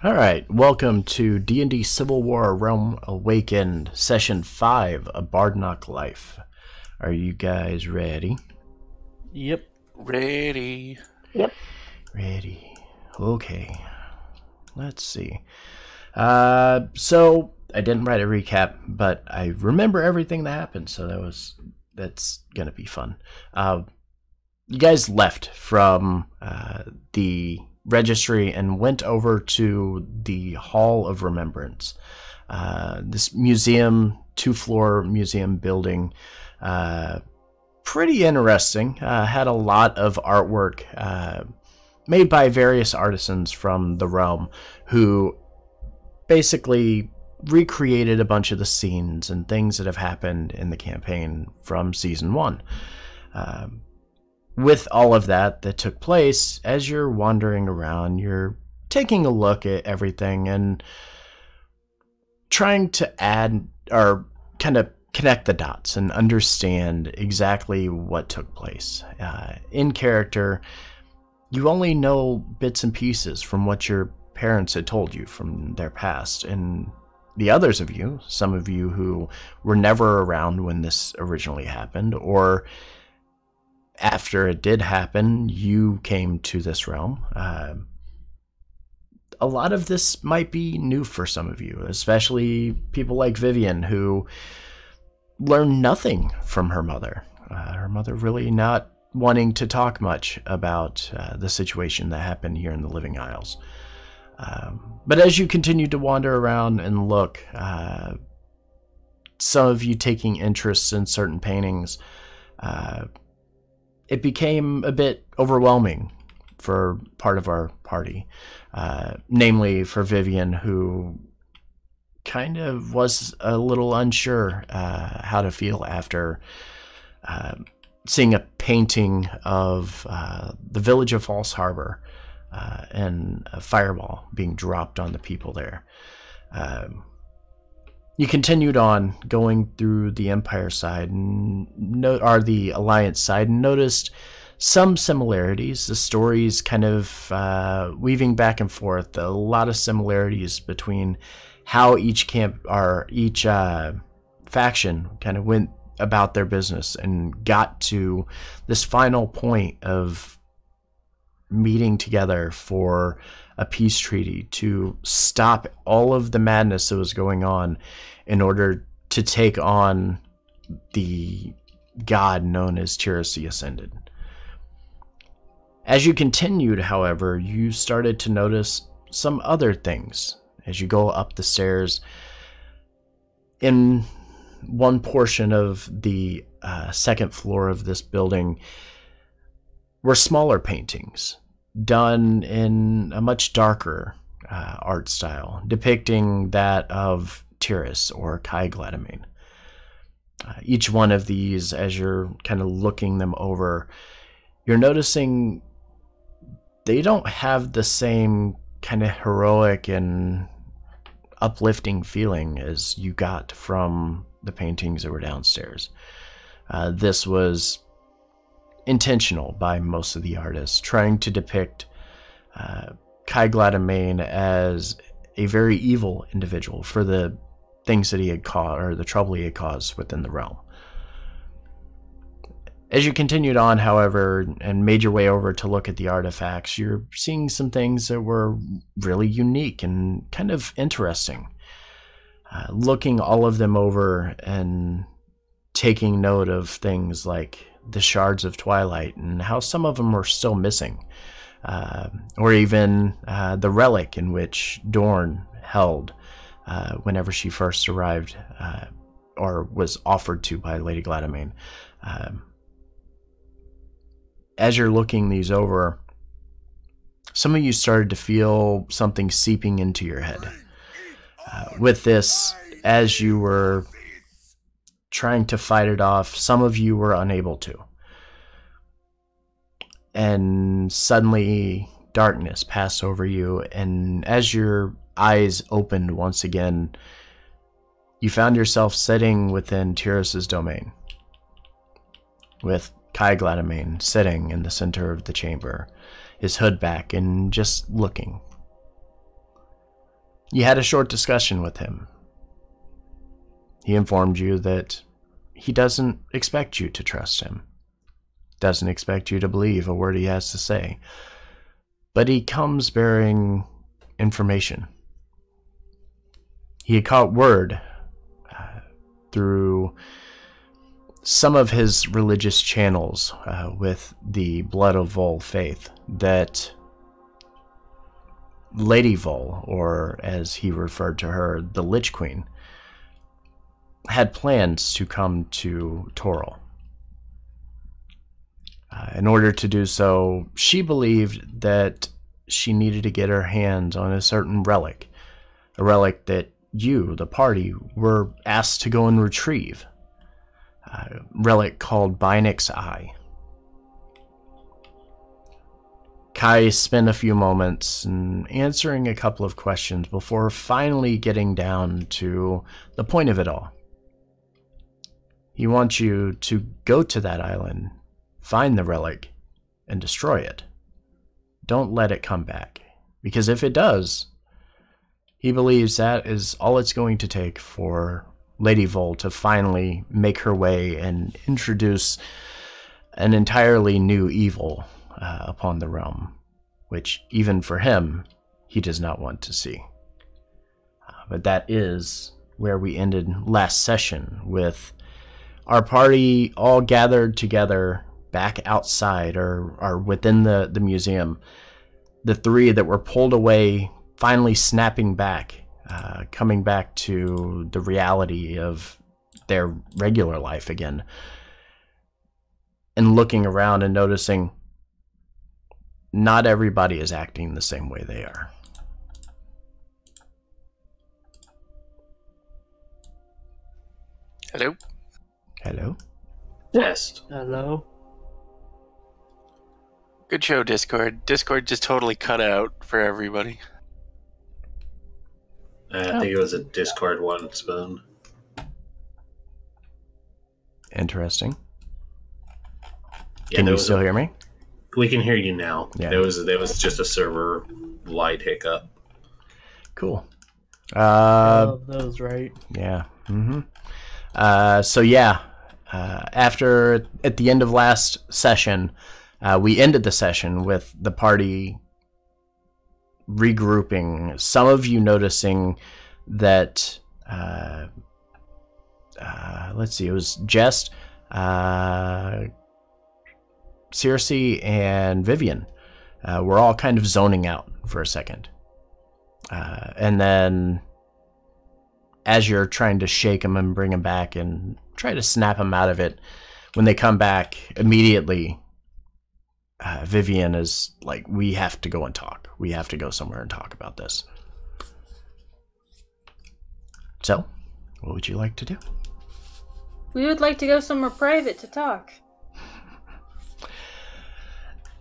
Alright, welcome to D&D Civil War Realm Awakened, Session 5, A Bynic Life. Are you guys ready? Yep. Ready. Yep. Ready. Okay. Let's see. So, I didn't write a recap, but I remember everything that happened, so that's gonna be fun. You guys left from the registry and went over to the Hall of Remembrance. This museum, two-floor museum building, pretty interesting. Had a lot of artwork made by various artisans from the realm who basically recreated a bunch of the scenes and things that have happened in the campaign from Season 1. With all of that took place, as you're wandering around, you're taking a look at everything and trying to add or kind of connect the dots and understand exactly what took place. In character, you only know bits and pieces from what your parents had told you from their past, and the others of you, some of you who were never around when this originally happened, or after it did happen, you came to this realm. A lot of this might be new for some of you, especially people like Vivian, who learned nothing from her mother. Her mother really not wanting to talk much about the situation that happened here in the Living Isles. But as you continued to wander around and look, some of you taking interest in certain paintings, it became a bit overwhelming for part of our party, namely for Vivian, who kind of was a little unsure how to feel after seeing a painting of the village of False Harbor and a fireball being dropped on the people there. You continued on going through the Empire side or the Alliance side and noticed some similarities. The stories kind of weaving back and forth. A lot of similarities between how each camp or each faction kind of went about their business and got to this final point of meeting together for a peace treaty to stop all of the madness that was going on in order to take on the god known as Tyris the Ascended. As you continued, however, you started to notice some other things as you go up the stairs. In one portion of the second floor of this building were smaller paintings done in a much darker art style, depicting that of Tyris or Kai Gladamain. Each one of these, as you're kind of looking them over, you're noticing they don't have the same kind of heroic and uplifting feeling as you got from the paintings that were downstairs. This was intentional by most of the artists, trying to depict Kai Gladamain as a very evil individual for the things that he had caused, or the trouble he had caused within the realm. As you continued on, however, and made your way over to look at the artifacts, you're seeing some things that were really unique and kind of interesting. Looking all of them over and taking note of things like the shards of twilight and how some of them are still missing, or even the relic in which Dorn held whenever she first arrived, or was offered to by Lady Gladamain. As you're looking these over, some of you started to feel something seeping into your head. With this, as you were trying to fight it off, some of you were unable to. And suddenly, darkness passed over you, and as your eyes opened once again, you found yourself sitting within Tyris's domain, with Kai Gladamain sitting in the center of the chamber, his hood back and just looking. You had a short discussion with him. He informed you that he doesn't expect you to trust him, doesn't expect you to believe a word he has to say, but he comes bearing information. He had caught word through some of his religious channels with the Blood of Vol faith that Lady Vol, or as he referred to her, the Lich Queen, had plans to come to Toril. In order to do so, she believed that she needed to get her hands on a certain relic, a relic that you, the party, were asked to go and retrieve, a relic called Bynic's Eye. Kai spent a few moments answering a couple of questions before finally getting down to the point of it all. He wants you to go to that island, find the relic, and destroy it. Don't let it come back, because if it does, he believes that is all it's going to take for Lady Vol to finally make her way and introduce an entirely new evil upon the realm, which even for him, he does not want to see. But that is where we ended last session, with our party all gathered together back outside or within the museum. The three that were pulled away finally snapping back, coming back to the reality of their regular life again, and looking around and noticing not everybody is acting the same way they are. Hello? Hello? Yes. Hello? Good show, Discord. Discord just totally cut out for everybody. I think it was a Discord one spoon. Interesting. Yeah, Can you still hear me? We can hear you now. Yeah. There was just a server light hiccup. Cool. I love those, right? Yeah. So yeah, after at the end of last session, we ended the session with the party regrouping. Some of you noticing that, let's see, it was Jest, Circe, and Vivian were all kind of zoning out for a second. And then as you're trying to shake them and bring them back and try to snap them out of it, when they come back immediately, Vivian is like, we have to go and talk. We have to go somewhere and talk about this. So, what would you like to do? We would like to go somewhere private to talk.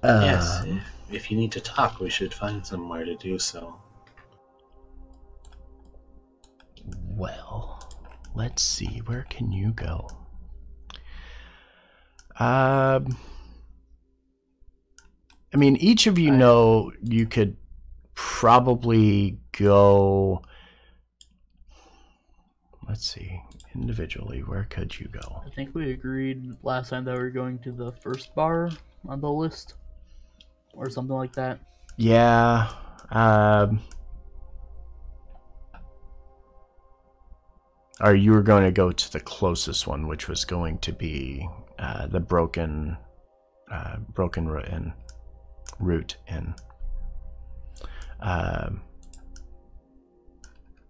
Yes, if you need to talk, we should find somewhere to do so. Well, let's see. Where can you go? I mean, each of you know you could probably go. Let's see. Individually, where could you go? I think we agreed last time that we were going to the first bar on the list. Or something like that. Yeah. Or you were going to go to the closest one, which was going to be the Broken Root Inn.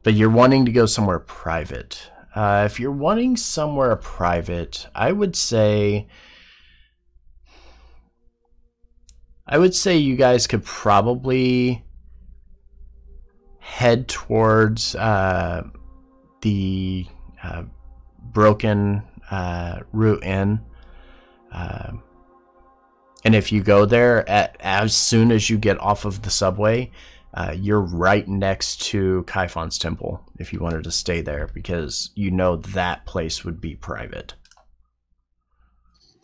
But you're wanting to go somewhere private. If you're wanting somewhere private, I would say you guys could probably head towards the Broken Root Inn. And if you go there, as soon as you get off of the subway, you're right next to Kaifon's temple if you wanted to stay there, because you know that place would be private.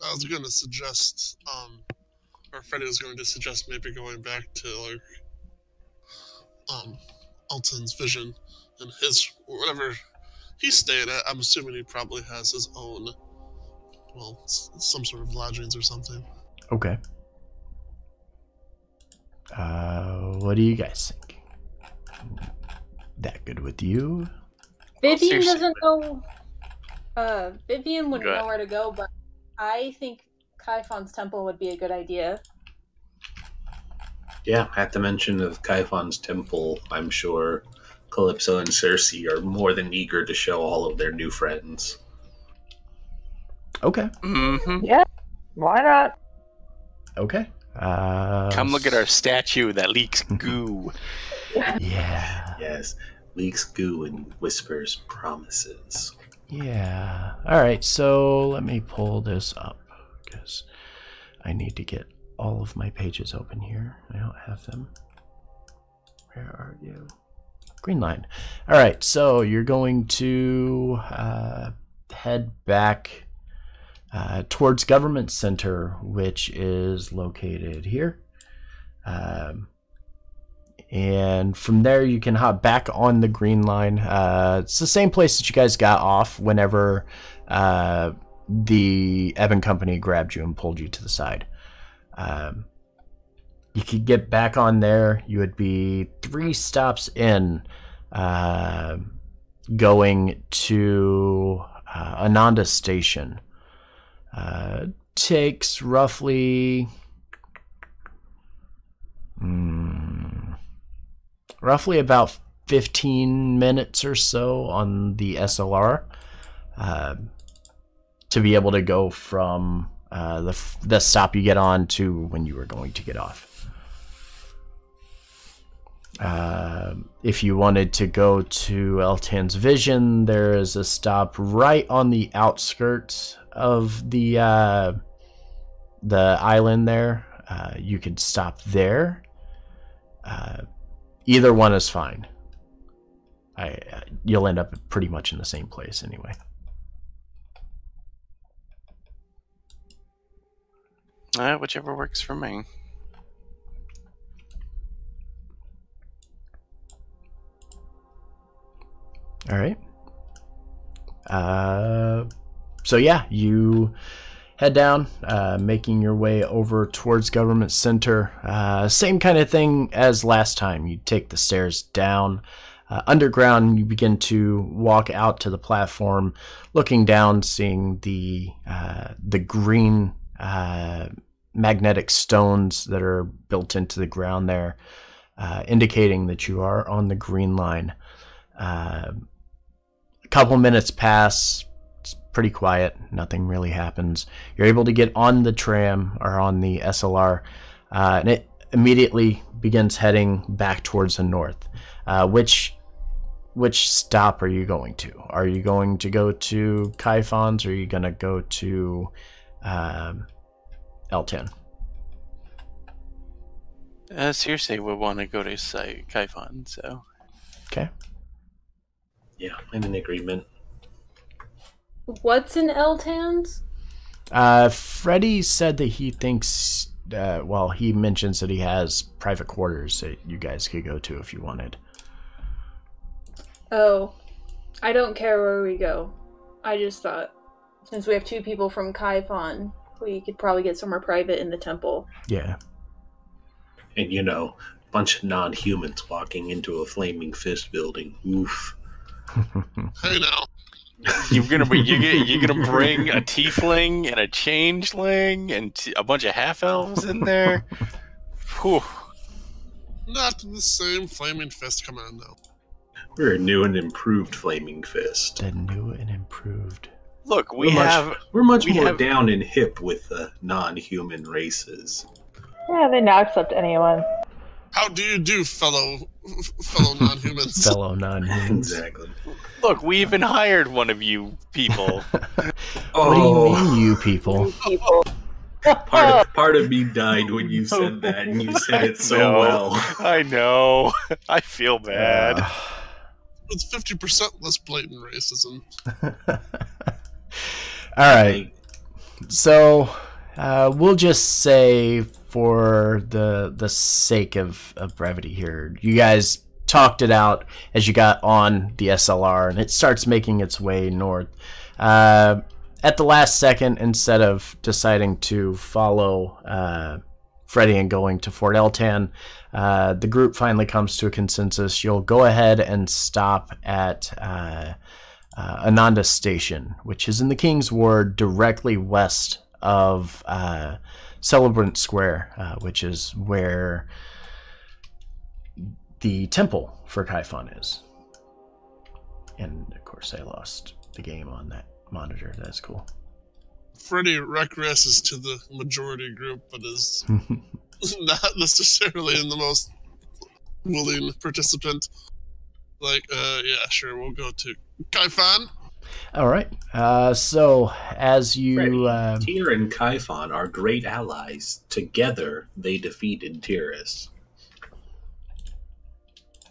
I was going to suggest, or Freddie was going to suggest maybe going back to, like, Elton's vision and his whatever he's staying at. I'm assuming he probably has his own, well, some sort of lodgings or something. Okay. What do you guys think? That good with you? Vivian seriously, doesn't know. Vivian wouldn't Go know where to go, but I think Kaifon's temple would be a good idea. Yeah, at the mention of Kaifon's temple, I'm sure Calypso and Circe are more than eager to show all of their new friends. Okay. Mm-hmm. Yeah, why not? Okay. Come look at our statue that leaks goo. Yeah. Yes, leaks goo and whispers promises. Yeah. All right. So let me pull this up because I need to get all of my pages open here. I don't have them. Where are you? Green line. All right. So you're going to head back towards Government Center, which is located here. And from there, you can hop back on the green line. It's the same place that you guys got off whenever the Evan Company grabbed you and pulled you to the side. You could get back on there. You would be 3 stops in going to Ananda Station. Takes roughly about 15 minutes or so on the SLR to be able to go from the stop you get on to when you were going to get off. If you wanted to go to Eltan's Vision, there is a stop right on the outskirts of the island there. You could stop there. Either one is fine. You'll end up pretty much in the same place anyway. Whichever works for me. All right. So yeah, you head down, making your way over towards Government Center. Same kind of thing as last time. You take the stairs down. Underground, you begin to walk out to the platform, looking down, seeing the green magnetic stones that are built into the ground there, indicating that you are on the green line. A couple minutes pass. It's pretty quiet. Nothing really happens. You're able to get on the tram or on the SLR, and it immediately begins heading back towards the north. Which stop are you going to? Are you going to go to Kaifon's, or are you going to go to L10? Seriously, we want to go to Kaifon, so. Okay. Yeah, I'm in agreement. What's in Eltan's? Freddie said that he thinks, he mentions that he has private quarters that you guys could go to if you wanted. Oh, I don't care where we go. I just thought, since we have 2 people from Kaifon, we could probably get somewhere private in the temple. Yeah. And a bunch of non-humans walking into a flaming fist building. Oof. Hey now. You're gonna bring a tiefling and a changeling and a bunch of half elves in there. Whew. Not the same flaming fist. Come on now. We're a new and improved flaming fist. The new and improved. Look, We're much more down and hip with the non-human races. Yeah, they now accept anyone. How do you do, fellow non-humans? Fellow non-humans. Exactly. Look, we even hired one of you people. What do you mean, you people? Part of me died when you said that, and you said it so well. I know. I feel bad. With 50% less blatant racism. All right. So we'll just say, for the sake of brevity here, you guys talked it out as you got on the SLR, and it starts making its way north. At the last second, instead of deciding to follow Freddy and going to Fort Eltan, the group finally comes to a consensus. You'll go ahead and stop at Ananda Station, which is in the King's Ward, directly west of Celebrant Square, which is where the temple for Kaifon is. And of course, I lost the game on that monitor. That's cool. Freddy regresses to the majority group, but is not necessarily in the most willing participant. Like, yeah, sure, we'll go to Kaifon. All right. So as you, Tyr and Kaifon are great allies. Together, they defeated Tyris.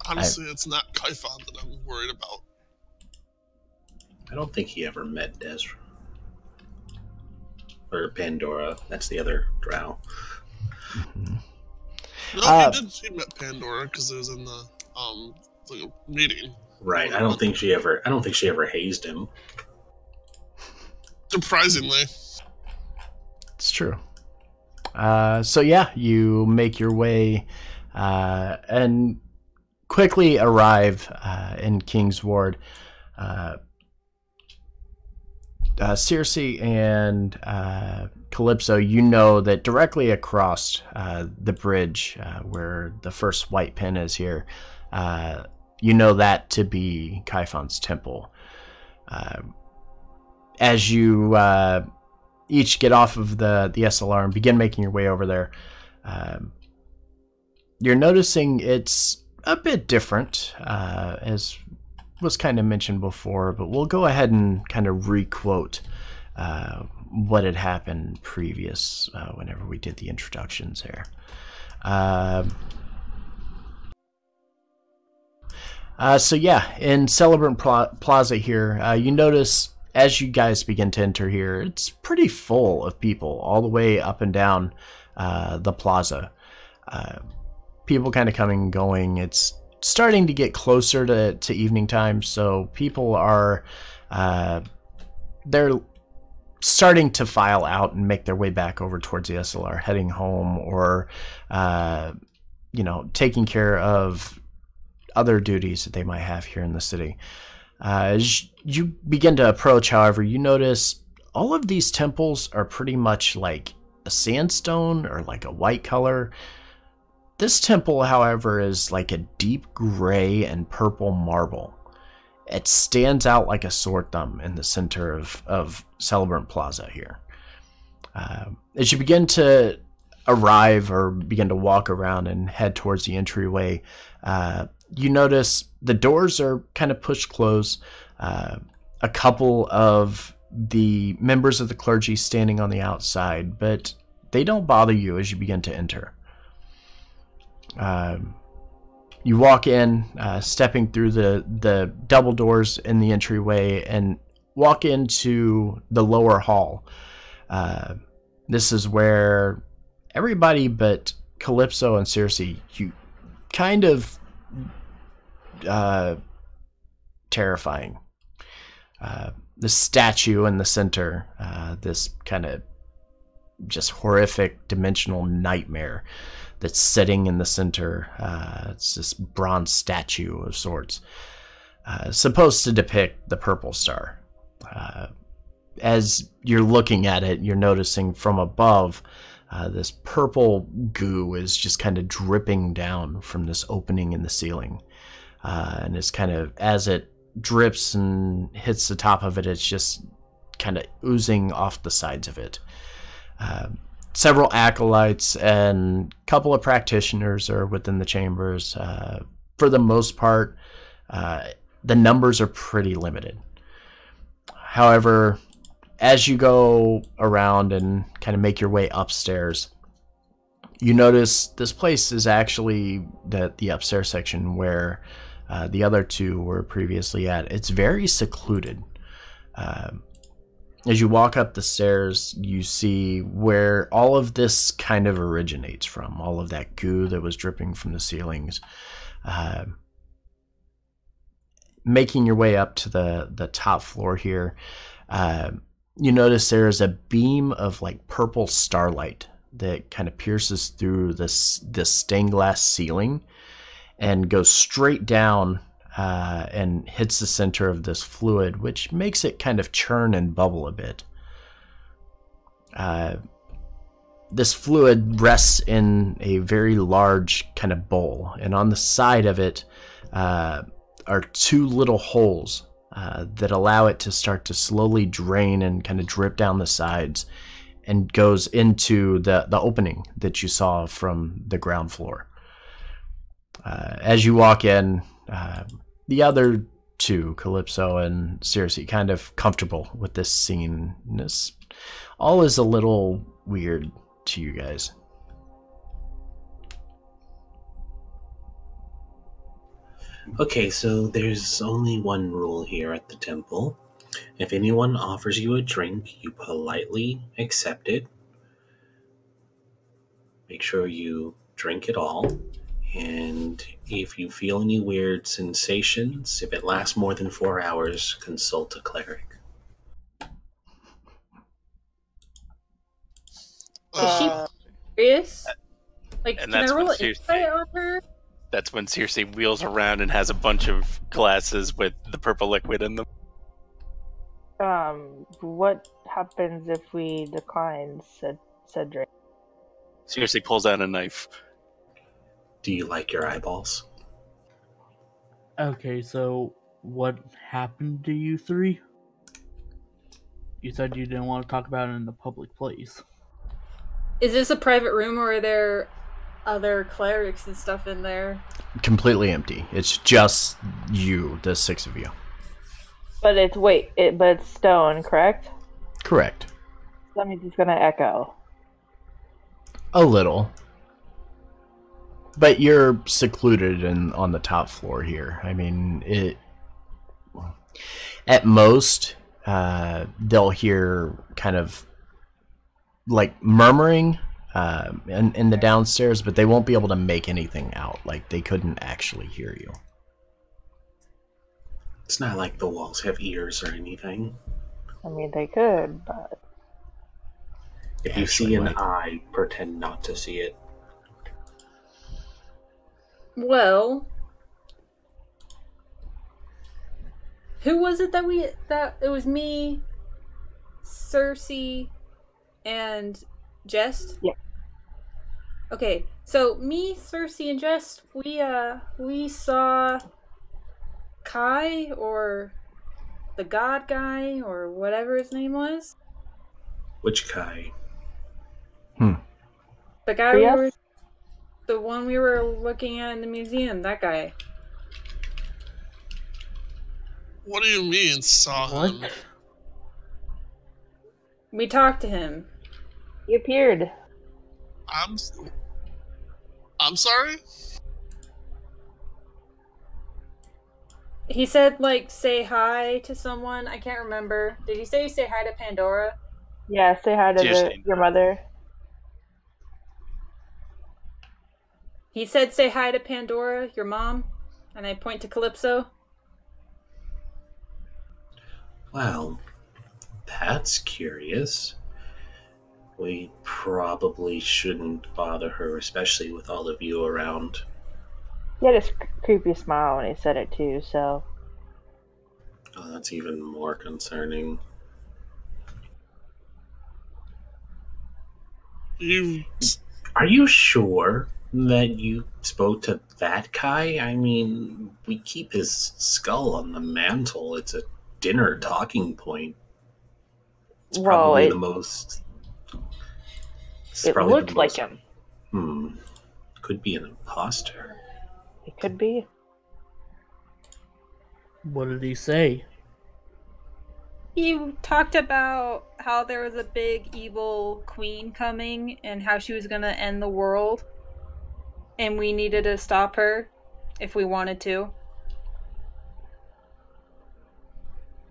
Honestly, it's not Kaifon that I'm worried about. I don't think he ever met Desra. Or Pandora. That's the other drow. Mm-hmm. No, he met Pandora because it was in the meeting. Right. I don't think she ever hazed him. Surprisingly. It's true. So yeah, you make your way and quickly arrive in King's Ward. Circe and Calypso, you know that directly across the bridge where the first white pin is here, you know that to be Kaifon's temple. As you each get off of the SLR and begin making your way over there, you're noticing it's a bit different, as was kind of mentioned before, but we'll go ahead and kind of re-quote what had happened previous whenever we did the introductions here. So yeah, in Celebrant Plaza here, you notice as you guys begin to enter here, it's pretty full of people all the way up and down the plaza. People kind of coming and going. It's starting to get closer to evening time, so people are they're starting to file out and make their way back over towards the SLR, heading home, or taking care of other duties that they might have here in the city. As you begin to approach, however, you notice all of these temples are pretty much like a sandstone or like a white color. This temple, however, is like a deep gray and purple marble. It stands out like a sore thumb in the center of Celebrant Plaza here. As you begin to arrive or begin to walk around and head towards the entryway, you notice the doors are kind of pushed close. A couple of the members of the clergy standing on the outside, but they don't bother you as you begin to enter. You walk in, stepping through the double doors in the entryway, and walk into the lower hall. This is where everybody but Calypso and Circe, you kind of terrifying. The statue in the center, this kind of just horrific dimensional nightmare that's sitting in the center. It's this bronze statue of sorts, supposed to depict the purple star. As you're looking at it, you're noticing from above, this purple goo is just kind of dripping down from this opening in the ceiling. And it's kind of, as it drips and hits the top of it, it's just kind of oozing off the sides of it. Several acolytes and a couple of practitioners are within the chambers. For the most part, the numbers are pretty limited. However, as you go around and kind of make your way upstairs, you notice this place is actually the upstairs section where the other two were previously at. It's very secluded. As you walk up the stairs, you see where all of this kind of originates from, all of that goo that was dripping from the ceilings. making your way up to the top floor here, you notice there's a beam of like purple starlight that kind of pierces through this stained glass ceiling and goes straight down and hits the center of this fluid, which makes it kind of churn and bubble a bit. This fluid rests in a very large kind of bowl, and on the side of it are two little holes that allow it to start to slowly drain and kind of drip down the sides and goes into the opening that you saw from the ground floor. As you walk in, the other two, Calypso and Circe, kind of comfortable with this scene. This all is a little weird to you guys. Okay, so there's only one rule here at the temple. If anyone offers you a drink, you politely accept it. Make sure you drink it all. And if you feel any weird sensations, if it lasts more than 4 hours, consult a cleric. Is she serious? Like, And can I that's roll when insight on her? That's when Circe wheels around and has a bunch of glasses with the purple liquid in them. What happens if we decline said drink? Circe pulls out a knife. Do you like your eyeballs? Okay, so what happened to you three? You said you didn't want to talk about it in a public place. Is this a private room, or are there other clerics and stuff in there? Completely empty. It's just you, the six of you. But it's stone, correct? Correct. That means it's gonna echo. A little. But you're secluded on the top floor here. I mean, at most, they'll hear kind of like murmuring in the downstairs, but they won't be able to make anything out. Like, they couldn't actually hear you. It's not like the walls have ears or anything. I mean, they could, but... If you see an eye, pretend not to see it. Well, who was it that it was me, Circe, and Jest? Yeah. Okay, so me, Circe, and Jest, we saw Kai, or the god guy, or whatever his name was. Which Kai? The guy the one we were looking at in the museum, that guy. What do you mean, saw him? We talked to him. He appeared. I'm sorry? He said, like, say hi to someone. I can't remember. Did he say hi to Pandora? Yeah, say hi to your mother. He said, say hi to Pandora, your mom. And I point to Calypso. Well, that's curious. We probably shouldn't bother her, especially with all of you around. He had a creepy smile when he said it too, so... Oh, that's even more concerning. Are you sure that you spoke to that guy? I mean, we keep his skull on the mantle. It's a dinner talking point. It's probably the most... It looked like him. Could be an imposter. It could be. What did he say? He talked about how there was a big evil queen coming and how she was going to end the world. And we needed to stop her if we wanted to.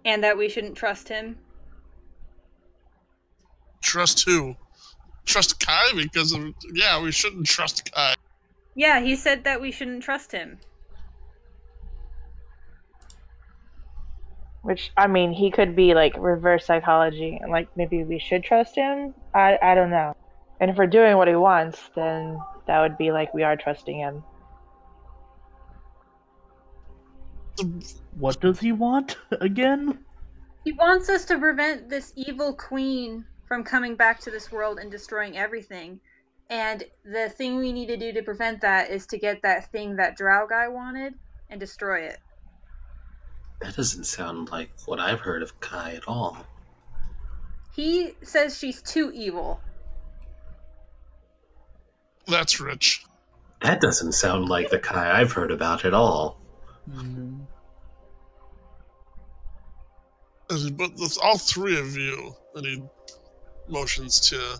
And that we shouldn't trust him. Trust who? Trust Kai? Because of... Yeah, we shouldn't trust Kai. Yeah, he said that we shouldn't trust him. Which, I mean, he could be like reverse psychology, and like maybe we should trust him. I don't know. And if we're doing what he wants, then that would be like we are trusting him. What does he want again? He wants us to prevent this evil queen from coming back to this world and destroying everything. And the thing we need to do to prevent that is to get that thing that drow guy wanted and destroy it. That doesn't sound like what I've heard of Kai at all. He says she's too evil. That's rich. That doesn't sound like the Kai I've heard about at all. Mm, But with all three of you, and he motions to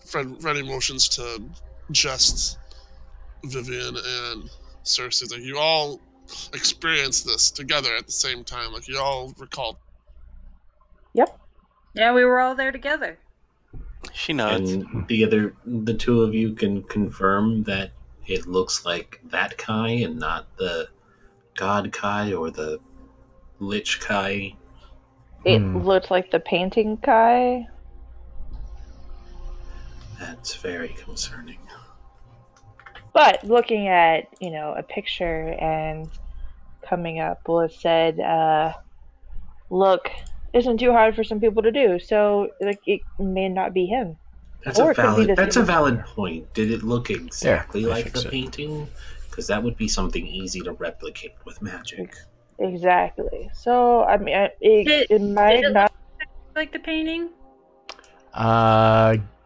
Freddy motions to Just, Vivian, and Cersei. Like, you all experienced this together at the same time. Like, you all recall. Yep. Yeah, we were all there together. She nods. And the two of you can confirm that it looks like that Kai and not the God Kai or the Lich Kai. It looked like the painting guy. That's very concerning. But looking at, a picture and coming up, well, it said, look, isn't too hard for some people to do, so like it may not be him. That's Or a it could be valid. the That's a same- valid point. Did it look exactly I like think the so. painting? Because that would be something easy to replicate with magic. Exactly. So, I mean, it might did it not. Like the painting?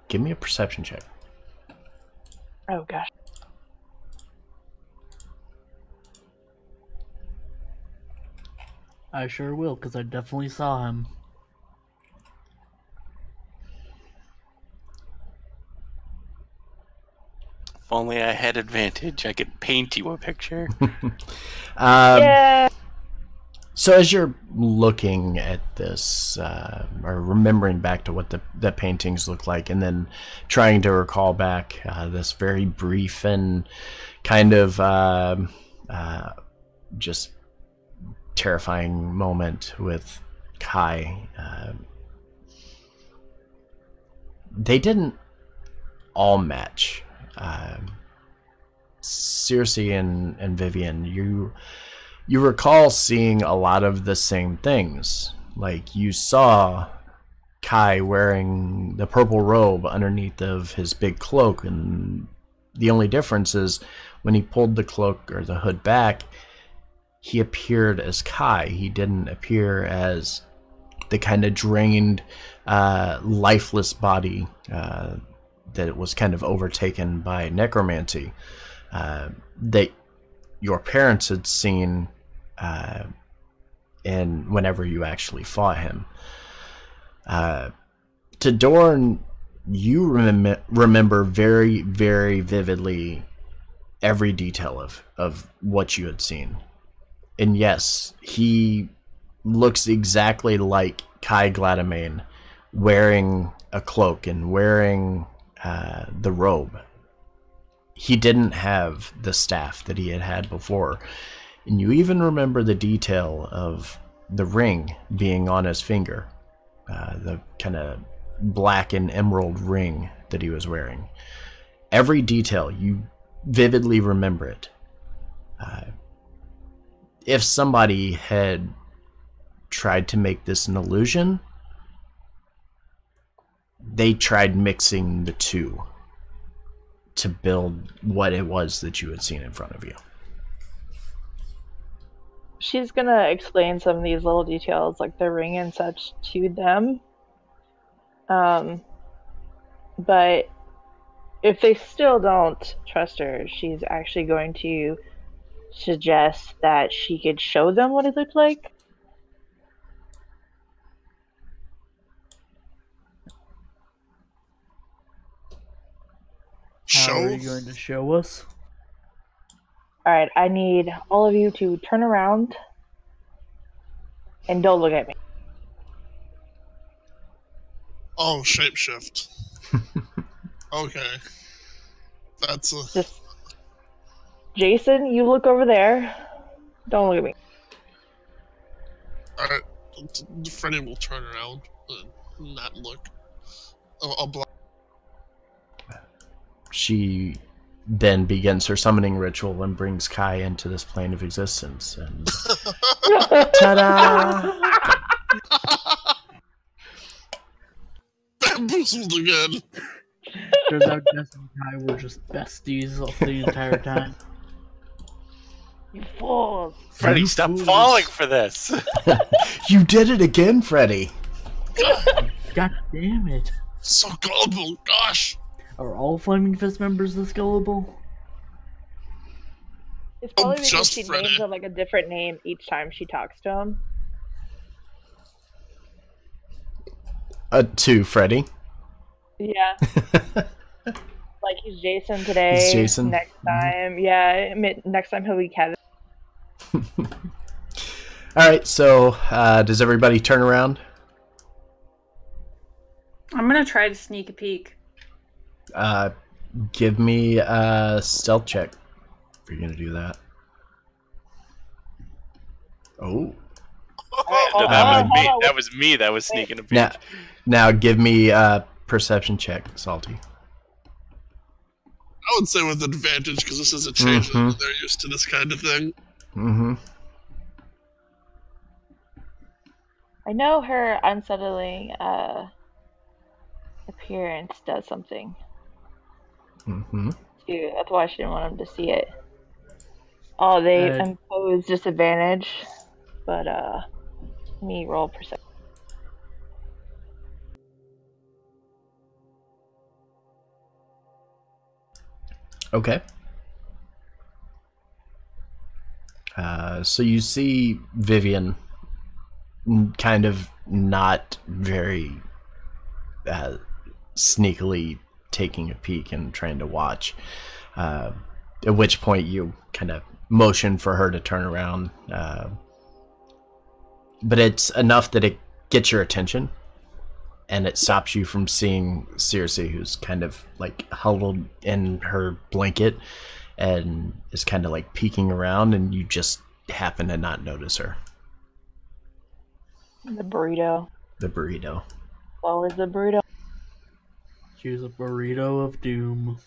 Give me a perception check. Oh, gosh. I sure will, because I definitely saw him. If only I had advantage, I could paint you a picture. Yeah. So as you're looking at this, or remembering back to what the paintings look like, and then trying to recall back this very brief and kind of just terrifying moment with Kai, they didn't all match. Cersei and Vivian, you recall seeing a lot of the same things. Like, you saw Kai wearing the purple robe underneath of his big cloak, and the only difference is when he pulled the cloak or the hood back, he appeared as Kai. He didn't appear as the kind of drained, lifeless body that it was kind of overtaken by necromancy that your parents had seen and whenever you actually fought him. To Dorn, you remember very, very vividly every detail of what you had seen. And yes, he looks exactly like Kai Gladamain, wearing a cloak and wearing the robe. He didn't have the staff that he had before. And you even remember the detail of the ring being on his finger, the kind of black and emerald ring that he was wearing. Every detail, you vividly remember it. If somebody had tried to make this an illusion, they tried mixing the two to build what it was that you had seen in front of you. She's gonna explain some of these little details, like the ring and such, to them. But if they still don't trust her, she's actually going to suggest that she could show them what it looked like. How are Show? you going to show us? Alright, I need all of you to turn around and don't look at me. Oh, shapeshift. Okay. That's a... Just Jason, you look over there. Don't look at me. Alright. Freddy will turn around and not look. I'll block. She then begins her summoning ritual and brings Kai into this plane of existence. And ta-da! Bamboozled again. Turns out Jess and Kai were just besties the entire time. You fools! Freddy, You stop fools. falling for this. You did it again, Freddy. God damn it. So gullible, gosh. Are all Flaming Fist members this gullible? It's probably because just she Freddy. names him like a different name each time she talks to him. To Freddy. Yeah. Like he's Jason today. He's Jason. Next time, yeah. Next time he'll be Kevin. Alright, so does everybody turn around? I'm gonna try to sneak a peek. Give me a stealth check if you're gonna do that. Oh. No, that was me. That was sneaking a peek. Now give me a perception check, Salty. I would say with advantage because this is a change and they're used to this kind of thing. Mm-hmm. I know her unsettling appearance does something. Mm-hmm. Too. That's why she didn't want him to see it. Oh, they impose disadvantage, but let me roll perception. Okay. So you see Vivian kind of not very sneakily taking a peek and trying to watch. At which point you kind of motion for her to turn around. But it's enough that it gets your attention. And it stops you from seeing Circe, who's kind of like huddled in her blanket and is kind of like peeking around, and you just happen to not notice her. The burrito. The burrito. Always the burrito. She's a burrito of doom.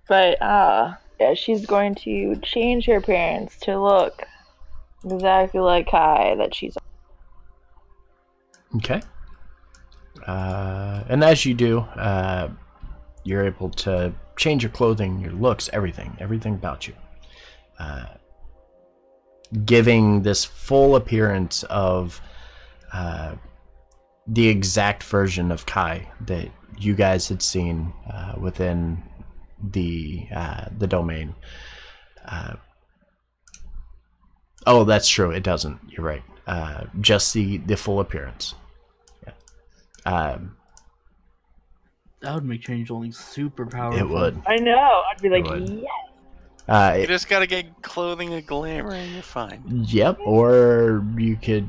But yeah, she's going to change her appearance to look exactly like Kai that she's. Okay. And as you do, you're able to change your clothing, your looks, everything about you. Giving this full appearance of the exact version of Kai that you guys had seen within the domain. Oh, that's true. It doesn't. You're right. Just the full appearance. Yeah. That would make changeling super powerful. It would. I know. I'd be like, would. yes. You just gotta get clothing and glamour and you're fine. Yep. Or you could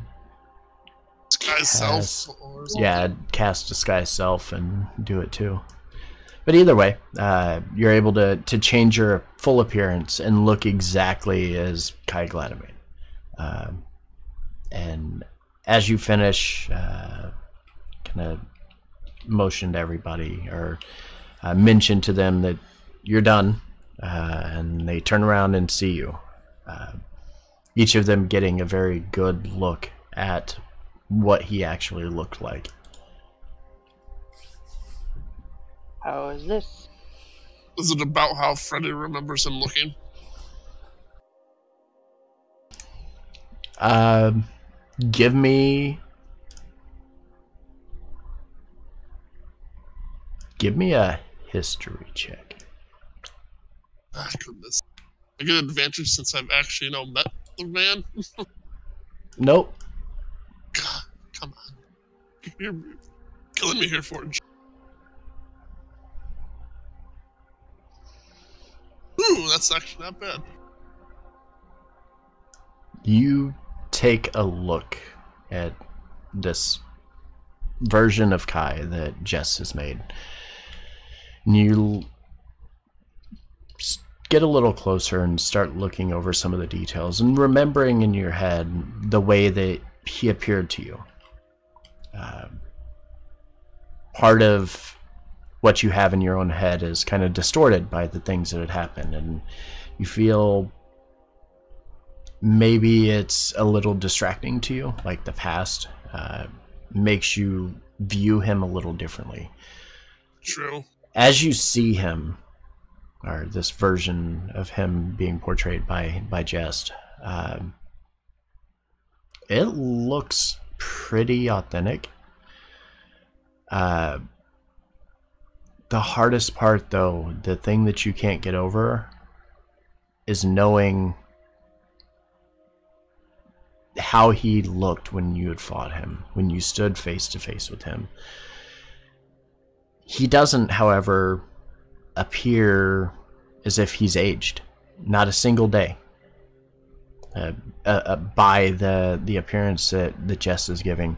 Disguise self or something. cast disguise self and do it too. But either way, you're able to change your full appearance and look exactly as Kai Gladimate. And as you finish, kind of motion to everybody or mention to them that you're done, and they turn around and see you. Each of them getting a very good look at what he actually looked like. How is this? Is it about how Freddy remembers him looking? Give me a history check. Ah, goodness. I get advantage since I've actually met the man. Nope. God, come on. You're killing me here, Forge. Ooh, that's actually not bad. You take a look at this version of Kai that Jess has made. And you get a little closer and start looking over some of the details and remembering in your head the way that he appeared to you. Part of what you have in your own head is kind of distorted by the things that had happened, and you feel maybe it's a little distracting to you, like the past makes you view him a little differently. True. As you see him, or this version of him being portrayed by Jest, it looks pretty authentic. The hardest part, though, the thing that you can't get over, is knowing how he looked when you had fought him, when you stood face to face with him. He doesn't, however, appear as if he's aged. Not a single day. By the appearance that the Jest is giving,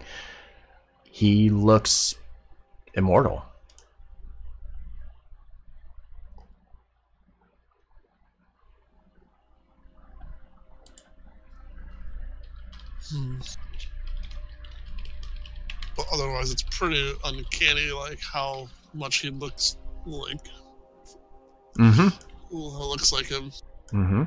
he looks immortal. But otherwise, it's pretty uncanny, like how much he looks like. Mm-hmm. It looks like him. Mm-hmm.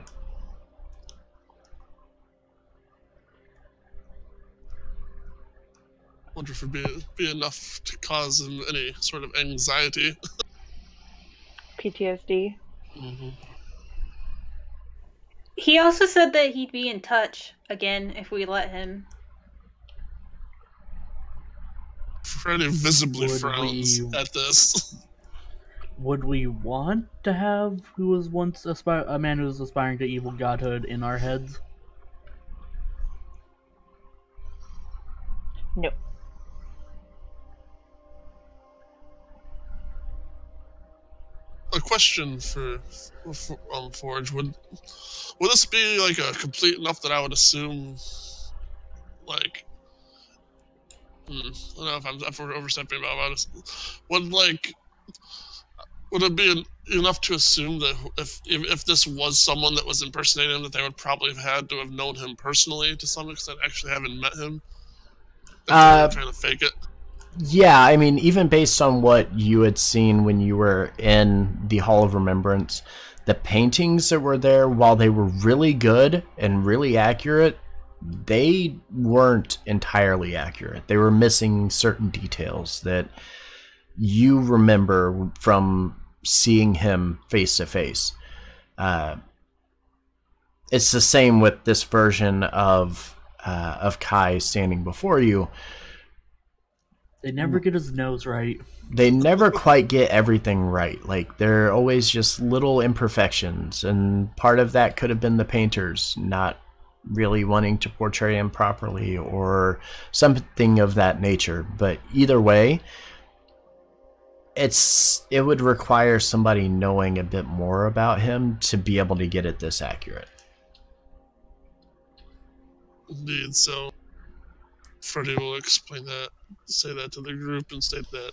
Wonder if it'd be enough to cause him any sort of anxiety. PTSD. Mm-hmm. He also said that he'd be in touch again if we let him. Freddy visibly frowns at this. Would we want to have who was once a man who was aspiring to evil godhood in our heads? No. A question for Forge: Would this be like a complete enough that I would assume, like, I don't know if we're overstepping about it. Would it be enough to assume that if this was someone that was impersonating him, that they would probably have had to have known him personally to some extent, actually having met him? If they were trying to fake it. Yeah, I mean, even based on what you had seen when you were in the Hall of Remembrance, the paintings that were there, while they were really good and really accurate, they weren't entirely accurate. They were missing certain details that you remember from seeing him face to face. It's the same with this version of Kai standing before you. They never get his nose right. They never quite get everything right. Like, there are always just little imperfections, and part of that could have been the painters not really wanting to portray him properly or something of that nature. But either way, it would require somebody knowing a bit more about him to be able to get it this accurate. Indeed, so Freddy will explain that, say that to the group, and state that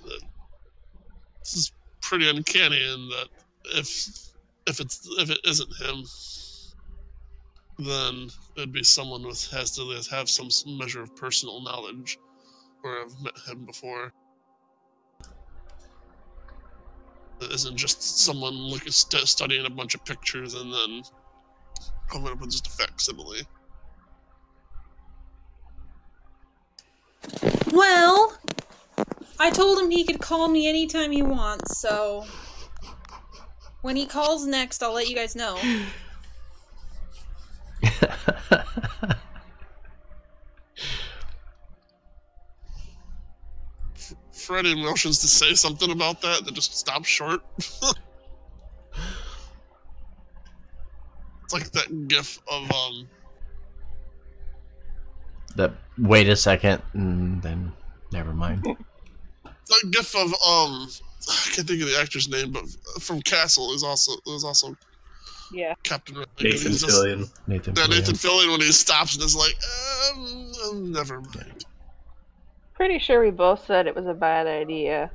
this is pretty uncanny, and that if it isn't him, then it'd be someone who has to have some measure of personal knowledge or have met him before. It isn't just someone studying a bunch of pictures and then coming up with just a facsimile. Well, I told him he could call me anytime he wants, so when he calls next, I'll let you guys know. Freddy motions to say something about that just stops short. It's like that gif of Wait a second, and then never mind. That gif of I can't think of the actor's name, but from Castle is also Captain Nathan Fillion. Nathan Fillion when he stops and is like, never mind. Pretty sure we both said it was a bad idea.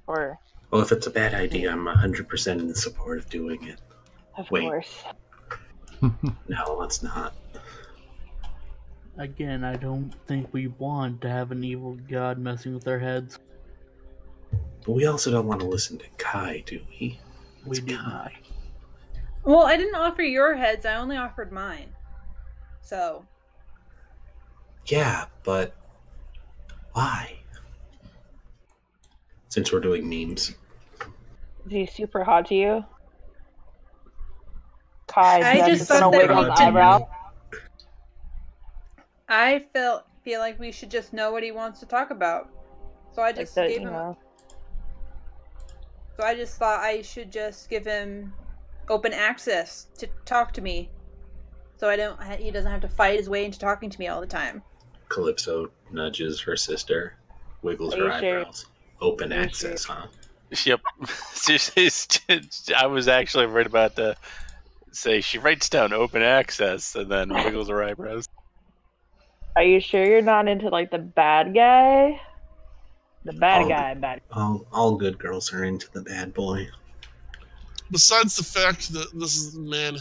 Or Well, if it's a bad idea, I'm 100% in support of doing it. Of Wait. course. No, let's not. Again, I don't think we want to have an evil god messing with our heads. But we also don't want to listen to Kai, do we? We It's do Kai. not. Well, I didn't offer your heads. I only offered mine. So. Yeah, but why? Since we're doing memes. Is he super hot to you? Kai, I just just gonna thought that wiggle we his didn't- eyebrow. I feel like we should just know what he wants to talk about. So I just gave him. So I just thought I should just give him open access to talk to me, so he doesn't have to fight his way into talking to me all the time. Calypso nudges her sister, wiggles Are her you sure? eyebrows. Open Are you access, huh? Yep. I was actually right about to say she writes down open access and then wiggles her eyebrows. Are you sure you're not into like the bad guy? The bad Oh. guy. All good girls are into the bad boy. Besides the fact that this man,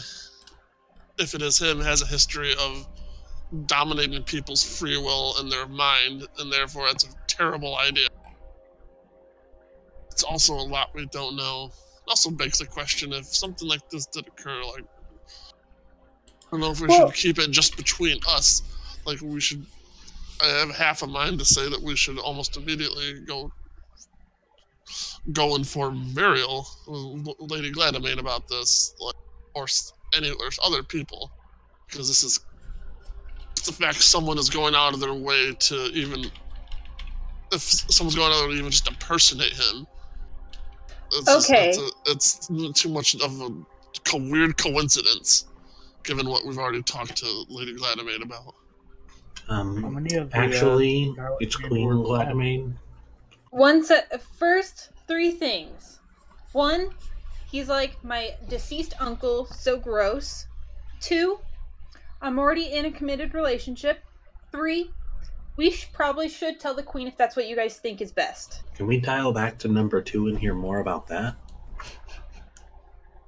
if it is him, has a history of dominating people's free will and their mind, and therefore it's a terrible idea. It's also a lot we don't know. It also begs the question if something like this did occur, like, I don't know if we should keep it just between us. Like, we should. I have half a mind to say that we should almost immediately go inform Muriel, Lady Gladamain, about this, like, or other people, because this is the fact someone is going out of their way to even, if someone's going out of their way to even just impersonate him. It's too much of a weird coincidence, given what we've already talked to Lady Gladamain about. How many of the, Actually, Scarlet it's Sand Queen Wars left? Gladamain. First 3 things. 1, he's like my deceased uncle, so gross. 2, I'm already in a committed relationship. 3, we probably should tell the queen if that's what you guys think is best. Can we dial back to number 2 and hear more about that?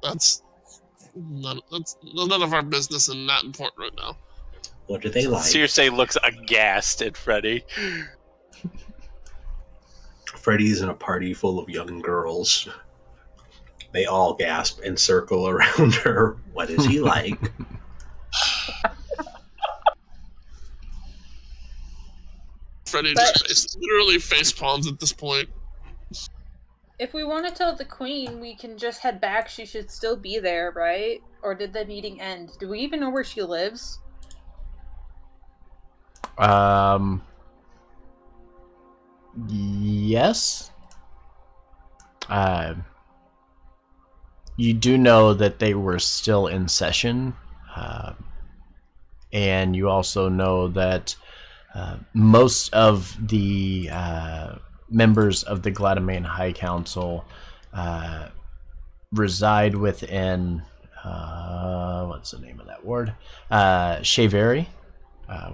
That's none of our business and not important right now. What do they like? Circe looks aghast at Freddy. Freddy's in a party full of young girls. They all gasp and circle around her. What is he like? Freddy just literally face palms at this point. If we want to tell the queen, we can just head back. She should still be there, right? Or did the meeting end? Do we even know where she lives? Yes. You do know that they were still in session, and you also know that most of the members of the Gladamain High Council reside within what's the name of that ward? Chevery,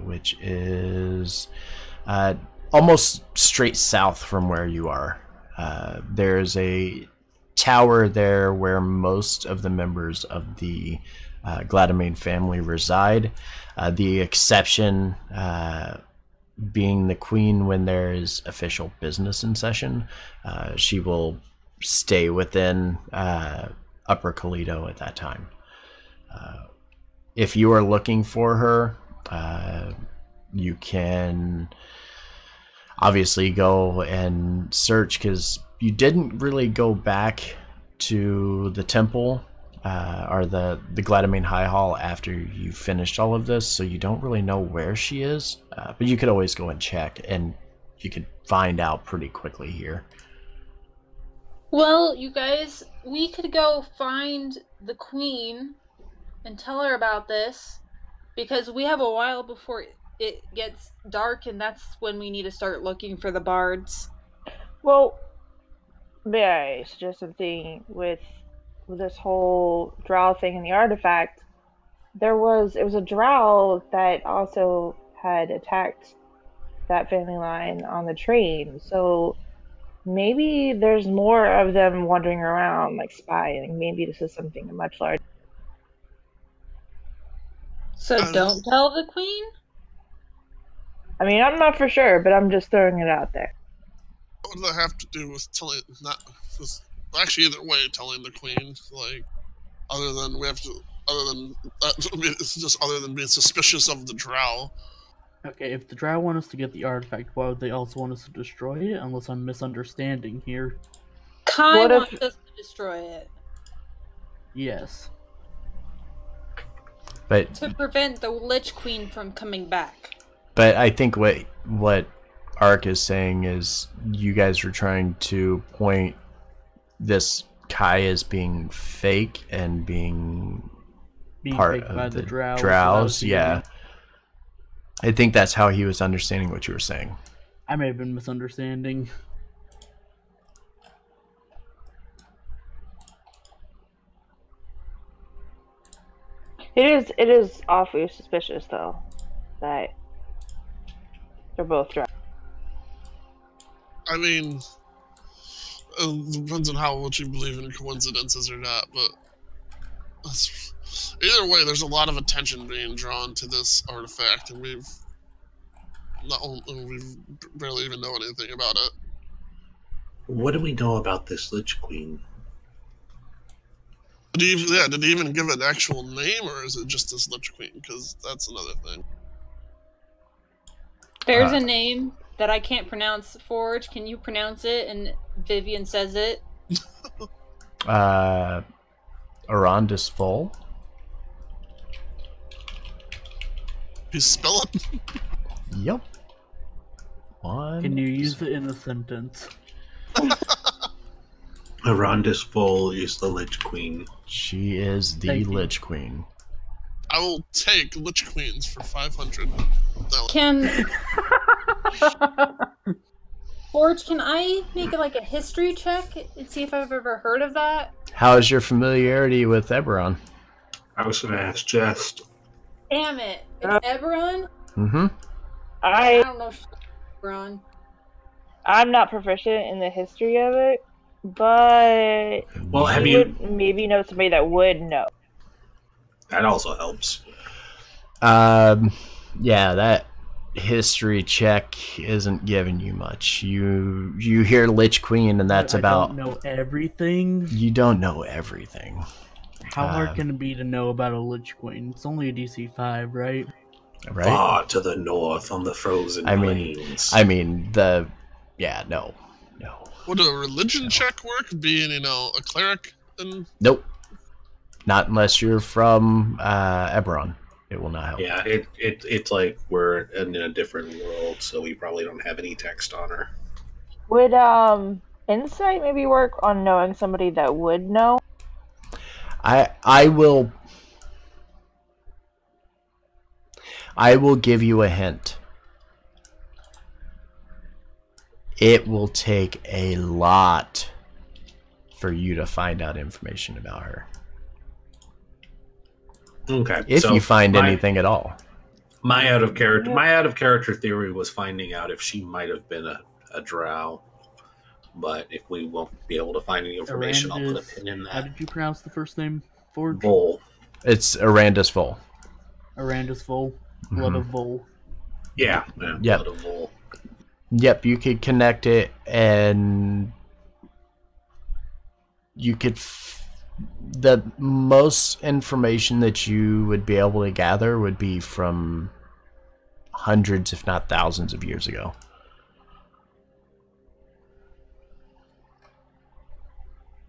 which is almost straight south from where you are. There's a tower there where most of the members of the Gladamain family reside. The exception being the queen when there is official business in session. She will stay within Upper Toledo at that time. If you are looking for her, you can obviously go and search, because you didn't really go back to the temple or the Gladamain High Hall after you finished all of this, so you don't really know where she is, but you could always go and check, and you could find out pretty quickly here. Well, you guys, we could go find the queen and tell her about this, because we have a while before it gets dark, and that's when we need to start looking for the bards. Well, may I suggest something with this whole drow thing and the artifact? It was a drow that also had attacked that family line on the train, so maybe there's more of them wandering around, like spying. Maybe this is something much larger. So don't tell the queen? I mean, I'm not for sure, but I'm just throwing it out there. What does that have to do with telling? Actually, either way, telling the queen. Like, other than it's just other than being suspicious of the drow. Okay, if the drow want us to get the artifact, why would they also want us to destroy it? Unless I'm misunderstanding here. Kai wants us to destroy it. Yes. But to prevent the Lich Queen from coming back. But I think what Ark is saying is you guys were trying to point this Kai as being fake and being part of the drows. Yeah. I think that's how he was understanding what you were saying. I may have been misunderstanding. It is awfully suspicious, though, that they're both drowned. I mean, it depends on how much you believe in coincidences or not, but either way, there's a lot of attention being drawn to this artifact, and we barely even know anything about it. What do we know about this Lich Queen? Did he even give an actual name, or is it just this Lich Queen? Because that's another thing. There's a name that I can't pronounce. Forge, can you pronounce it? And Vivian says it. Arandis Full. You spell it? Yep. One. Can you use it in a sentence? Arandis Full is the Lich Queen. She is the Lich Queen. I will take Lich Queens for 500. Can Forge, can I make like a history check and see if I've ever heard of that? How is your familiarity with Eberron? I was going to ask Jest. Damn it! It's Eberron? Mm-hmm. I don't know Eberron. I'm not proficient in the history of it, but well, have you would maybe know somebody that would know. That also helps. Yeah, that history check isn't giving you much. You hear Lich Queen, and that's about. I don't know everything. You don't know everything. How hard can it be to know about a Lich Queen? It's only a DC 5, right? Right. Far to the north on the frozen plains. No. Would a religion check work? Being, a cleric? Nope. Not unless you're from Eberron. It will not help. Yeah, it's like we're in a different world, so we probably don't have any text on her. Would insight maybe work on knowing somebody that would know? I will give you a hint. It will take a lot for you to find out information about her. Okay. If you find anything at all. My out of character theory was finding out if she might have been a drow. But if we won't be able to find any information, I'll put a pin in that. How did you pronounce the first name? Forge? Vol. It's Arandis Vol. Arandis Vol. Blood of Vol. Yeah. Yep. Blood of Vol. Yep, you could connect it, and you could. The most information that you would be able to gather would be from hundreds, if not thousands, of years ago.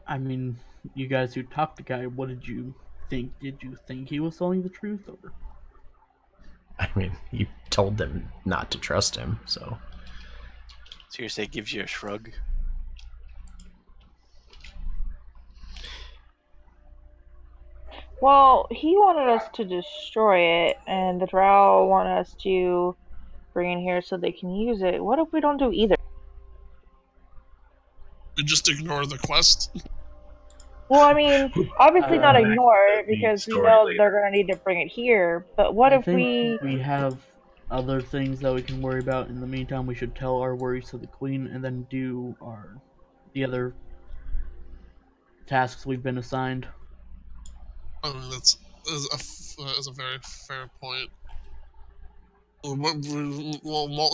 I mean, you guys who talked to Guy, what did you think? Did you think he was telling the truth, or? I mean, you told them not to trust him, so. Seriously, it gives you a shrug. Well, he wanted us to destroy it, and the drow want us to bring in here so they can use it. What if we don't do either? We just ignore the quest? Well, I mean, obviously not ignore it, because we know they're going to need to bring it here, but what if we have other things that we can worry about. In the meantime, we should tell our worries to the Queen and then do the other tasks we've been assigned. I mean, that's a very fair point. Well, mull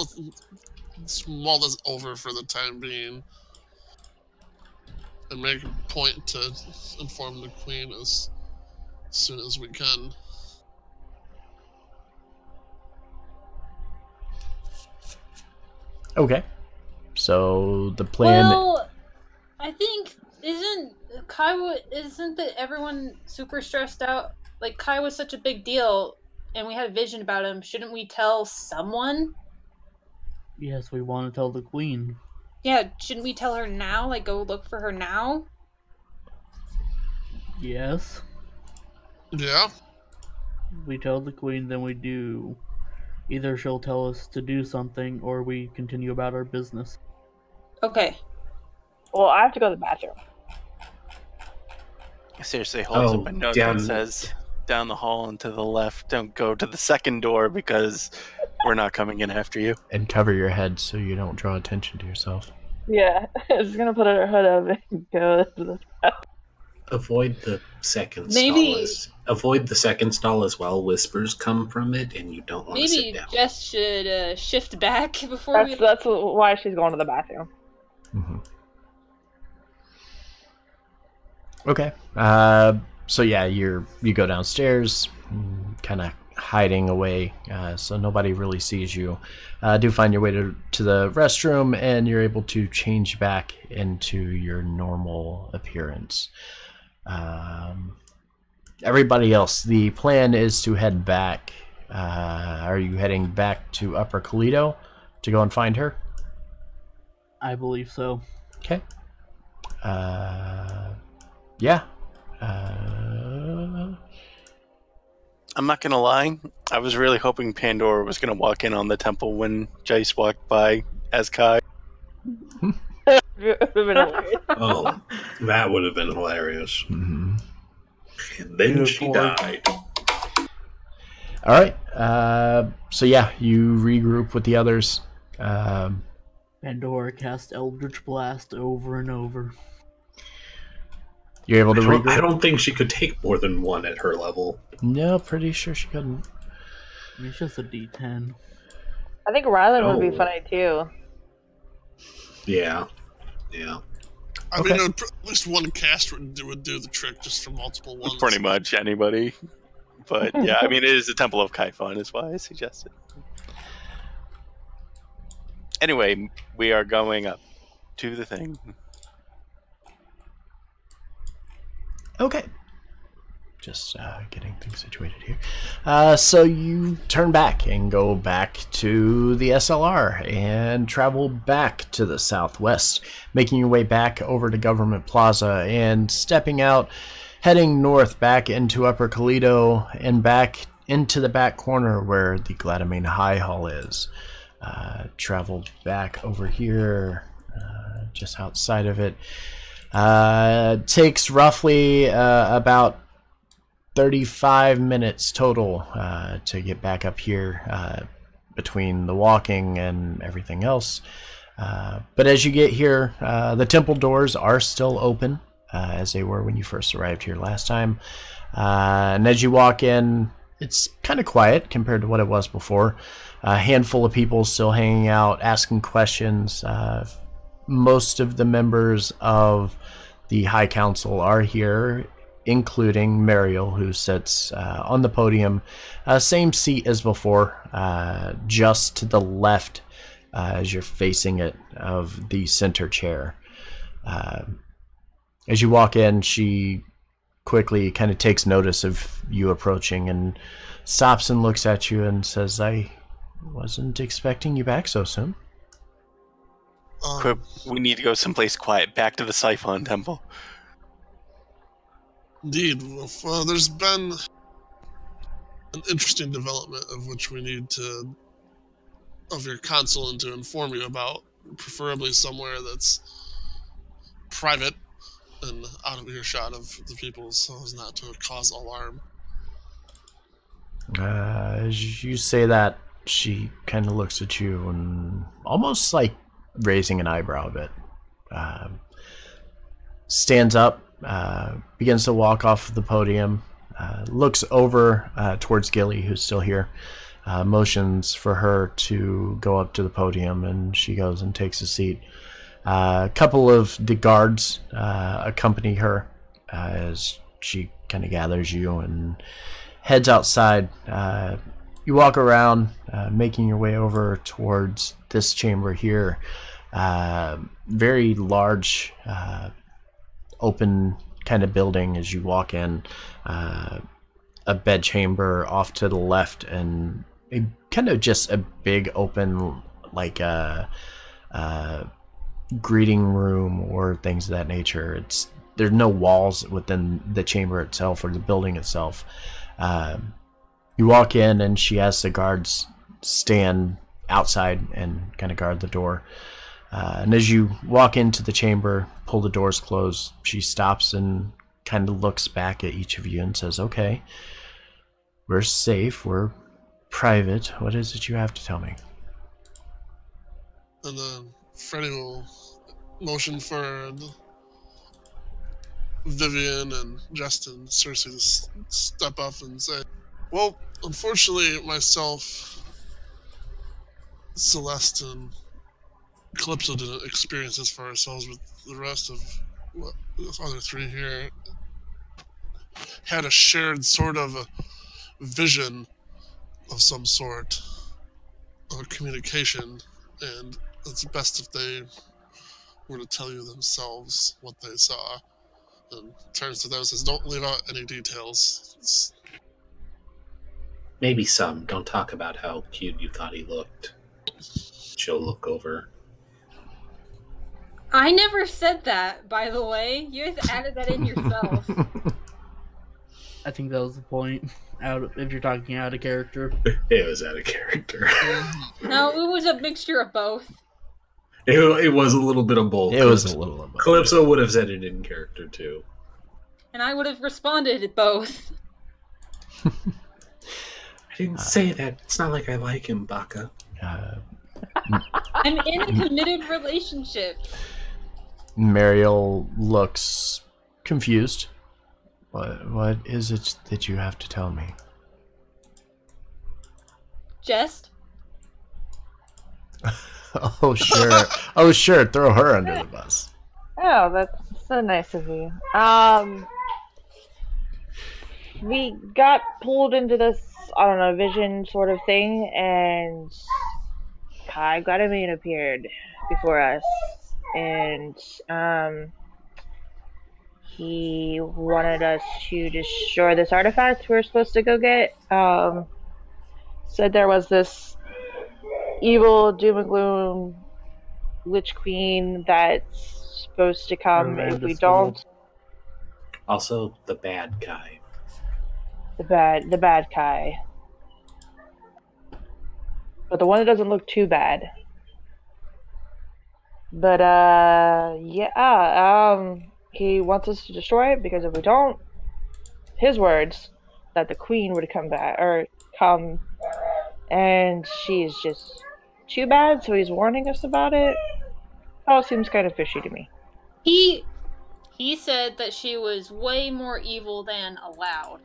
this over for the time being, and make a point to inform the Queen as soon as we can. Okay. So the plan. Well, I think isn't that everyone super stressed out? Like Kai was such a big deal, and we had a vision about him. Shouldn't we tell someone? Yes, we want to tell the Queen. Yeah, shouldn't we tell her now? Like, go look for her now? Yes. Yeah. We tell the Queen, then we do. Either she'll tell us to do something, or we continue about our business. Okay. Well, I have to go to the bathroom. Seriously, holds up a note that says, down the hall and to the left, don't go to the second door because we're not coming in after you. And cover your head so you don't draw attention to yourself. Yeah, I'm just gonna put her hood up and go to the Avoid the second stall. Avoid the second stall as well. Whispers come from it, and you don't want to sit down. Maybe Jess should shift back before we... That's why she's going to the bathroom. Mm-hmm. Okay. So yeah, you go downstairs, kind of hiding away, so nobody really sees you. Do find your way to the restroom, and you're able to change back into your normal appearance. Everybody else, the plan is to head back. Are you heading back to Upper Toledo to go and find her? I believe so. Okay. Yeah. I'm not gonna lie, I was really hoping Pandora was gonna walk in on the temple when Jace walked by as Kai. Oh, that would have been hilarious. Mm-hmm. And then she died. All right. So yeah, you regroup with the others. Pandora cast Eldritch Blast over and over. You're able to regroup? I don't think she could take more than one at her level. No, pretty sure she couldn't. It's just a D10. I think Rylan would be funny too. Yeah. I mean, at least one cast would do the trick just for multiple ones. Pretty much anybody. But yeah, I mean, it is the Temple of Kaifun, is why I suggested. Anyway, we are going up to the thing. Okay. Just getting things situated here. So you turn back and go back to the SLR and travel back to the southwest, making your way back over to Government Plaza and stepping out, heading north back into Upper Toledo and back into the back corner where the Gladamine High Hall is. Travel back over here, just outside of it. Takes roughly about 35 minutes total to get back up here between the walking and everything else. But as you get here, the temple doors are still open as they were when you first arrived here last time. And as you walk in, it's kind of quiet compared to what it was before. A handful of people still hanging out, asking questions. Most of the members of the High Council are here, including Mariel, who sits on the podium, same seat as before, just to the left as you're facing it of the center chair. As you walk in, she quickly kind of takes notice of you approaching and stops and looks at you and says, "I wasn't expecting you back so soon." Quick, we need to go someplace quiet, back to the Siphon Temple. Indeed. Well, there's been an interesting development of which we need of your council and to inform you about, preferably somewhere that's private and out of earshot of the people so as not to cause alarm. As you say that, she kind of looks at you and almost like raising an eyebrow a bit. Stands up, begins to walk off the podium, looks over towards Gilly, who's still here, motions for her to go up to the podium, and she goes and takes a seat. A couple of the guards accompany her as she kind of gathers you and heads outside. You walk around, making your way over towards this chamber here. Very large, open kind of building as you walk in. A bed chamber off to the left, and kind of just a big open, like a greeting room or things of that nature. There's no walls within the chamber itself or the building itself. You walk in, and she has the guards stand outside and kind of guard the door. And as you walk into the chamber, pull the doors closed, she stops and kind of looks back at each of you and says, "Okay, we're safe, we're private. What is it you have to tell me?" And then Freddy will motion for Vivian and Justin, Cersei, to step up and say, "Well, unfortunately, myself, Celeste, and Calypso didn't experience this for ourselves, but the rest of the other three here had a shared sort of a vision of some sort, of communication, and it's best if they were to tell you themselves what they saw." And turns to them and says, "Don't leave out any details." Maybe some. Don't talk about how cute you thought he looked. She'll look over. I never said that, by the way. You guys added that in yourself. I think that was the point. If you're talking out of character. It was out of character. No, it was a mixture of both. It was a little bit of both. It was a little of both. Calypso would have said it in character, too. And I would have responded both. I didn't say that. It's not like I like him, Baka. I'm in a committed relationship. Mariel looks confused. What is it that you have to tell me? Jest? Oh, sure. Oh, sure. Throw her under the bus. Oh, that's so nice of you. We got pulled into this, I don't know, vision sort of thing, and Kai Gladamine appeared before us, and he wanted us to destroy this artifact we were supposed to go get. Said there was this evil doom and gloom Lich Queen that's supposed to come if we don't. Also, the bad guy. The bad Kai. But the one that doesn't look too bad. But he wants us to destroy it because if we don't, his words, that the queen would come, and she's just too bad, so he's warning us about it. Oh, it seems kind of fishy to me. He said that she was way more evil than allowed,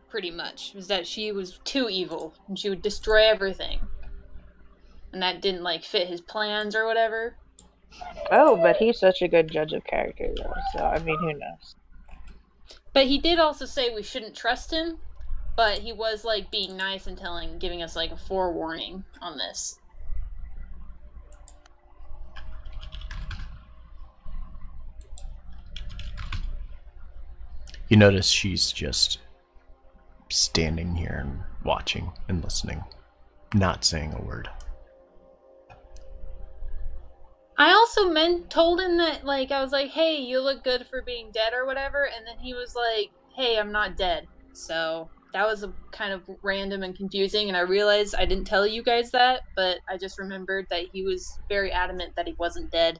pretty much. Was that she was too evil, and she would destroy everything. And that didn't, fit his plans or whatever. Oh, but he's such a good judge of character, though, so, I mean, who knows? But he did also say we shouldn't trust him, but he was, being nice and giving us, a forewarning on this. You notice she's just standing here and watching and listening, not saying a word. I also told him that, I was like, hey, you look good for being dead or whatever, and then he was like, hey, I'm not dead. So that was kind of random and confusing, and I realized I didn't tell you guys that, but I just remembered that he was very adamant that he wasn't dead.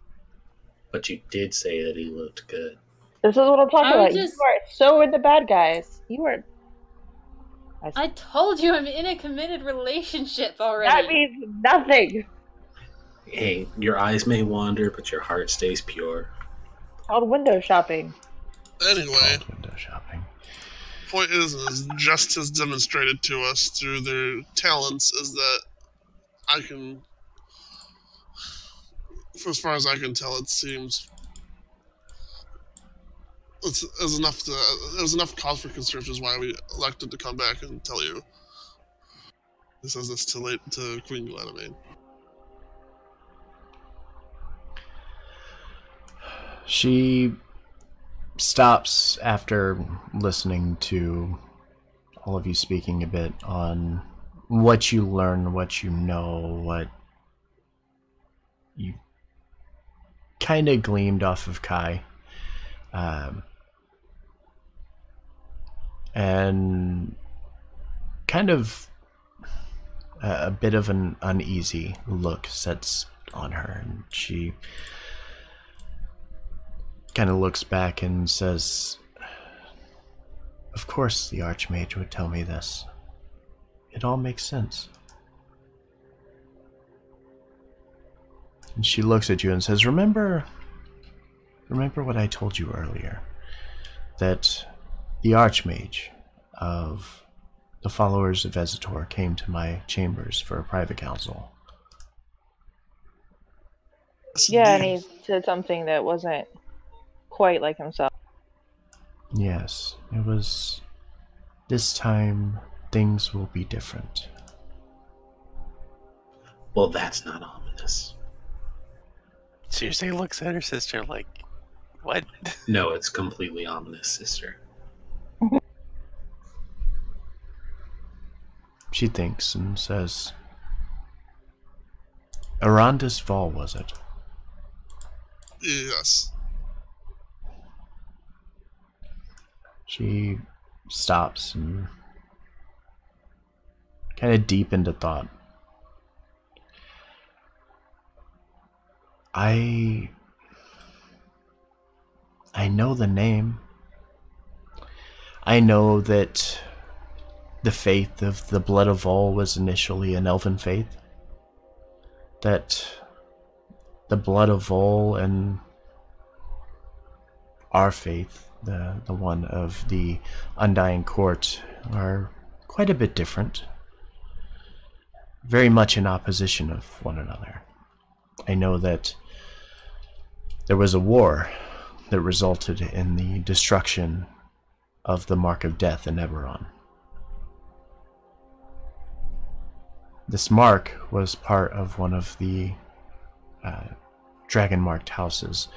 But you did say that he looked good. This is what I'm talking about. You are so in the bad guys. You are... I told you I'm in a committed relationship already. That means nothing. Hey, your eyes may wander, but your heart stays pure. Called window shopping. Anyway, Window shopping. point is just as demonstrated to us through their talents is that I can, as far as I can tell, it seems there's enough cause for concern, which is why we elected to come back and tell you. He says this to Queen Glenamain. She stops after listening to all of you speaking a bit on what you learn, what you know, what you kind of gleamed off of Kai. And kind of a bit of an uneasy look sets on her, and she kind of looks back and says, "Of course the Archmage would tell me this. It all makes sense." And she looks at you and says, remember what I told you earlier, that the Archmage of the followers of Ezitor came to my chambers for a private council. Yeah, and he said something that wasn't quite like himself. Yes, it was. This time, things will be different. Well, that's not ominous. Seriously looks at her sister like, what? No, it's completely ominous, sister. She thinks and says, Arandis Vol, was it? Yes. She stops and kind of deep into thought. I know the name. I know that the faith of the Blood of Vol was initially an elven faith. That the Blood of Vol and our faith, the one of the Undying Court, are quite a bit different. Very much in opposition of one another. I know that there was a war that resulted in the destruction of the Mark of Death in Eberron. This mark was part of one of the dragon-marked houses.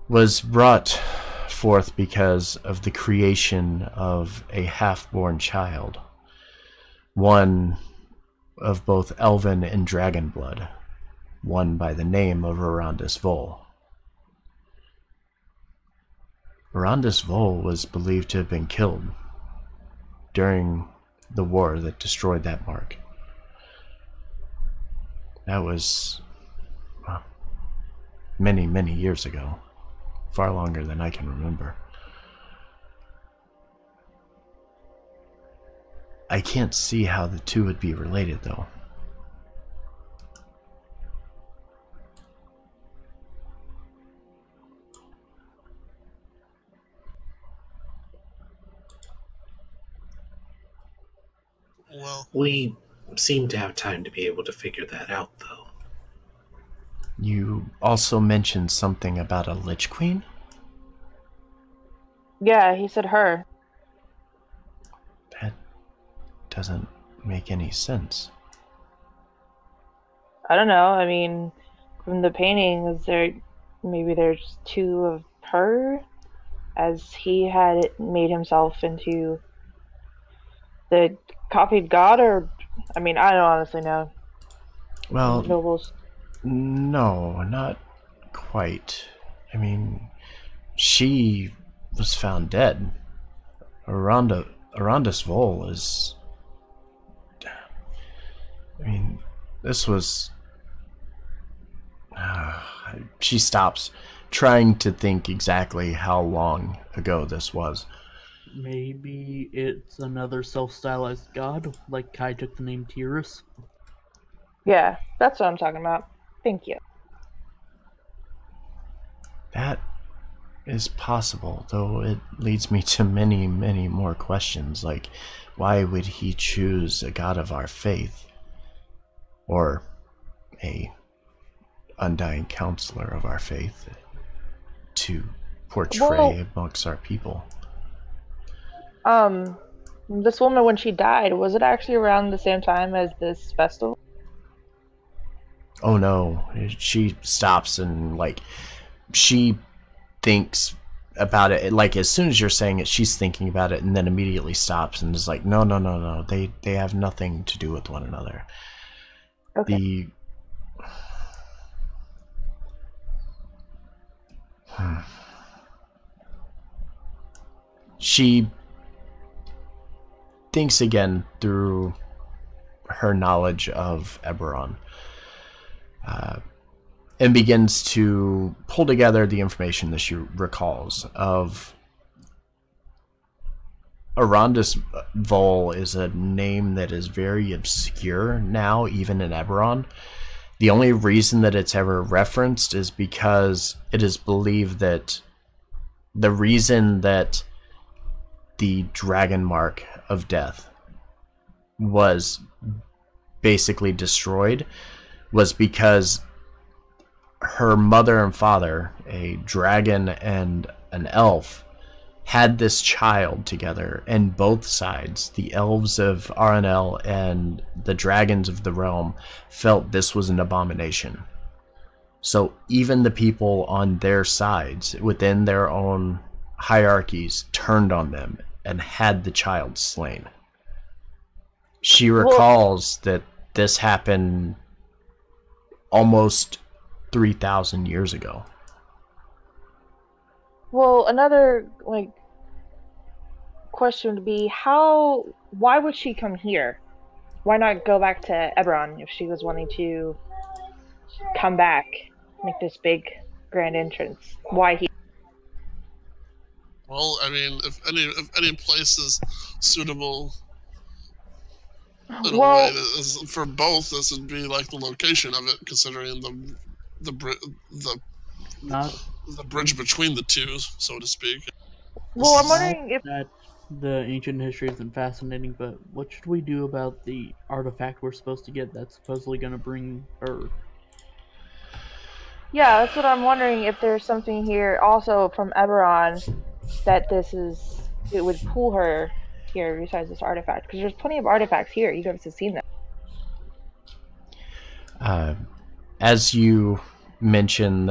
Was brought forth because of the creation of a half-born child. One of both elven and dragon blood. One by the name of Arandis Vol. Arandis Vol was believed to have been killed during the war that destroyed that mark. That was many, many years ago. Far longer than I can remember. I can't see how the two would be related, though. Well, we seem to have time to be able to figure that out, though. You also mentioned something about a Lich Queen? Yeah, he said her. That doesn't make any sense. I don't know. I mean, from the paintings, maybe there's two of her, as he had made himself into the copied god, or I mean, I don't honestly know. Well, nobles. No, not quite. I mean, she was found dead. Arandis Vol is... I mean, this was... she stops, trying to think exactly how long ago this was. maybe it's another self-stylized god, like Kai took the name Tyris. Yeah, that's what I'm talking about. Thank you. That is possible, though it leads me to many, many more questions, like why would he choose a god of our faith? Or a undying counselor of our faith to portray amongst our people? This woman, when she died, was it actually around the same time as this festival? Oh no, she stops and she thinks about it, like as soon as you're saying it, she's thinking about it and then immediately stops and is like, no, they have nothing to do with one another. Okay. She thinks again through her knowledge of Eberron, and begins to pull together the information that she recalls of Arandis Vol is a name that is very obscure now, even in Eberron. The only reason that it's ever referenced is because it is believed that the reason that the dragon mark of death was basically destroyed was because her mother and father, a dragon and an elf, had this child together, and both sides, the elves of Aranel and the dragons of the realm, felt this was an abomination. So even the people on their sides, within their own hierarchies, turned on them and had the child slain. She recalls that this happened almost 3,000 years ago. Well, another question would be why would she come here? Why not go back to Eberron if she was wanting to come back, make this big grand entrance? Why here? Well, I mean, if any place is suitable in a way that is, for both, this would be like the location of it, considering the bridge between the two, so to speak. Well, I'm wondering if that the ancient history isn't fascinating, but what should we do about the artifact we're supposed to get that's supposedly going to bring her? Yeah, that's what I'm wondering, if there's something here also from Eberron that it would pull her here besides this artifact, because there's plenty of artifacts here. You guys have seen them. As you mention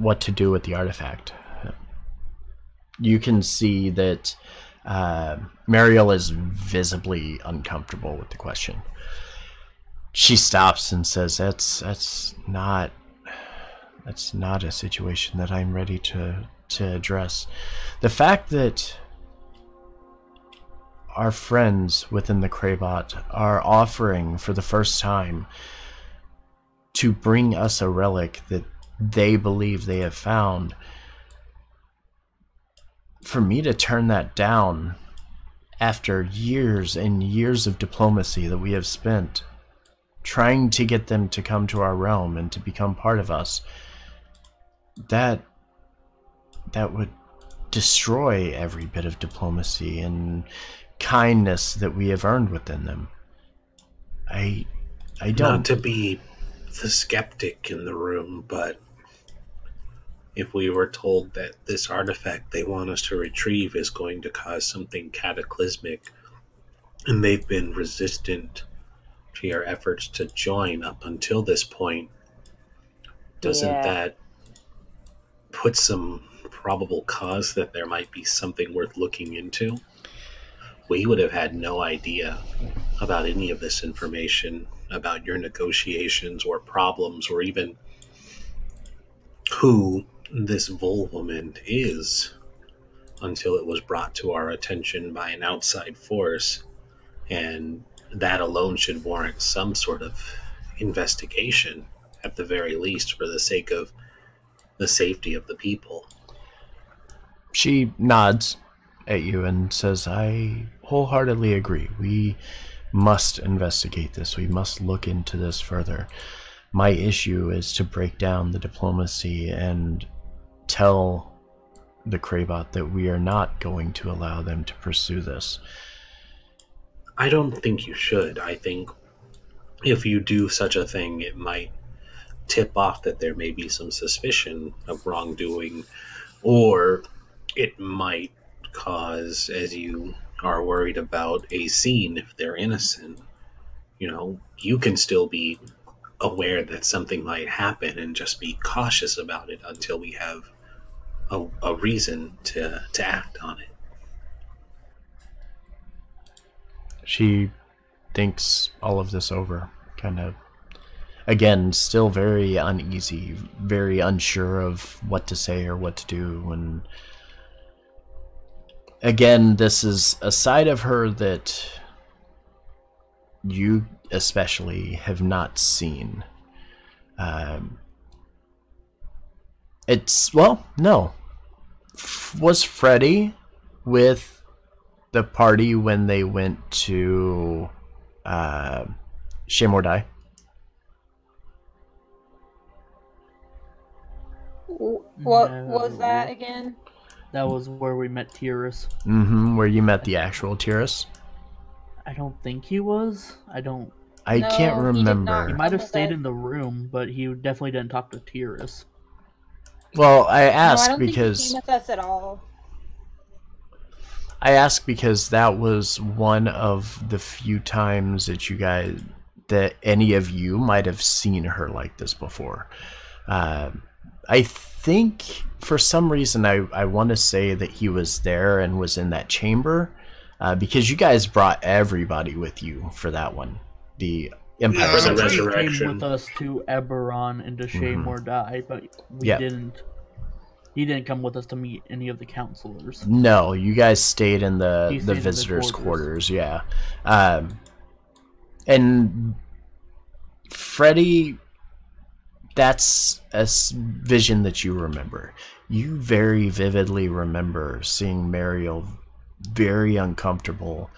what to do with the artifact, you can see that Mariel is visibly uncomfortable with the question. She stops and says, that's not a situation that I'm ready to address. The fact that our friends within the Kraybot are offering for the first time to bring us a relic that they believe they have found, for me to turn that down after years and years of diplomacy that we have spent trying to get them to come to our realm and to become part of us, that would destroy every bit of diplomacy and kindness that we have earned within them. I don't... Not to be the skeptic in the room, but if we were told that this artifact they want us to retrieve is going to cause something cataclysmic, and they've been resistant to your efforts to join up until this point, doesn't that put some probable cause that there might be something worth looking into? We would have had no idea about any of this information, about your negotiations or problems, or even who this Vol woman is, until it was brought to our attention by an outside force, and that alone should warrant some sort of investigation, at the very least, for the sake of the safety of the people. She nods at you and says, I wholeheartedly agree. We must investigate this. We must look into this further. My issue is to break down the diplomacy and tell the Kraybot that we are not going to allow them to pursue this. I don't think you should. I think if you do such a thing, it might tip off that there may be some suspicion of wrongdoing, or it might cause, as you are worried about, a scene if they're innocent. You know, you can still be aware that something might happen and just be cautious about it until we have a reason to act on it. She thinks all of this over, kind of, again, still very uneasy, very unsure of what to say or what to do. And again, this is a side of her that you especially have not seen. No. Was Freddy with the party when they went to Shame or Die? What was that again? That was where we met Tyris. Where you met the actual Tyris? I don't think he was. I No, can't he did remember. not. He might have stayed in the room, but he definitely didn't talk to Tyris. Well, I No, I asked don't because think he came with us at all. I asked because that was one of the few times that any of you might have seen her like this before. I think for some reason I want to say that he was there and was in that chamber, because you guys brought everybody with you for that one. The Empire For the He resurrection. came with us to Eberron and to Shame or Die, but we didn't. He didn't come with us to meet any of the counselors. No, you guys stayed in the He stayed in the visitors' quarters. quarters, yeah. And Freddy, that's a vision that you remember. You very vividly remember seeing Mariel very uncomfortable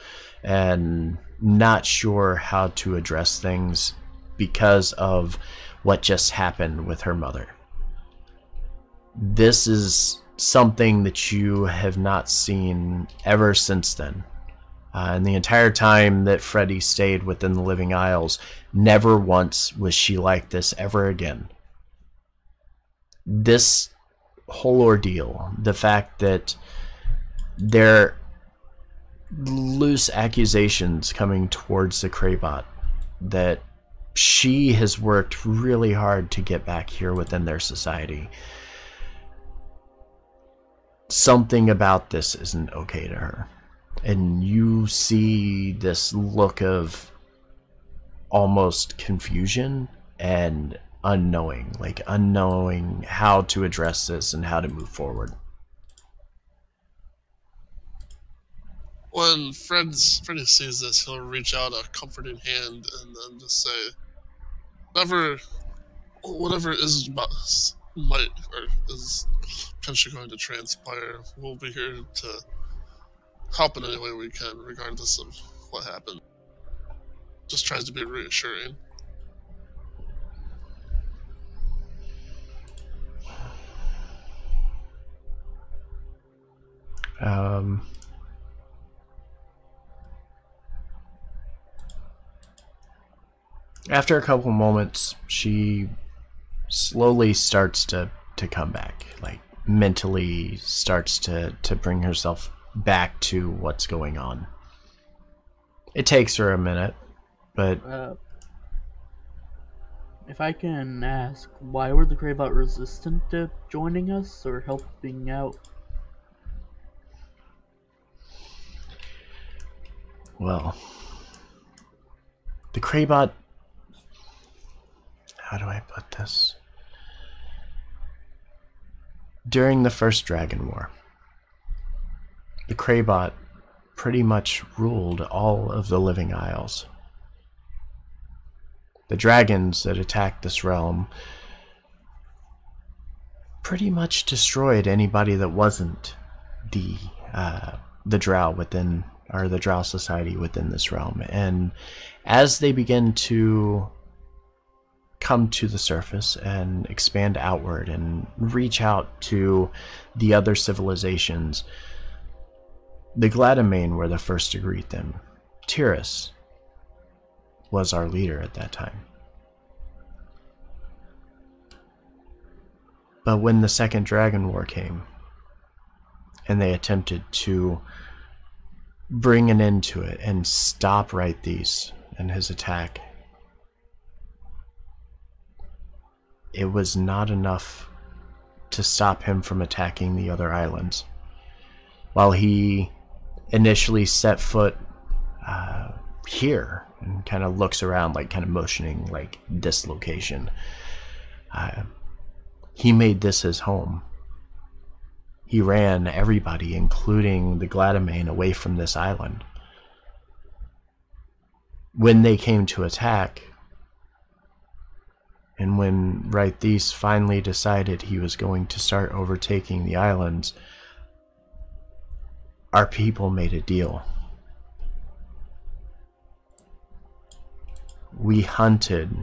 and not sure how to address things because of what just happened with her mother. This is something that you have not seen ever since then. And the entire time that Freddy stayed within the Living Isles, never once was she like this ever again. This whole ordeal, the fact that there are loose accusations coming towards the Kraybot, that she has worked really hard to get back here within their society. Something about this isn't okay to her. And you see this look of almost confusion and unknowing how to address this and how to move forward. When Freddy sees this, he'll reach out a comforting hand and then just say, whatever is potentially going to transpire, we'll be here to help in any way we can, regardless of what happened. Just tries to be reassuring. After a couple moments, she slowly starts to come back, like mentally starts to bring herself back to what's going on. It takes her a minute, but if I can ask, why were the Kraybot resistant to joining us or helping out? well, the Kraybot, how do I put this? During the first Dragon War, the Kraybot pretty much ruled all of the Living Isles. The dragons that attacked this realm pretty much destroyed anybody that wasn't the the Drow within, or the Drow society within this realm. And as they begin to come to the surface and expand outward and reach out to the other civilizations, the Gladamain were the first to greet them. Tyris was our leader at that time. But when the Second Dragon War came, and they attempted to bring an end to it and stop Rythes and his attack, it was not enough to stop him from attacking the other islands. While he initially set foot here and kind of looks around, like kind of motioning like this location, he made this his home. He ran everybody, including the Gladamain, away from this island. When they came to attack, and when Rythes finally decided he was going to start overtaking the islands, our people made a deal. We hunted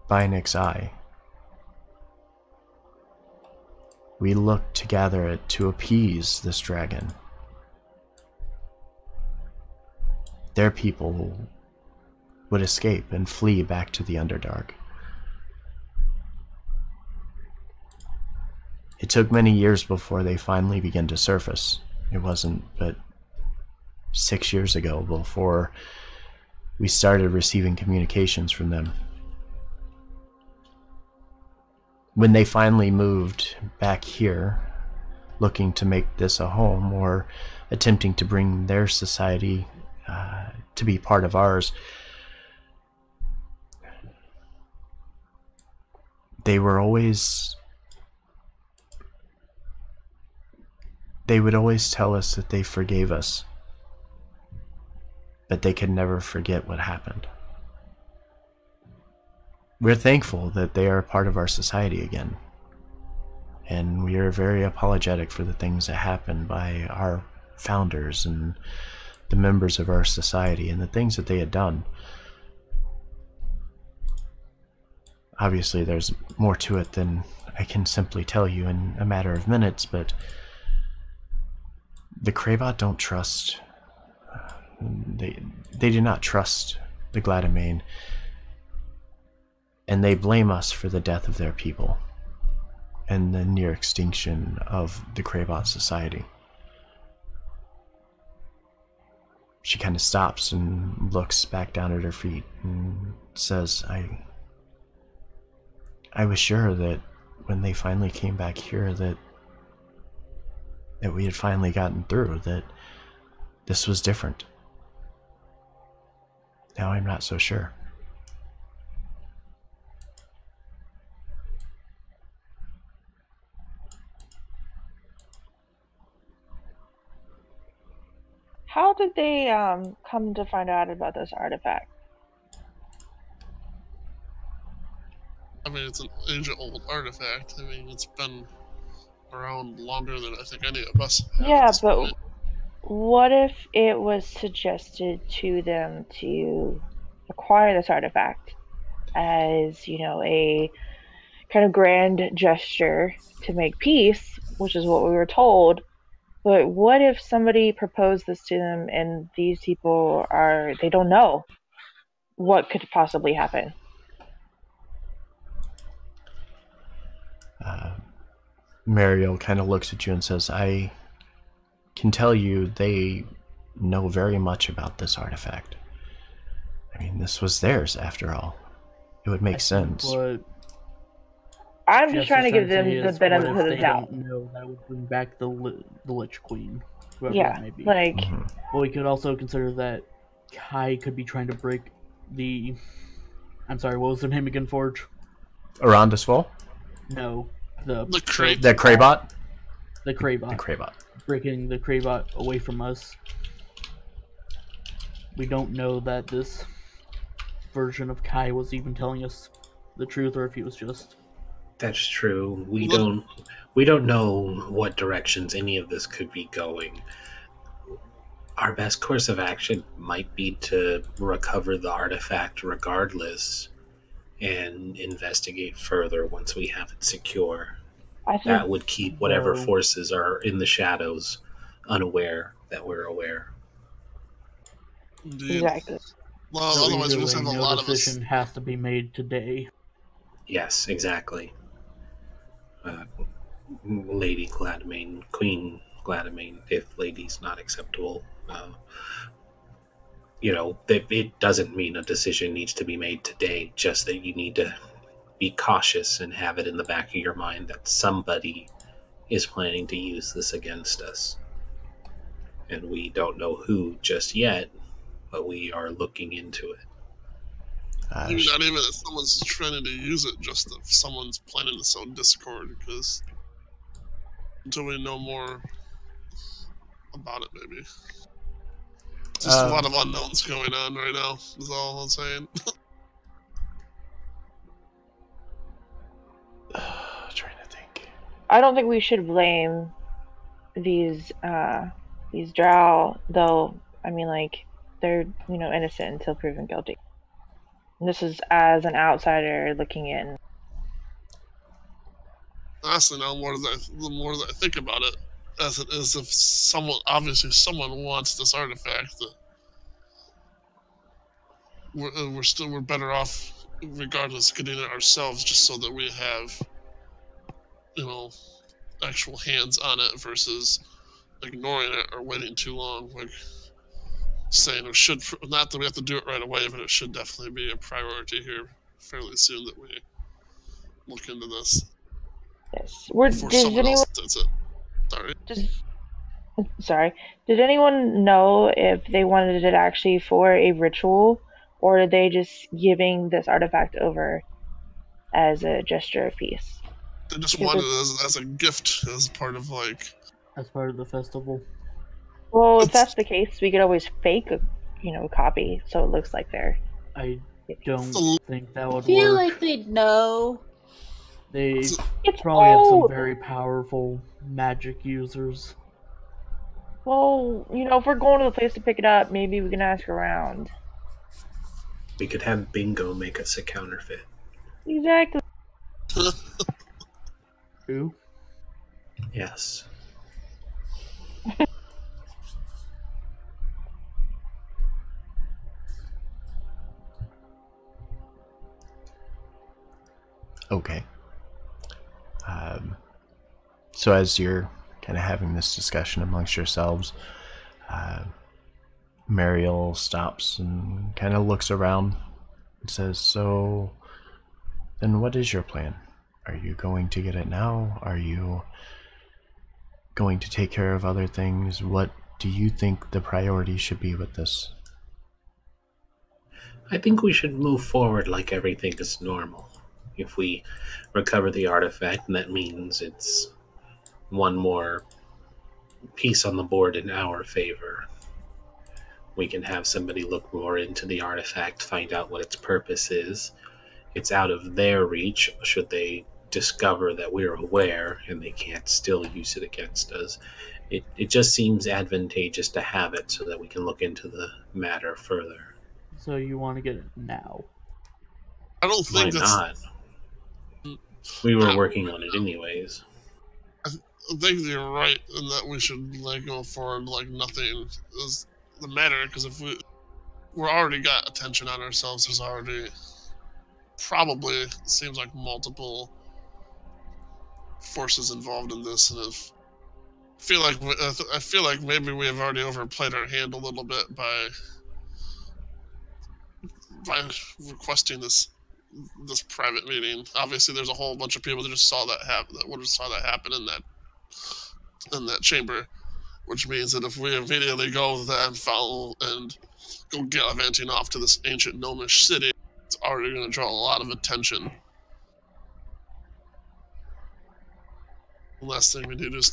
Bynic's eye. We looked to gather it to appease this dragon. Their people would escape and flee back to the Underdark. It took many years before they finally began to surface. It wasn't but 6 years ago before we started receiving communications from them. When they finally moved back here, looking to make this a home or attempting to bring their society to be part of ours, they would always tell us that they forgave us, but they could never forget what happened. We're thankful that they are a part of our society again, and we are very apologetic for the things that happened by our founders and the members of our society and the things that they had done. Obviously, there's more to it than I can simply tell you in a matter of minutes, but the Kraybot don't trust. They do not trust the Gladamain, and they blame us for the death of their people and the near extinction of the Kraybot society. She kind of stops and looks back down at her feet and says, I was sure that when they finally came back here that we had finally gotten through, that this was different. Now I'm not so sure. How did they come to find out about this artifact? I mean, it's an age-old artifact. I mean, it's been around longer than I think any of us have. Yeah, but what if it was suggested to them to acquire this artifact as, you know, a kind of grand gesture to make peace, which is what we were told. But what if somebody proposed this to them and these people they don't know what could possibly happen? Mariel kind of looks at you and says, I can tell you they know very much about this artifact. I mean, this was theirs after all. It would make sense. I'm just trying to give them the benefit of the doubt. No, that would bring back the Lich Queen, whoever Yeah, that may be. like... Well, we could also consider that Kai could be trying to break the... I'm sorry, what was their name again, Forge? Arandisfall? No, The Kraybot? The Kraybot. The Kraybot. Breaking the Kraybot away from us. We don't know that this version of Kai was even telling us the truth, or if he was just... That's true. We don't know what directions any of this could be going. Our best course of action might be to recover the artifact regardless and investigate further once we have it secure. I think That would keep whatever Though- forces are in the shadows unaware that we're aware. Indeed. exactly. Well, so otherwise either we just way, have a no lot of us. decision has to be made today. Yes, exactly. Lady Gladamain, Queen Gladamain, if lady's not acceptable. It doesn't mean a decision needs to be made today, just that you need to be cautious and have it in the back of your mind that somebody is planning to use this against us. And we don't know who just yet, but we are looking into it. Maybe not even if someone's trying to use it, just if someone's planning to sow discord, because until we know more about it, maybe. Just a lot of unknowns going on right now, is all I'm saying. Trying to think. I don't think we should blame these drow, though. I mean, like, they're innocent until proven guilty. And this is as an outsider looking in. Honestly, now the more that I think about it, as it is, if someone wants this artifact, we're better off regardless getting it ourselves, just so that we have actual hands on it versus ignoring it or waiting too long. Like saying it should, not that we have to do it right away, but it should definitely be a priority here fairly soon that we look into this. Yes. Before someone else does it. Sorry. Did anyone know if they wanted it actually for a ritual, or are they just giving this artifact over as a gesture of peace? They just wanted it as a gift, as part of as part of the festival. Well, if that's the case, we could always fake a copy so it looks like they're. I don't think that would I feel work. like they'd know. They It's probably have some old. very powerful magic users. Well, if we're going to the place to pick it up, maybe we can ask around. We could have Bingo make us a counterfeit. Exactly. Who? Yes. Okay. So as you're kind of having this discussion amongst yourselves, Mariel stops and kind of looks around and says, "So, then what is your plan? Are you going to get it now? Are you going to take care of other things? What do you think the priority should be with this?" I think we should move forward like everything is normal. If we recover the artifact, and that means it's one more piece on the board in our favor. We can have somebody look more into the artifact, find out what its purpose is. It's out of their reach should they discover that we're aware and they can't still use it against us. It just seems advantageous to have it so that we can look into the matter further. So you want to get it now? I don't Why think that's. not? We were working on it anyways. I think you're right in that we should go forward like nothing is the matter, because if we're already got attention on ourselves, there's already probably seems like multiple forces involved in this, and I feel like maybe we have already overplayed our hand a little bit by requesting this private meeting. Obviously, there's a whole bunch of people that just saw that happen, that would have saw that happen in that chamber, which means that if we immediately go with that and follow and go gallivanting off to this ancient gnomish city, it's already going to draw a lot of attention. The last thing we do is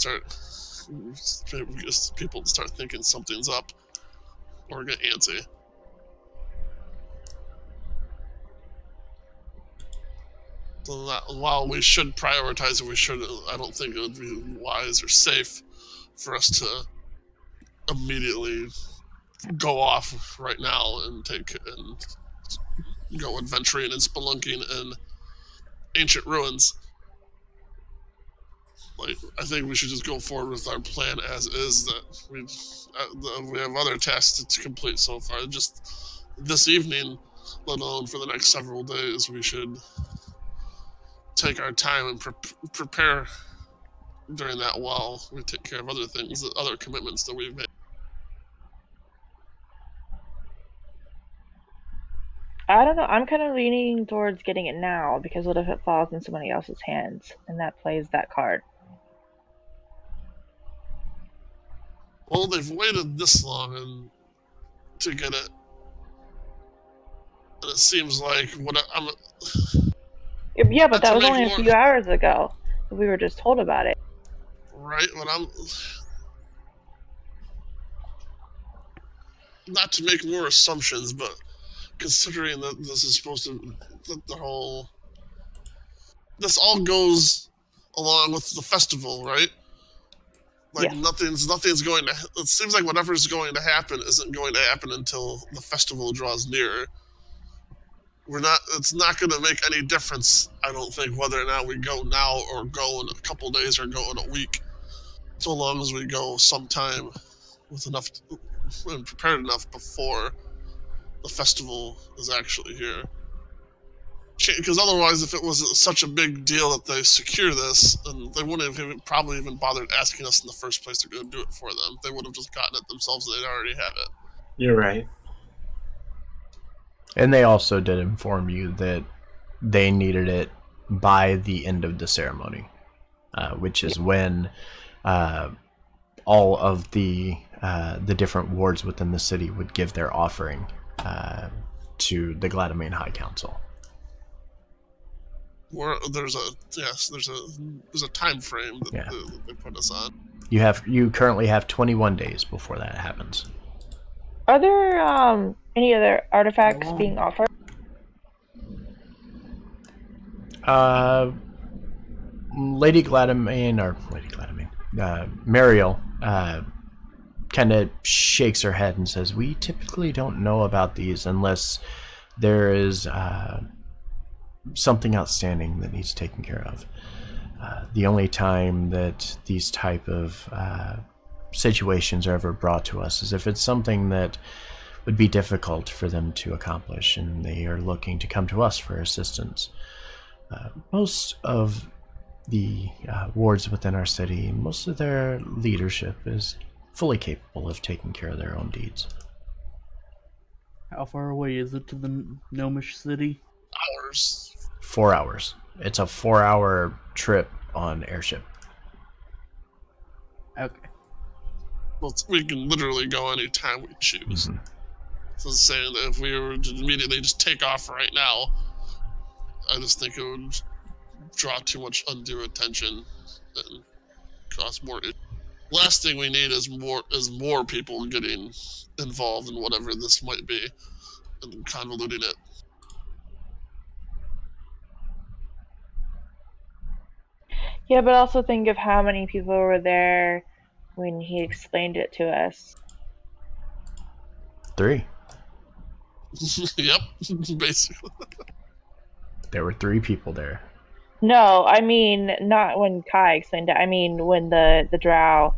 people start thinking something's up or get antsy. So that, while we should prioritize it, I don't think it would be wise or safe for us to immediately go off right now and go adventuring and spelunking in ancient ruins. Like, I think we should just go forward with our plan as is. That we have other tasks to complete so far. Just this evening, let alone for the next several days, we should take our time and prepare during that while we take care of other things, other commitments that we've made. I don't know. I'm kind of leaning towards getting it now, because what if it falls in somebody else's hands and that plays that card? Well, they've waited this long to get it, and it seems like Yeah, but that was make only a more- few hours ago. We were just told about it. right. But not to make more assumptions, but considering that this is supposed to, this all goes along with the festival, right? Like, Yeah. nothing's going to. It seems like whatever's going to happen isn't going to happen until the festival draws nearer. It's not going to make any difference, I don't think, whether or not we go now or go in a couple days or go in a week. So long as we go sometime with enough and prepared enough before the festival is actually here. Because otherwise, if it was such a big deal that they secure this, then they wouldn't have probably even bothered asking us in the first place to go do it for them. They would have just gotten it themselves, and they'd already have it. You're right. And they also did inform you that they needed it by the end of the ceremony, which is when all of the different wards within the city would give their offering to the Gladamain High Council. There's a time frame that they put us on. You currently have 21 days before that happens. Are there any other artifacts being offered? Mariel kind of shakes her head and says, "We typically don't know about these unless there is something outstanding that needs taken care of. The only time that these type of situations are ever brought to us is if it's something that would be difficult for them to accomplish and they are looking to come to us for assistance. Most of the wards within our city, most of their leadership is fully capable of taking care of their own deeds." How far away is it to the gnomish city? Hours. 4 hours. It's a 4-hour trip on airship. Okay. Well, we can literally go anytime we choose. Mm-hmm. So it's saying that if we were to immediately just take off right now, I just think it would draw too much undue attention and cause more. Last thing we need is more people getting involved in whatever this might be and convoluting it. Yeah, but also think of how many people were there when he explained it to us. 3. Yep, basically. There were 3 people there. No, I mean, not when Kai explained it. I mean, when the drow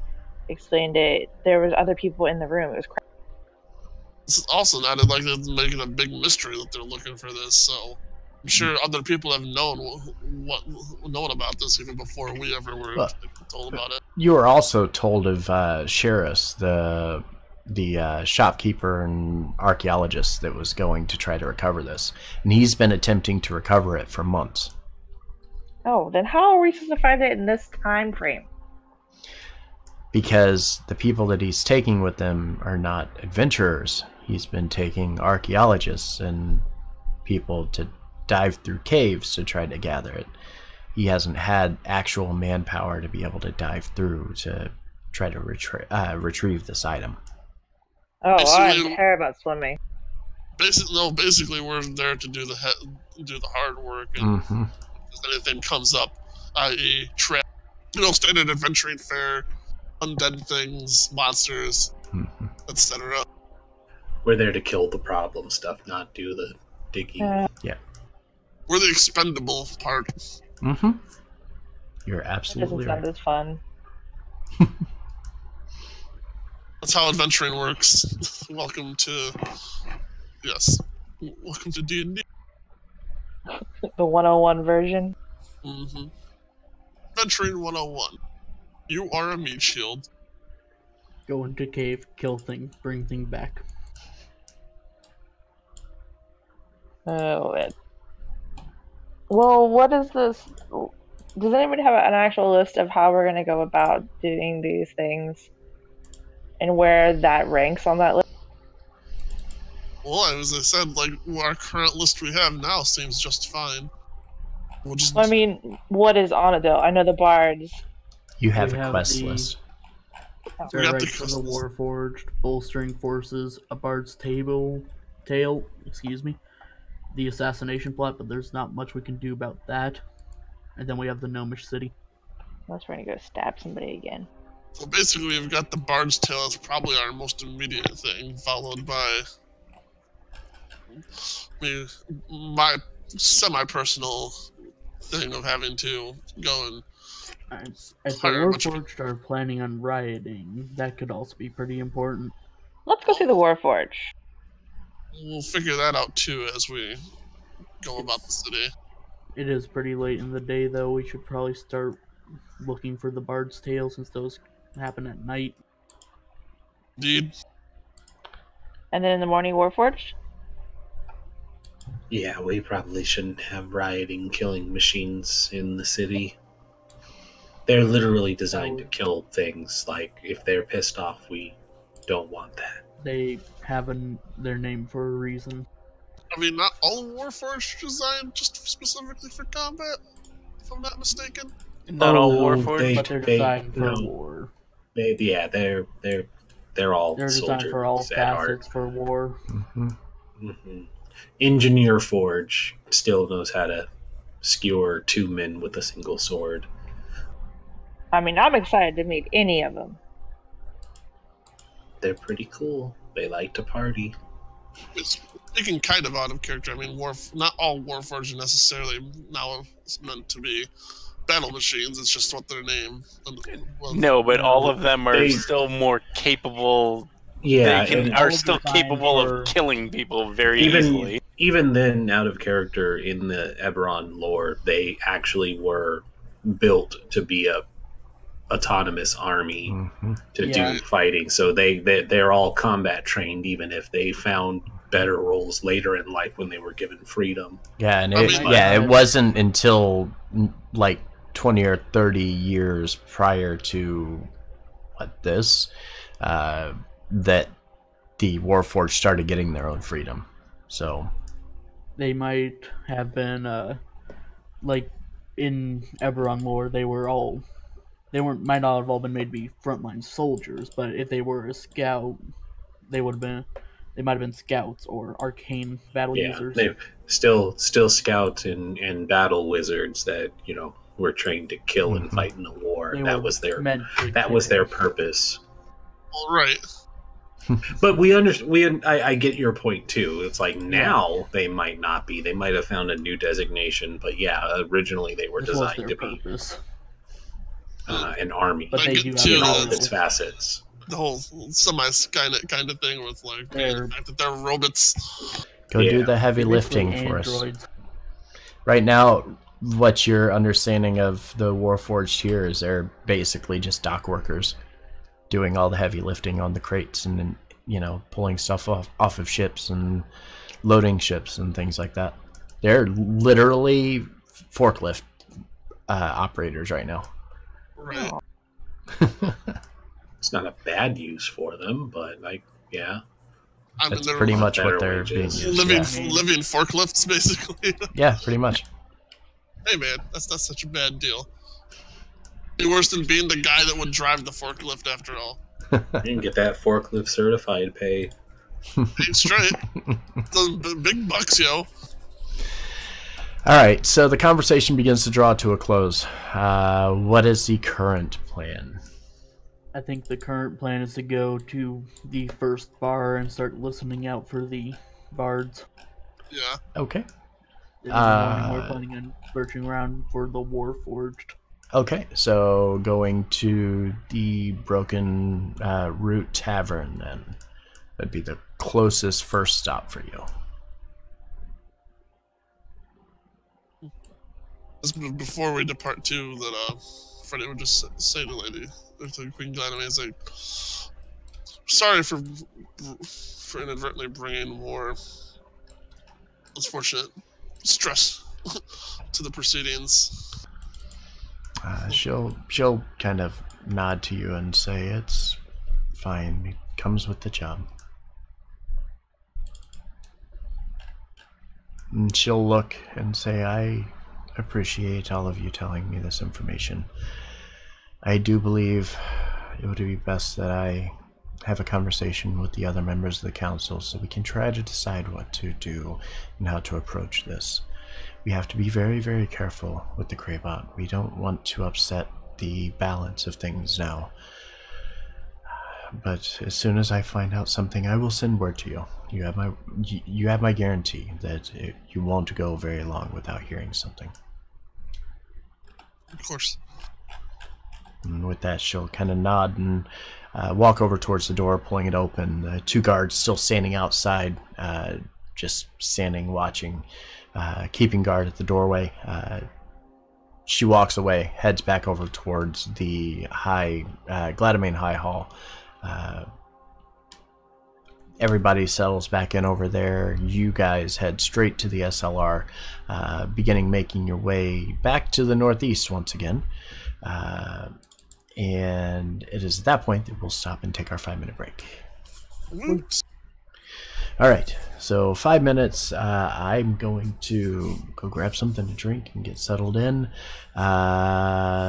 explained it, there was other people in the room. It was crazy. It's also not like they're making a big mystery that they're looking for this, so I'm sure other people have known about this even before we ever were told about it. You were also told of Sheris, the shopkeeper and archaeologist that was going to try to recover this, and he's been attempting to recover it for months. Oh, then how are we supposed to find it in this time frame? Because the people that he's taking with them are not adventurers. He's been taking archaeologists and people to dive through caves to try to gather it. He hasn't had actual manpower to be able to dive through to try to retrieve this item. Oh, Basically, I'm terrible at swimming. Basically, we're there to do the hard work, and if anything comes up, i.e., standard adventuring fare, undead things, monsters, etc., We're there to kill the problem stuff, not do the digging. We're the expendable part. Mm-hmm. You're That absolutely doesn't sound right. as fun. That's how adventuring works. Welcome to D&D. The 101 version. Mm-hmm. Adventuring 101. You are a meat shield. Go into cave, kill thing, bring thing back. Oh, well, what is this? Does anybody have an actual list of how we're going to go about doing these things? And where that ranks on that list? Well, as I said, like, our current list we have now seems just fine. We'll just... I mean, what is on it, though? I know the bards. You have We a have quest the- list. We got the Barracks for the quests. Warforged, bolstering forces, a bard's tail, the assassination plot, but there's not much we can do about that. And then we have the Gnomish City. Unless we're going to go stab somebody again. So basically, we've got the Bard's Tale as probably our most immediate thing, followed by my semi-personal thing of having to go and As the hire a bunch of... Warforged are planning on rioting, that could also be pretty important. Let's go see the Warforge. We'll figure that out too as we go about the city. It is pretty late in the day, though. We should probably start looking for the Bard's Tale, since those happen at night. Indeed. And then in the morning, Warforged? Yeah, we probably shouldn't have rioting, killing machines in the city. They're literally designed to kill things. Like, if they're pissed off, we don't want that. They have their name for a reason. I mean, not all Warforged designed just specifically for combat, if I'm not mistaken. Not all Warforged, But they're designed for war. They're all They're designed soldiers for all at heart. facets for war. Mm-hmm. Mm-hmm. Engineer Forge still knows how to skewer two men with a single sword. I mean, I'm excited to meet any of them. They're pretty cool. They like to party. Speaking kind of out of character, I mean, not all Warforged are necessarily now meant to be battle machines. It's just what their name. No, but all of them are They- still more capable. Yeah, They and are all still designed capable for- of killing people very easily. even then, out of character in the Eberron lore, they actually were built to be a autonomous army Mm-hmm. to Yeah. do fighting. So they're all combat trained, even if they found better roles later in life when they were given freedom. Yeah, and I it, mean, it wasn't until like 20 or 30 years prior to this that the Warforged started getting their own freedom. So They might have been, like, in Eberron lore, might not have all been made to be frontline soldiers, but if they were a scout, they might have been scouts or arcane battle Yeah, users. they still scouts and battle wizards that were trained to kill and Mhm. fight in a war. They That were was their meant to that was kill. their purpose. All right. But we understand. I get your point too. It's like now they might not be. They might have found a new designation. But yeah, originally they were This was designed their to be purpose. an army But I they get do to in have all the- of its facets. The whole semi-Skynet kind of thing with like They're- the fact that they're robots. go do Yeah. the heavy lifting Basically for us. androids. Right now, what your understanding of the Warforged here is they're basically just dock workers doing all the heavy lifting on the crates and pulling stuff off of ships and loading ships and things like that. They're literally forklift operators right now. Right. It's not a bad use for them, but yeah. I mean, That's they're pretty much better what they're being wages. used. living Yeah. living forklifts, basically. Yeah, pretty much. Hey man, that's not such a bad deal. Be worse than being the guy that would drive the forklift after all. You can get that forklift certified pay. Ain't straight. Those big bucks, yo. All right, so the conversation begins to draw to a close. What is the current plan? I think the current plan is to go to the first bar and start listening out for the bards. Yeah. Okay. In the morning, we're planning on searching around for the Warforged. Okay, so going to the Broken Root Tavern, then. That'd be the closest first stop for you. Before we depart, too, that Freddie would just say to Lady, to Queen Glenamy, is like, sorry for inadvertently bringing more unfortunate stress to the proceedings. She'll kind of nod to you and say, it's fine, it comes with the job. And she'll look and say, I appreciate all of you telling me this information. I do believe it would be best that I have a conversation with the other members of the council so we can try to decide what to do and how to approach this. We have to be very, very careful with the Kraybot. We don't want to upset the balance of things now. But as soon as I find out something, I will send word to you. You have my guarantee that you won't go very long without hearing something. Of course. And with that, she'll kind of nod and walk over towards the door, pulling it open. The two guards still standing outside, just standing, watching, keeping guard at the doorway. She walks away, heads back over towards the Gladamain High Hall. Everybody settles back in over there. You guys head straight to the SLR, beginning making your way back to the northeast once again. And it is at that point that we'll stop and take our 5-minute break. Alright, so 5 minutes. I'm going to go grab something to drink and get settled in.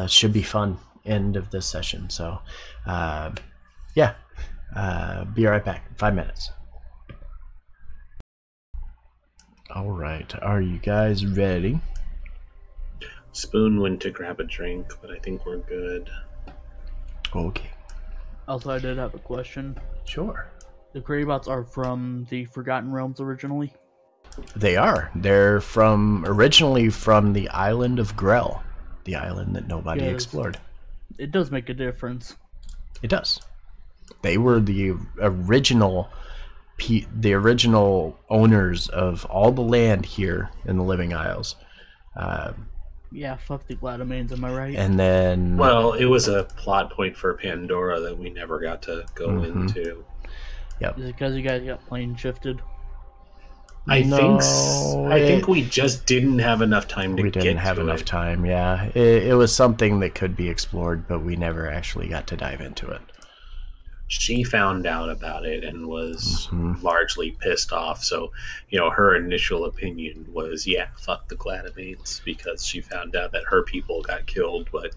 Should be fun end of this session. So, yeah. Be right back. 5 minutes. Alright, are you guys ready? Spoon went to grab a drink, but I think we're good. Okay. Also, I did have a question. Sure. The Kraybots are from the Forgotten Realms originally? They are. They're originally from the island of Grell, the island that nobody explored. It does make a difference. It does. They were the original owners of all the land here in the Living Isles. Yeah, fuck the Gladamains, am I right? And then... Well, it was a plot point for Pandora that we never got to go into. Yep. Is it because you guys got plane shifted? I think we just didn't have enough time to get to it. We didn't have enough time, yeah. It was something that could be explored, but we never actually got to dive into it. She found out about it and was largely pissed off. So, her initial opinion was, yeah, fuck the Gladamains, because she found out that her people got killed, but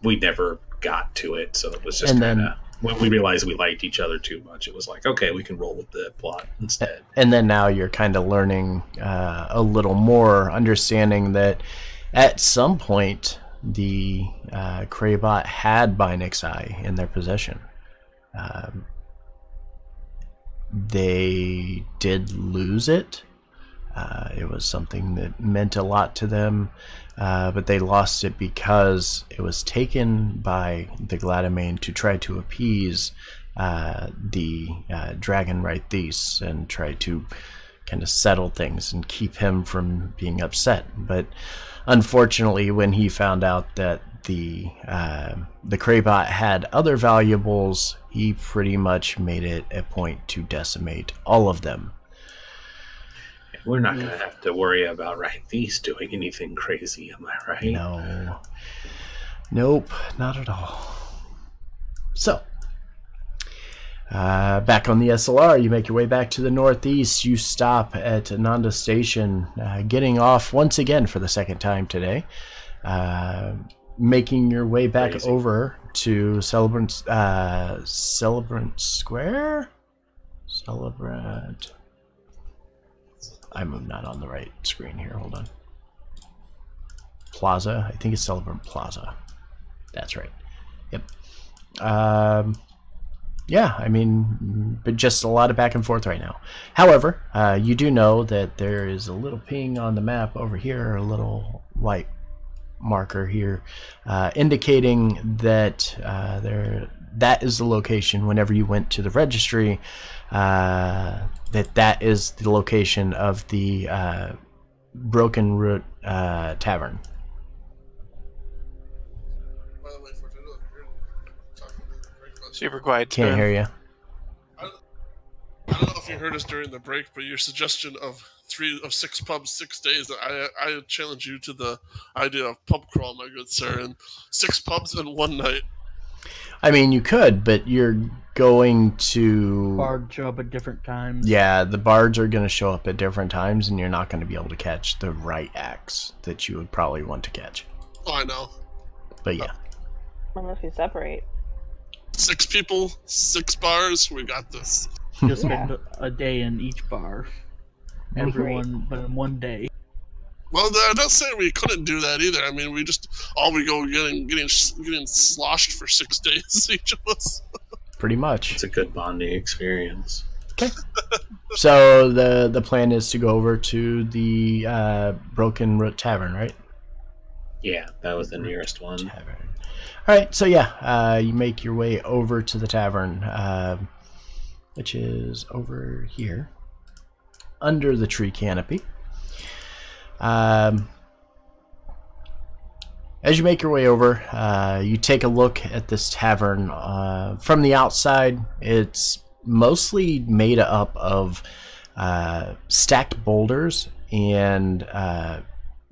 we never got to it. So it was just kind of, when we realized we liked each other too much, it was like, okay, we can roll with the plot instead. And then now you're kind of learning a little more, understanding that at some point the Kraybot had Bynic's eye in their possession. They did lose it. It was something that meant a lot to them, but they lost it because it was taken by the Gladamain to try to appease the Dragon Rythes and try to kind of settle things and keep him from being upset. But unfortunately, when he found out that the Kraybot had other valuables, he pretty much made it a point to decimate all of them. We're not going to have to worry about Rythes doing anything crazy, am I right? No. Nope, not at all. So, back on the SLR, you make your way back to the northeast. You stop at Ananda Station, getting off once again for the second time today. Making your way back over to Celebrant Square? I'm not on the right screen here. Hold on. Plaza. I think it's Celebrant Plaza. That's right. Yep. Yeah, I mean, but just a lot of back and forth right now. However, you do know that there is a little ping on the map over here, a little white marker here, indicating that that is the location. Whenever you went to the registry, that is the location of the Broken Root Tavern. By the way, Fortuna, you're talking to the break. Super quiet. Can't hear you. I don't know if you heard us during the break, but your suggestion of 6 pubs, 6 days, I challenge you to the idea of pub crawl, my good sir, and 6 pubs in one night. I mean, you could, but you're going to... Bards show up at different times. Yeah, the bards are going to show up at different times, and you're not going to be able to catch the right acts that you would probably want to catch. Oh, I know. But yeah. Unless we separate. 6 people, 6 bars, we got this. Just spend a day in each bar. Everyone, but in one day. Well, I'm not saying we couldn't do that either. I mean, we go getting sloshed for 6 days, each of us. Pretty much. It's a good bonding experience. Okay. So the plan is to go over to the Broken Root Tavern, right? Yeah, that was the nearest one. Tavern. All right. So yeah, you make your way over to the tavern, which is over here, under the tree canopy. As you make your way over, you take a look at this tavern. From the outside, it's mostly made up of stacked boulders and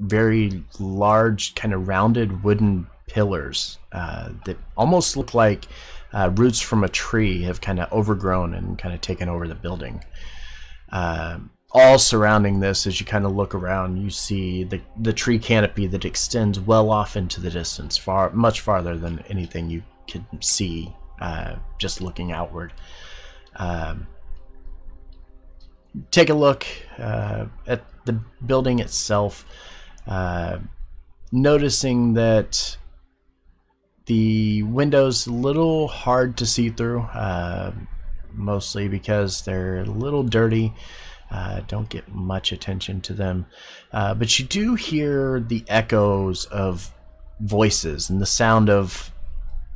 very large, kind of rounded wooden pillars that almost look like roots from a tree have kind of overgrown and kind of taken over the building. All surrounding this, as you kind of look around, you see the tree canopy that extends well off into the distance, much farther than anything you could see just looking outward. Take a look at the building itself, noticing that the windows a little hard to see through, mostly because they're a little dirty. Don't get much attention to them, but you do hear the echoes of voices and the sound of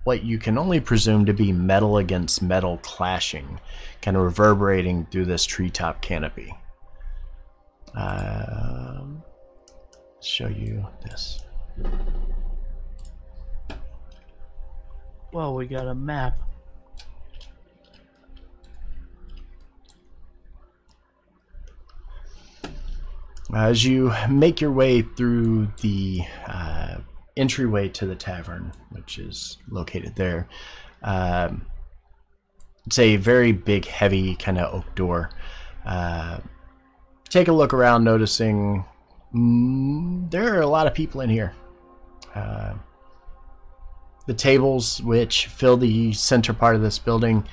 what you can only presume to be metal against metal clashing, kind of reverberating through this treetop canopy. Show you this. Well, we got a map. As you make your way through the entryway to the tavern, which is located there, it's a very big, heavy kind of oak door. Take a look around, noticing there are a lot of people in here. The tables, which fill the center part of this building,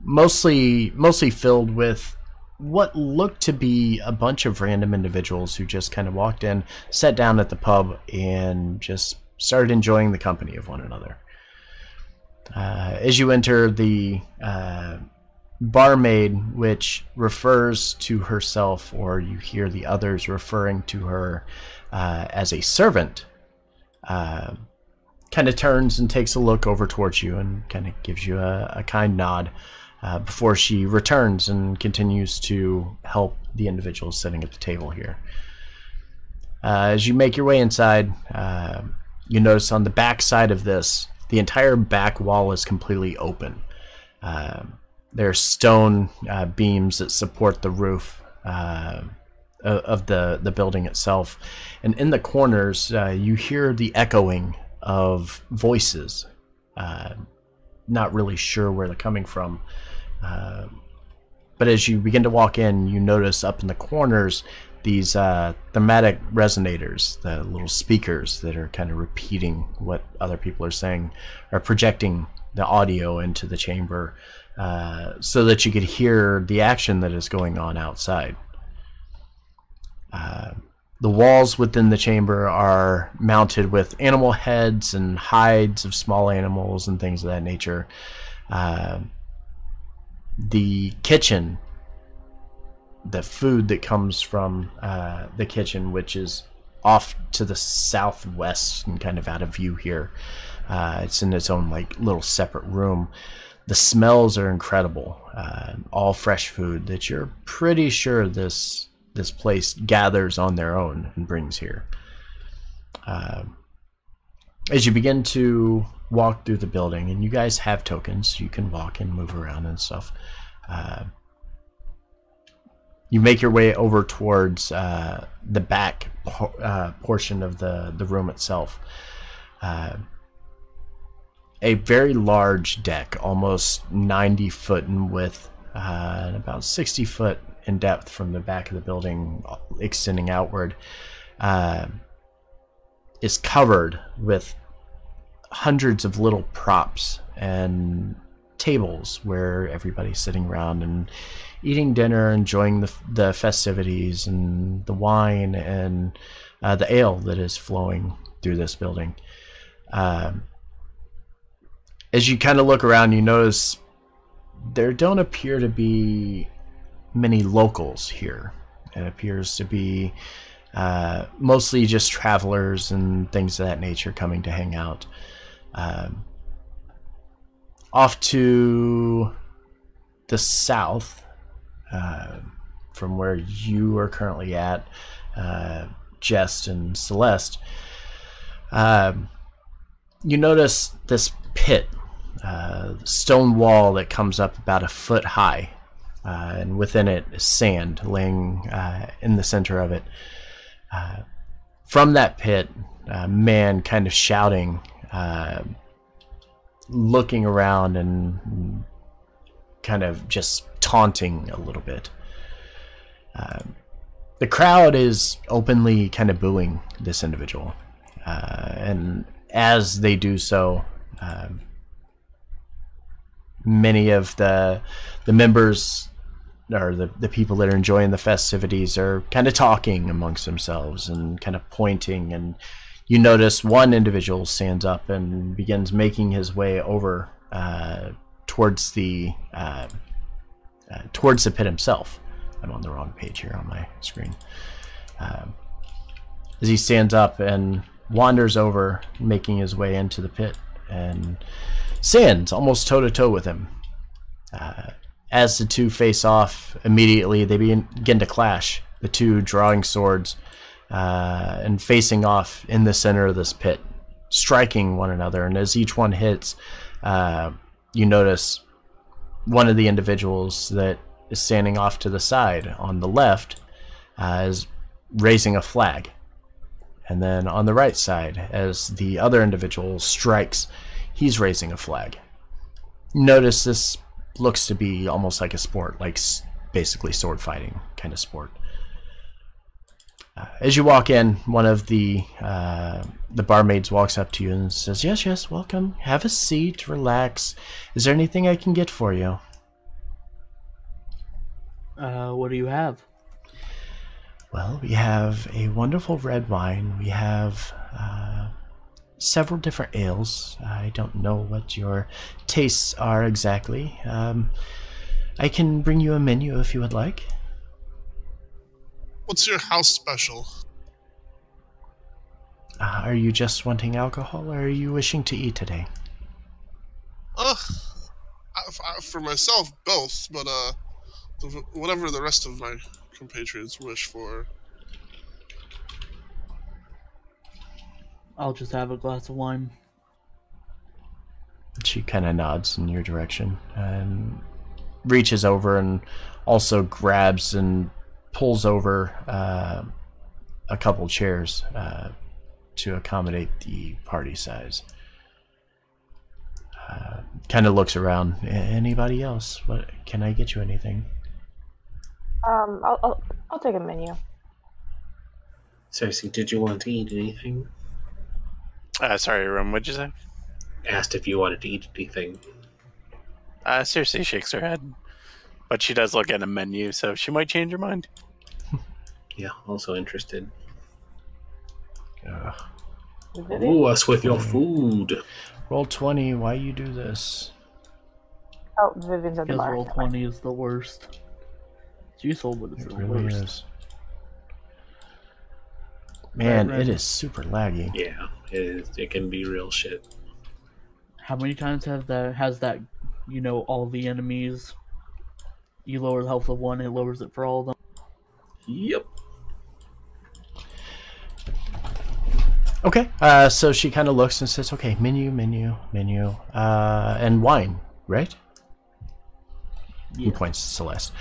mostly filled with what looked to be a bunch of random individuals who just kind of walked in, sat down at the pub, and just started enjoying the company of one another. As you enter, the barmaid, which refers to herself, or you hear the others referring to her as a servant, kind of turns and takes a look over towards you and kind of gives you a kind nod. Before she returns and continues to help the individuals sitting at the table here. As you make your way inside, you notice on the back side of this, the entire back wall is completely open. There are stone beams that support the roof of the building itself. And in the corners, you hear the echoing of voices. Not really sure where they're coming from. But as you begin to walk in, you notice up in the corners these thematic resonators, the little speakers that are kind of repeating what other people are saying, are projecting the audio into the chamber so that you could hear the action that is going on outside. The walls within the chamber are mounted with animal heads and hides of small animals and things of that nature. The kitchen, the food that comes from the kitchen, which is off to the southwest and kind of out of view here. It's in its own like little separate room. The smells are incredible. All fresh food that you're pretty sure this place gathers on their own and brings here. As you begin to walk through the building, and you guys have tokens, you can walk and move around and stuff. You make your way over towards the back portion of the room itself. A very large deck, almost 90 foot in width, and about 60 foot in depth from the back of the building, extending outward, is covered with hundreds of little props and tables where everybody's sitting around and eating dinner, enjoying the festivities and the wine and the ale that is flowing through this building. As you kind of look around, you notice there don't appear to be many locals here. It appears to be mostly just travelers and things of that nature coming to hang out. Off to the south, from where you are currently at, Jest and Celeste, you notice this pit, stone wall that comes up about a foot high, and within it is sand laying in the center of it. From that pit, a man kind of shouting, looking around and kind of just taunting a little bit. The crowd is openly kind of booing this individual, and as they do so, many of the members, or the people that are enjoying the festivities, are kind of talking amongst themselves and kind of pointing, and you notice one individual stands up and begins making his way over towards the pit himself. I'm on the wrong page here on my screen. As he stands up and wanders over, making his way into the pit, and stands almost toe-to-toe with him. As the two face off, immediately they begin to clash, the two drawing swords and facing off in the center of this pit, striking one another. And as each one hits, you notice one of the individuals that is standing off to the side on the left is raising a flag. And then on the right side, as the other individual strikes, he's raising a flag. Notice this looks to be almost like a sport, like basically sword fighting kind of sport. As you walk in, one of the barmaids walks up to you and says, yes, welcome. Have a seat, relax. Is there anything I can get for you? What do you have? Well, we have a wonderful red wine. We have several different ales. I don't know what your tastes are exactly. I can bring you a menu if you would like. What's your house special? Are you just wanting alcohol, or are you wishing to eat today? For myself, both, but whatever the rest of my compatriots wish for. I'll just have a glass of wine. She kind of nods in your direction and reaches over and also grabs and pulls over a couple chairs to accommodate the party size. Kind of looks around. Anybody else? What can I get you? Anything? I'll take a menu. Cersei, did you want to eat anything? Sorry, Rum, what'd you say? Asked if you wanted to eat anything. Cersei shakes her head. But she does look at a menu, so she might change her mind. Yeah, also interested. Ooh, us with your food. Roll 20. Why you do this? Oh, Vivian's at the Because bar. roll 20 is the worst. It's useful, but it's It the really worst. is. Man, Right. it is super laggy. Yeah, it can be real shit. How many times has that, all the enemies, you lower the health of one, it lowers it for all of them? Yep. Okay, so she kind of looks and says, okay, menu, and wine, right? He points to Celeste.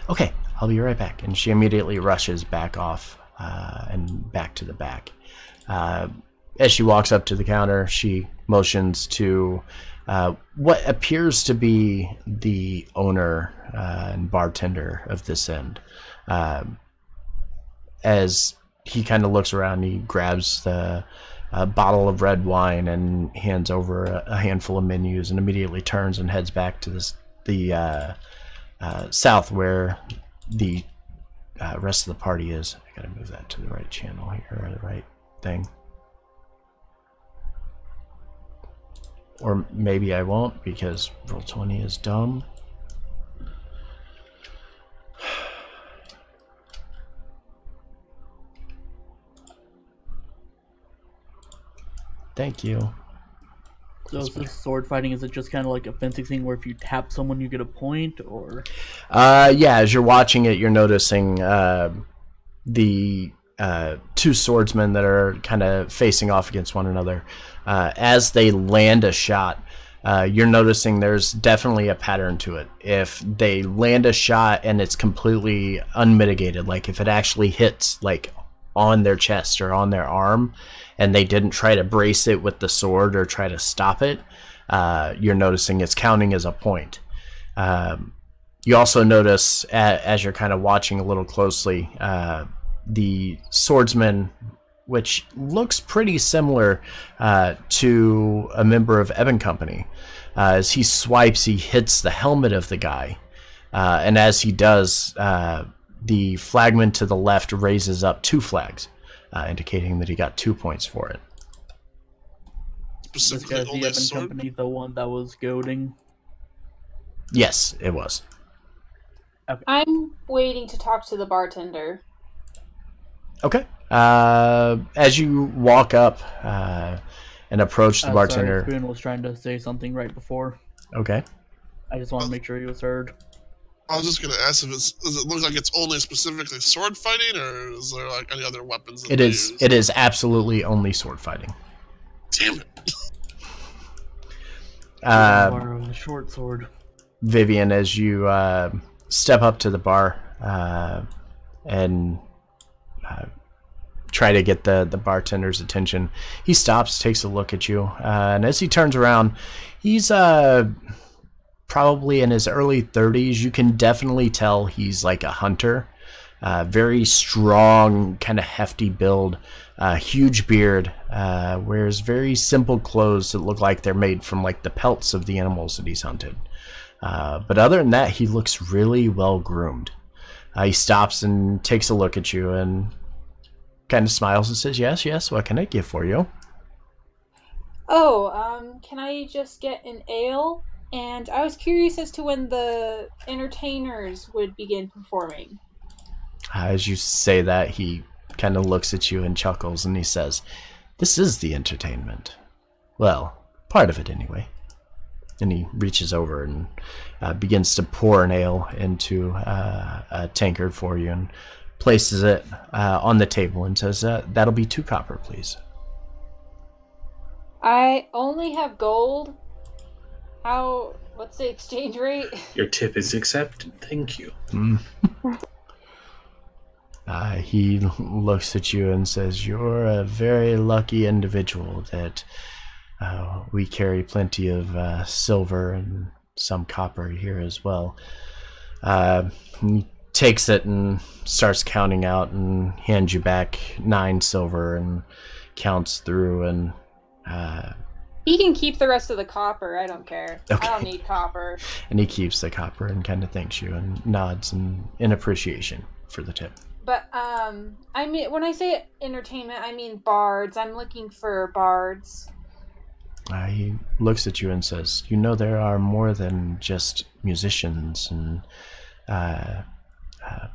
Okay, I'll be right back. And she immediately rushes back off and back to the back. As she walks up to the counter, she motions to what appears to be the owner and bartender of this inn. As he kind of looks around, he grabs the bottle of red wine and hands over a handful of menus, and immediately turns and heads back to the south where the rest of the party is. I gotta move that to the right channel here, or the right thing. Or maybe I won't, because roll 20 is dumb. Thank you. So is this sword fighting, is it just kind of like a fencing thing where if you tap someone you get a point, or? Yeah, as you're watching it, you're noticing the two swordsmen that are kind of facing off against one another. As they land a shot, you're noticing there's definitely a pattern to it. If they land a shot and it's completely unmitigated, like if it actually hits like on their chest or on their arm, and they didn't try to brace it with the sword or try to stop it, you're noticing it's counting as a point. You also notice, as you're kind of watching a little closely, the swordsman, which looks pretty similar to a member of Ebon Company. As he swipes, he hits the helmet of the guy. And as he does, the flagman to the left raises up 2 flags, indicating that he got 2 points for it. This Specifically, guy's the only a Evan sword. Company, the one that was goading. Yes, it was. I'm waiting to talk to the bartender. Okay. As you walk up and approach the bartender. Sorry, Spoon was trying to say something right before. Okay. I just want to make sure he was heard. I was just gonna ask if does it look like it's only specifically sword fighting, or is there like any other weapons? That It they is. use? It is absolutely only sword fighting. Damn it! Borrow the short sword. Vivian, as you step up to the bar and try to get the bartender's attention, he stops, takes a look at you, and as he turns around, he's probably in his early 30s. You can definitely tell he's like a hunter. Very strong, kind of hefty build, huge beard, wears very simple clothes that look like they're made from like the pelts of the animals that he's hunted. But other than that, he looks really well groomed. He stops and takes a look at you and kind of smiles and says, yes, what can I get for you? Oh, can I just get an ale? And I was curious as to when the entertainers would begin performing. As you say that, he kind of looks at you and chuckles, and he says, this is the entertainment. Well, part of it anyway. And he reaches over and begins to pour an ale into a tankard for you and places it on the table and says, that'll be 2 copper, please. I only have gold. What's the exchange rate? Your tip is accepted. Thank you. He looks at you and says, you're a very lucky individual that we carry plenty of silver and some copper here as well. He takes it and starts counting out and hands you back 9 silver and counts through and... He can keep the rest of the copper. I don't care. Okay. I don't need copper. And he keeps the copper and kind of thanks you and nods in appreciation for the tip. But I mean, when I say entertainment, I mean bards. I'm looking for bards. He looks at you and says, "You know there are more than just musicians and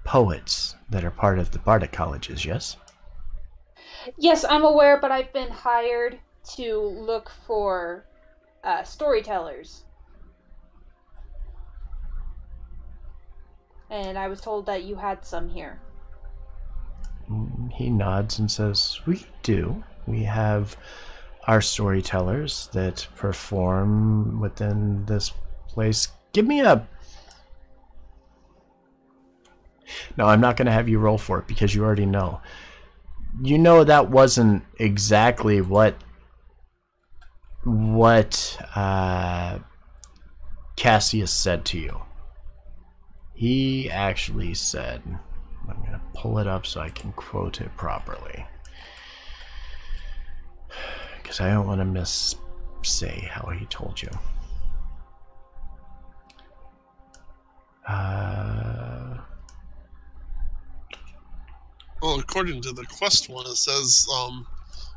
poets that are part of the bardic colleges, yes?" Yes, I'm aware, but I've been hired to look for storytellers. And I was told that you had some here. He nods and says, "We do. We have our storytellers that perform within this place. Give me a..." No, I'm not going to have you roll for it because you already know. You know that wasn't exactly what Cassius said to you. He actually said, I'm going to pull it up so I can quote it properly, because I don't want to say how he told you. Well, according to the quest one, it says,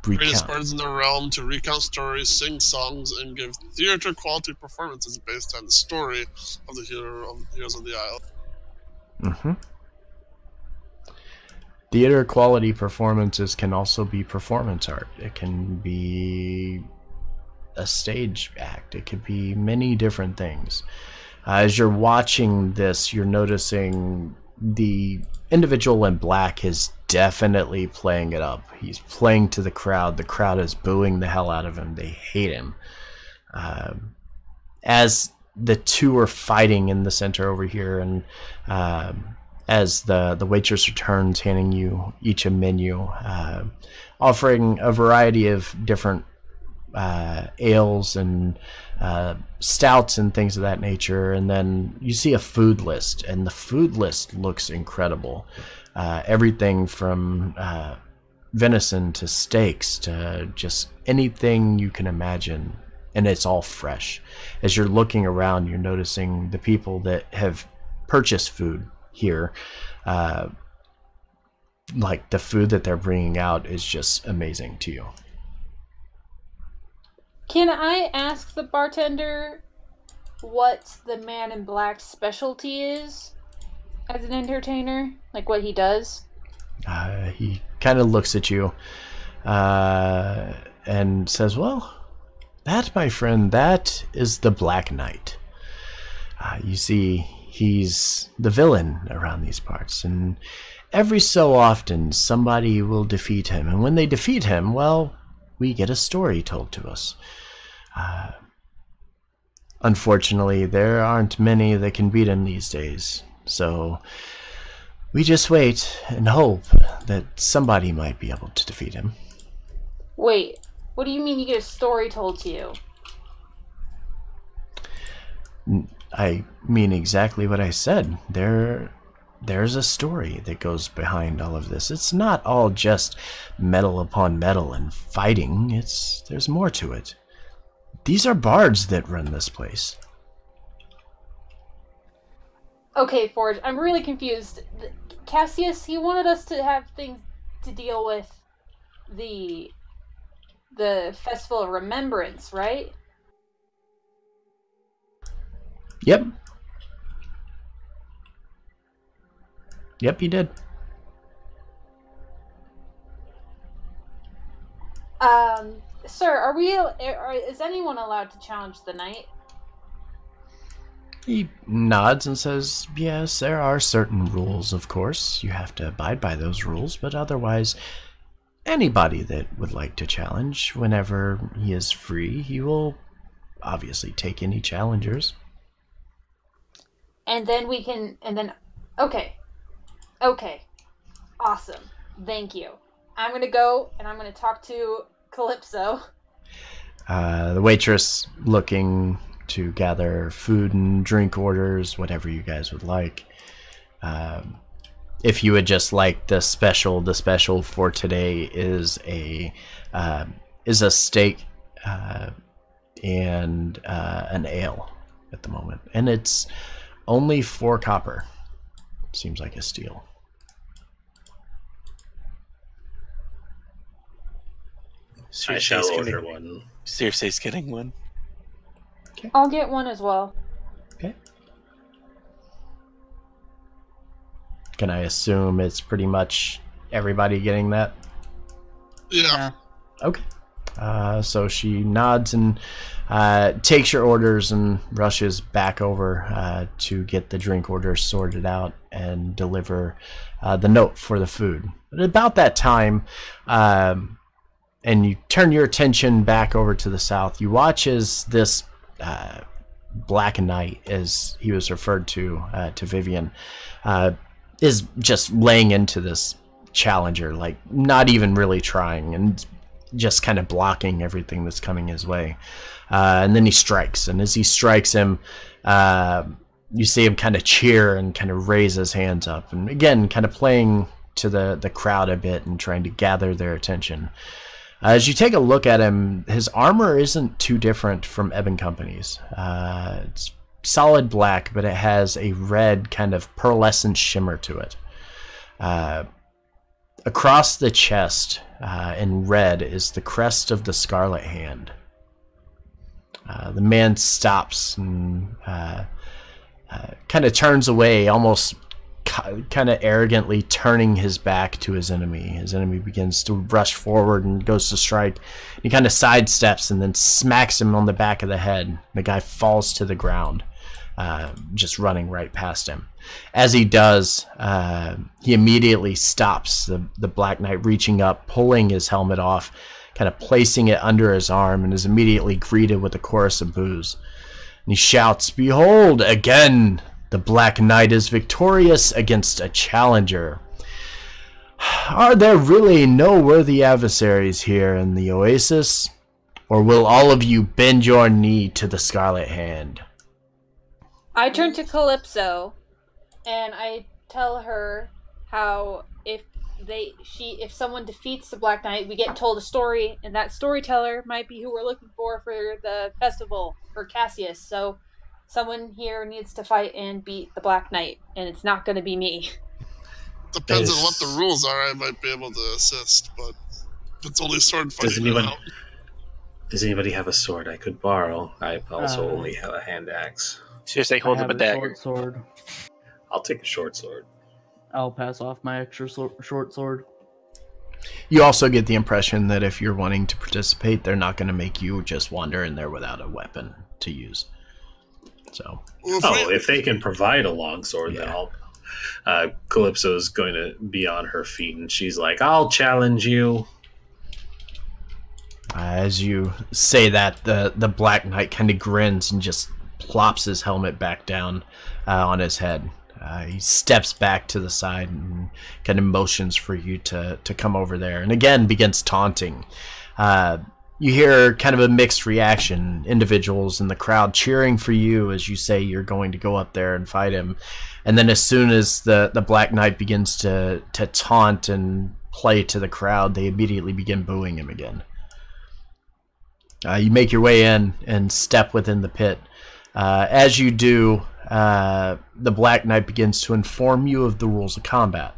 greatest bards in the realm to recount stories, sing songs, and give theater quality performances based on the story of the heroes of the Isle. Mm-hmm. Theater quality performances can also be performance art. It can be a stage act. It could be many different things. As you're watching this, you're noticing the individual in black is definitely playing it up. He's playing to the crowd. The crowd is booing the hell out of him. They hate him. As the two are fighting in the center over here, and as the waitress returns, handing you each a menu, offering a variety of different ales and stouts and things of that nature. And then you see a food list, and the food list looks incredible. Everything from venison to steaks to just anything you can imagine, and it's all fresh. As you're looking around, you're noticing the people that have purchased food here. Like the food that they're bringing out is just amazing to you. Can I ask the bartender what the man in black's specialty is as an entertainer? Like what he does? He kind of looks at you and says, "Well, that, my friend, that is the Black Knight. You see, he's the villain around these parts, and every so often somebody will defeat him, and when they defeat him, well, we get a story told to us. Unfortunately, there aren't many that can beat him these days, so we just wait and hope that somebody might be able to defeat him." Wait, what do you mean you get a story told to you? I mean exactly what I said. There's a story that goes behind all of this. It's not all just metal upon metal and fighting. There's more to it. These are bards that run this place. Okay, Forge, I'm really confused. Cassius, he wanted us to have things to deal with the Festival of Remembrance, right? Yep. Yep, he did. Sir, is anyone allowed to challenge the knight? He nods and says, "Yes, there are certain rules, of course. You have to abide by those rules, but otherwise, anybody that would like to challenge, whenever he is free, he will obviously take any challengers." Okay. Awesome. Thank you. I'm gonna go and I'm gonna talk to Calypso. The waitress looking to gather food and drink orders, whatever you guys would like. If you would just like the special for today is a steak and an ale at the moment, and it's only 4 copper. Seems like a steal. I shall order one. Circe's getting one. I'll get one as well. Okay. Can I assume it's pretty much everybody getting that? Yeah. Okay. So she nods and takes your orders and rushes back over to get the drink orders sorted out and deliver the note for the food. But about that time, and you turn your attention back over to the south, you watch as this Black Knight, as he was referred to Vivian, is just laying into this challenger, like not even really trying, and just kind of blocking everything that's coming his way. And then he strikes, and as he strikes him, you see him kind of cheer and kind of raise his hands up, and again kind of playing to the crowd a bit and trying to gather their attention. As you take a look at him, his armor isn't too different from Ebon Company's. It's solid black, but it has a red kind of pearlescent shimmer to it. Across the chest, in red, is the crest of the Scarlet Hand. The man stops and kind of turns away, almost kind of arrogantly turning his back to his enemy. His enemy begins to rush forward and goes to strike. He kind of sidesteps and then smacks him on the back of the head. The guy falls to the ground, just running right past him. As he does, he immediately stops, the Black Knight reaching up, pulling his helmet off, kind of placing it under his arm, and is immediately greeted with a chorus of boos. And he shouts, "Behold, again, the Black Knight is victorious against a challenger. Are there really no worthy adversaries here in the Oasis? Or will all of you bend your knee to the Scarlet Hand?" I turn to Calypso, and I tell her how if someone defeats the Black Knight, we get told a story, and that storyteller might be who we're looking for the festival for Cassius. So someone here needs to fight and beat the Black Knight, and it's not going to be me. Depends on what the rules are. I might be able to assist, but if it's only sword fighting, does anybody have a sword I could borrow? I also only have a hand axe. Circe holds up a dagger. Sword. I'll take a short sword. I'll pass off my extra short sword. You also get the impression that if you're wanting to participate, they're not going to make you just wander in there without a weapon to use. So, if they can provide a long sword, then I'll. Calypso's going to be on her feet, and she's like, "I'll challenge you." As you say that, the Black Knight kind of grins and just plops his helmet back down on his head. He steps back to the side and kind of motions for you to come over there, and again begins taunting. You hear kind of a mixed reaction, individuals in the crowd cheering for you as you say you're going to go up there and fight him. And then as soon as the Black Knight begins to taunt and play to the crowd, they immediately begin booing him again. You make your way in and step within the pit. As you do, the Black Knight begins to inform you of the rules of combat.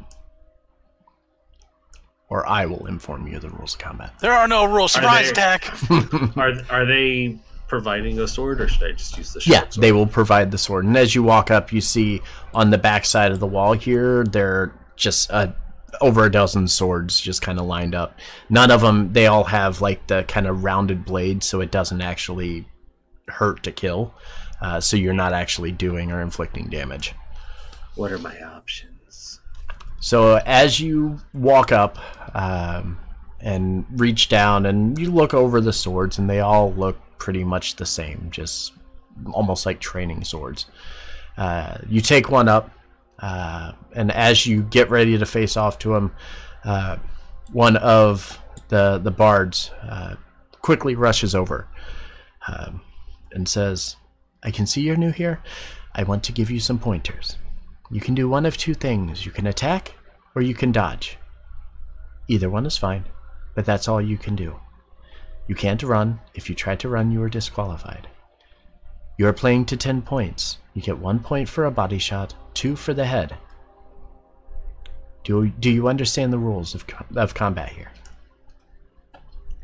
Or I will inform you of the rules of combat. There are no rules. Surprise attack! Are they providing a sword, or should I just use the short sword? They will provide the sword. And as you walk up, you see on the back side of the wall here, there are just over a dozen swords just kind of lined up. None of them, they all have like the kind of rounded blade, so it doesn't actually hurt to kill. So you're not actually doing or inflicting damage. What are my options? So as you walk up and reach down and you look over the swords, and they all look pretty much the same, just almost like training swords. You take one up, and as you get ready to face off to him, one of the bards quickly rushes over and says, "I can see you're new here. I want to give you some pointers. You can do one of two things. You can attack, or you can dodge. Either one is fine, but that's all you can do. You can't run. If you try to run, you are disqualified. You are playing to 10 points. You get 1 point for a body shot, 2 for the head. Do you understand the rules of combat here?"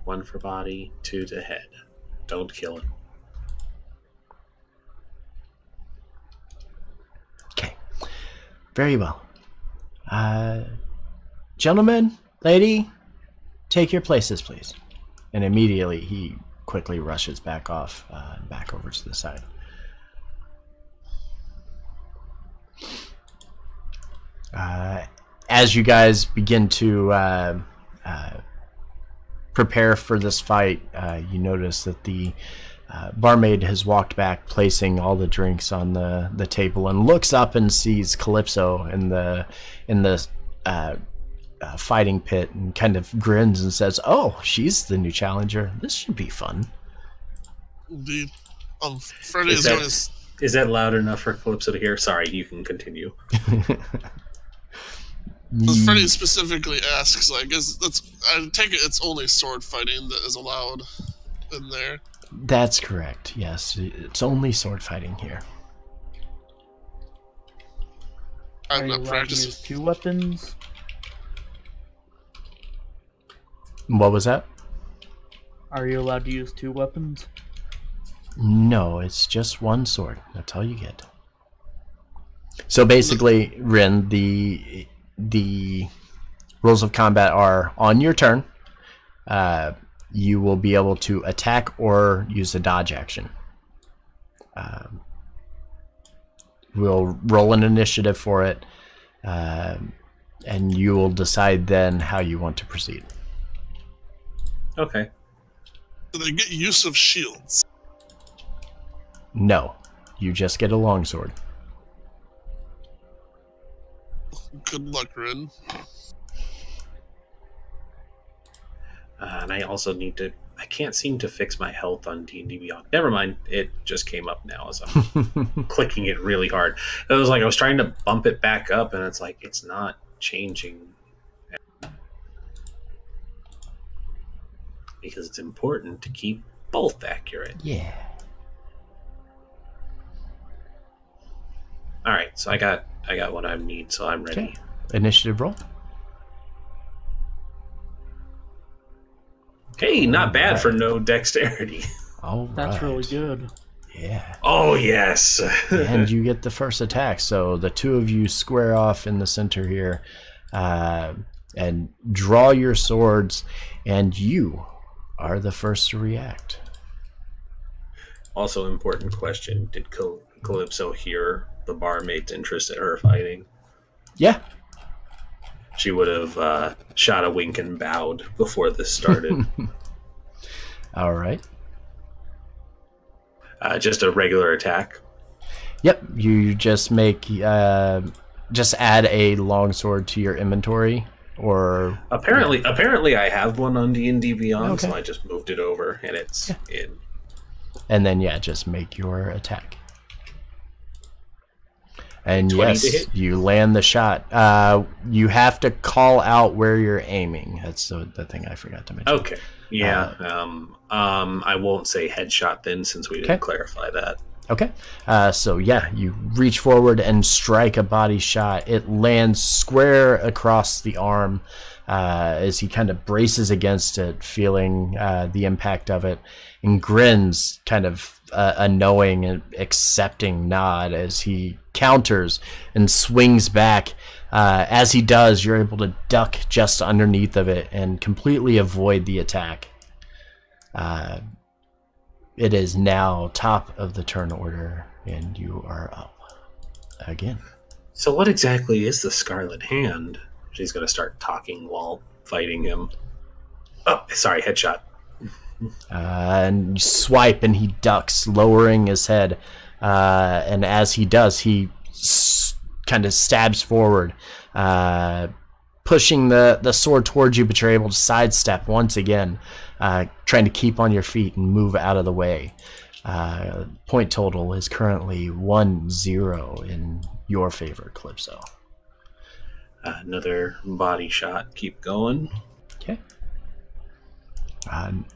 1 for body, 2 to head. Don't kill him. Okay. Very well. Gentlemen, lady, take your places, please. And immediately he quickly rushes back off, back over to the side. As you guys begin to prepare for this fight, you notice that the barmaid has walked back, placing all the drinks on the table, and looks up and sees Calypso in the fighting pit, and kind of grins and says, "Oh, she's the new challenger. This should be fun." Indeed. Freddy is going to... Is that loud enough for Calypso to hear? Sorry, you can continue. Freddy specifically asks, like, I take it it's only sword fighting that is allowed in there. That's correct. Yes, it's only sword fighting here. Are I'm you not allowed to practicing. use 2 weapons? What was that? Are you allowed to use 2 weapons? No, it's just 1 sword. That's all you get. So basically, Rin, the rules of combat are on your turn. You will be able to attack or use a dodge action. We'll roll an initiative for it, and you will decide then how you want to proceed. Okay. Do they get use of shields? No, you just get a longsword. Good luck, Rin. And I also need to... I can't seem to fix my health on D&D Beyond. Never mind. It just came up now as I'm clicking it really hard. It was like I was trying to bump it back up, and it's like, it's not changing. Because it's important to keep both accurate. Yeah. All right, so I got what I need, so I'm ready. Okay. Initiative roll. Hey, not bad Alright. for no dexterity. All right. That's really good. Yeah. Oh, yes. And you get the first attack. So the 2 of you square off in the center here, and draw your swords, and you are the first to react. Also, important question. Did Calypso hear the barmaid's interest in her fighting? Yeah. She would have shot a wink and bowed before this started. All right. Just a regular attack. Yep. You just make just add a longsword to your inventory, or Apparently, I have one on D&D Beyond, Okay. so I just moved it over, and it's in. and then just make your attack. And 20 to yes, hit? you land the shot. You have to call out where you're aiming. That's the thing I forgot to mention. Okay. Yeah. I won't say headshot then, since we didn't clarify that. Okay. So you reach forward and strike a body shot. It lands square across the arm as he kind of braces against it, feeling the impact of it, and grins, kind of a knowing and accepting nod as he counters and swings back. As he does, you're able to duck just underneath of it and completely avoid the attack. It is now top of the turn order, and you are up again. So what exactly is the Scarlet Hand? She's going to start talking while fighting him. Oh, sorry, headshot. And you swipe, and he ducks, lowering his head. And as he does, he kind of stabs forward, pushing the sword towards you, but you're able to sidestep once again, trying to keep on your feet and move out of the way. Point total is currently 1-0 in your favor, Calypso. Another body shot. Keep going. Okay.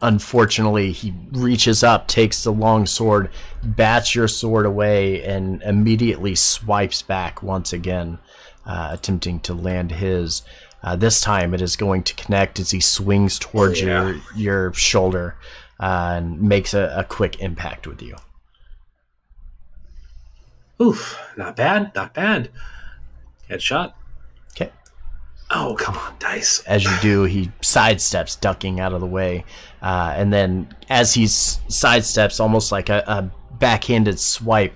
Unfortunately, he reaches up, takes the long sword, bats your sword away, and immediately swipes back once again, attempting to land his. This time it is going to connect as he swings towards your shoulder and makes a quick impact with you. Oof, not bad, not bad. Headshot. Okay. Oh, come on, dice. As you do, he sidesteps, ducking out of the way. And then as he sidesteps, almost like a backhanded swipe,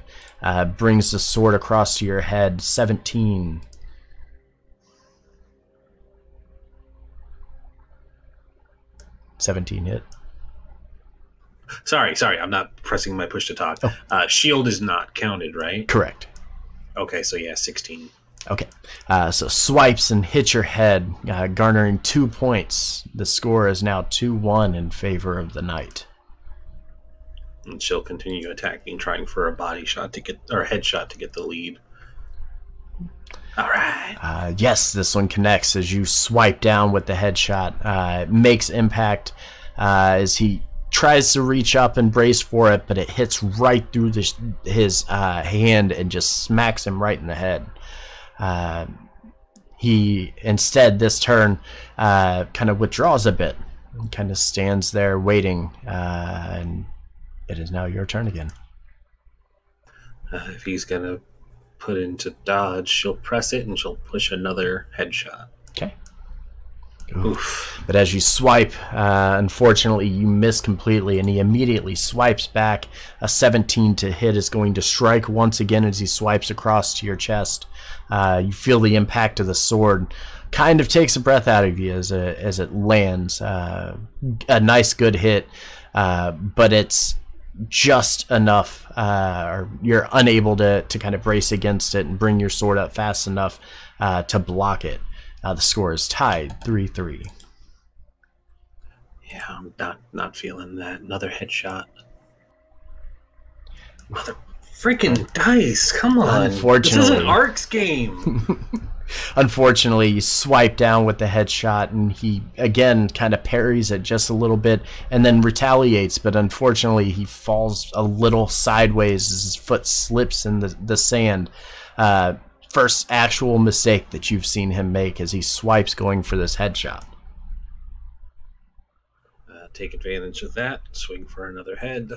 brings the sword across to your head. 17. Hit. Sorry, I'm not pressing my push to talk. Oh. Shield is not counted, right? Correct. Okay, so yeah, 16. Okay, so swipes and hits your head, garnering 2 points. The score is now 2-1 in favor of the knight. And she'll continue attacking, trying for a body shot to get, or a headshot to get the lead. All right. Yes, this one connects as you swipe down with the headshot. Makes impact as he tries to reach up and brace for it, but it hits right through his hand and just smacks him right in the head. He instead this turn kind of withdraws a bit, kind of stands there waiting, and it is now your turn again. If he's gonna put into dodge, she'll press it and she'll push another headshot. Okay. Oof. But as you swipe, unfortunately you miss completely, and he immediately swipes back. A 17 to hit is going to strike once again as he swipes across to your chest. You feel the impact of the sword. Kind of takes a breath out of you as it lands. A nice good hit, but it's just enough, or you're unable to kind of brace against it and bring your sword up fast enough to block it. The score is tied 3-3. Yeah, I'm not feeling that. Another headshot. Mother freaking dice! Come on. Unfortunately, this is an Arcs game. Unfortunately, you swipe down with the headshot, and he again kind of parries it just a little bit, and then retaliates. But unfortunately, he falls a little sideways as his foot slips in the sand. First actual mistake that you've seen him make as he swipes going for this headshot. Take advantage of that. Swing for another head.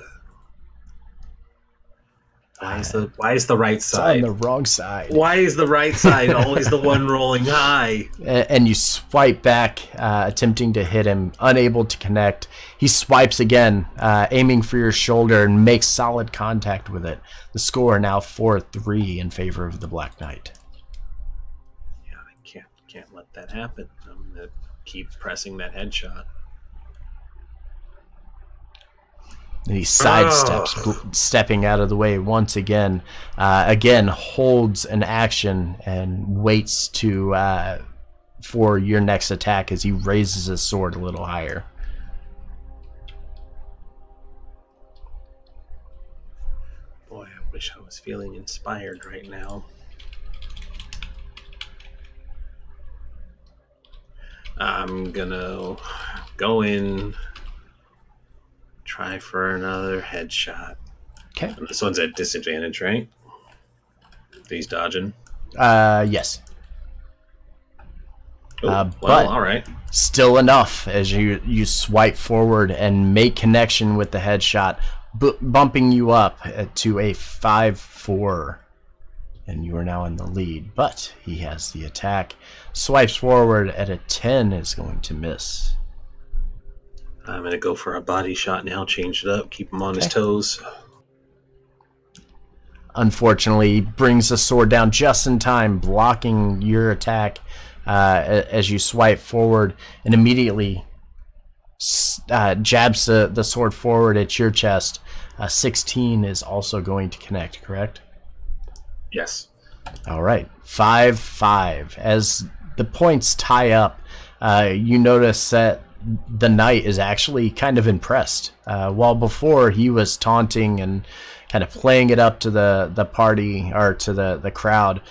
Why is the right side? It's on the wrong side. Why is the right side always the one rolling high? And you swipe back, attempting to hit him, unable to connect. He swipes again, aiming for your shoulder, and makes solid contact with it. The score now 4-3 in favor of the Black Knight. Yeah, I can't let that happen. I'm gonna keep pressing that headshot. And he sidesteps, stepping out of the way once again. Again, holds an action and waits for your next attack as he raises his sword a little higher. Boy, I wish I was feeling inspired right now. I'm gonna go in. Try for another headshot. Okay. This one's at disadvantage, right? He's dodging. Yes. Well, all right. Still enough as you swipe forward and make connection with the headshot, bumping you up to a 5-4. And you are now in the lead, but he has the attack. Swipes forward at a 10 is going to miss. I'm going to go for a body shot now, change it up, keep him on his toes. Unfortunately, he brings the sword down just in time, blocking your attack as you swipe forward, and immediately jabs the sword forward at your chest. 16 is also going to connect, correct? Yes. All right, 5-5. As the points tie up, you notice that the knight is actually kind of impressed. While before he was taunting and kind of playing it up to the party or to the crowd,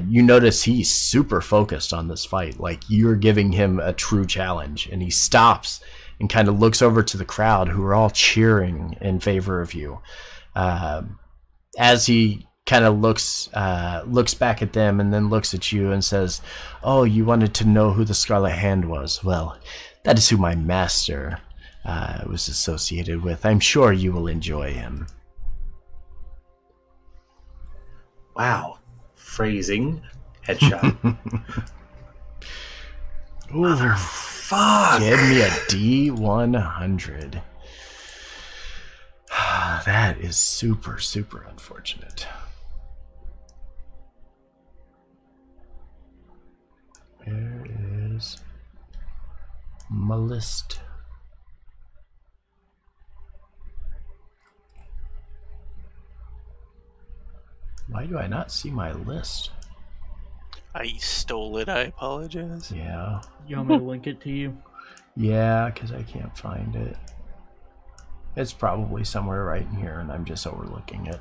you notice he's super focused on this fight. Like, you're giving him a true challenge, and he stops and kind of looks over to the crowd who are all cheering in favor of you. As he kind of looks back at them and then looks at you and says, "Oh, you wanted to know who the Scarlet Hand was? Well, that is who my master was associated with. I'm sure you will enjoy him." Wow. Phrasing. Headshot. Ooh, Fuck. give me a D100. That is super, super unfortunate. Where is my list? Why do I not see my list? I stole it. I apologize. Yeah. You want me to link it to you? Yeah, because I can't find it. It's probably somewhere right in here, and I'm just overlooking it.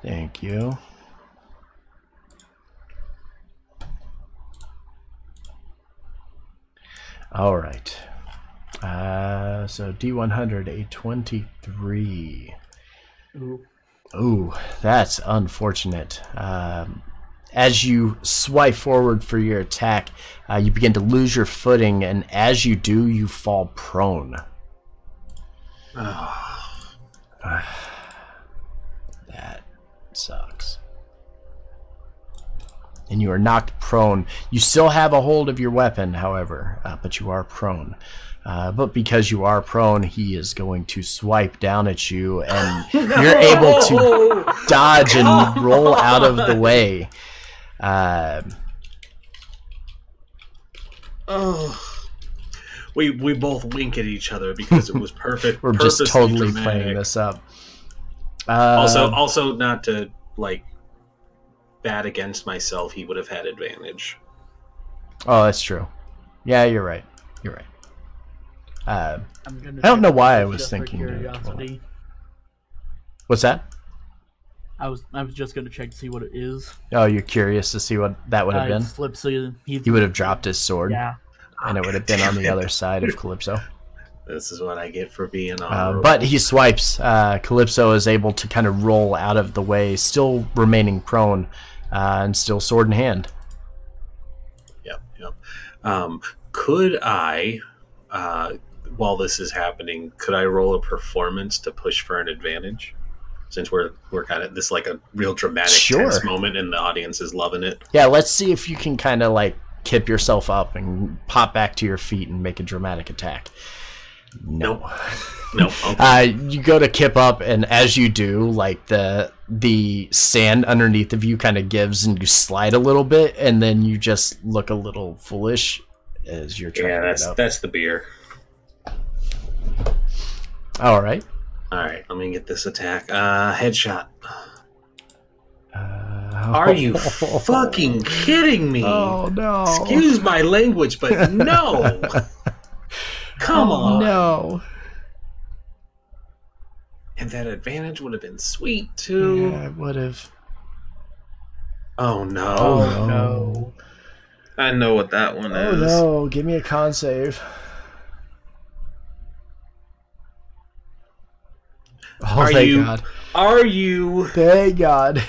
Thank you. All right. So D100, a 23. Ooh. Ooh, that's unfortunate. As you swipe forward for your attack, you begin to lose your footing, and as you do, you fall prone. That sucks. And you are knocked prone. You still have a hold of your weapon, however, but you are prone. But because you are prone, he is going to swipe down at you, and you're able to dodge and roll out of the way. We both wink at each other because it was perfect. We're just totally dramatic. playing this up. Also, not to like bat against myself, he would have had advantage. Oh, that's true. Yeah, you're right. You're right. I I don't know why I was thinking. Curiosity. What's that? I was just gonna check to see what it is. Oh, you're curious to see what that would have been? He would have dropped his sword, Yeah. and it would have been on the other side of Calypso. This is what I get for being on. But he swipes. Calypso is able to kind of roll out of the way, still remaining prone, and still sword in hand. Yep. Could I, while this is happening, could I roll a performance to push for an advantage? Since we're kind of this like a real dramatic tense moment, and the audience is loving it. Yeah, let's see if you can kind of like kip yourself up and pop back to your feet and make a dramatic attack. No. Okay. You go to kip up, and as you do, like the sand underneath of you kind of gives, and you slide a little bit, and then you just look a little foolish as you're trying to get up. That's the beer. All right. Let me get this attack. Headshot. Are you fucking kidding me? Oh no! Excuse my language, but no. Come on. No. And that advantage would have been sweet too. Yeah, it would have. Oh no. Oh no. I know what that one is. Oh no, give me a con save. Oh, thank God. Thank God.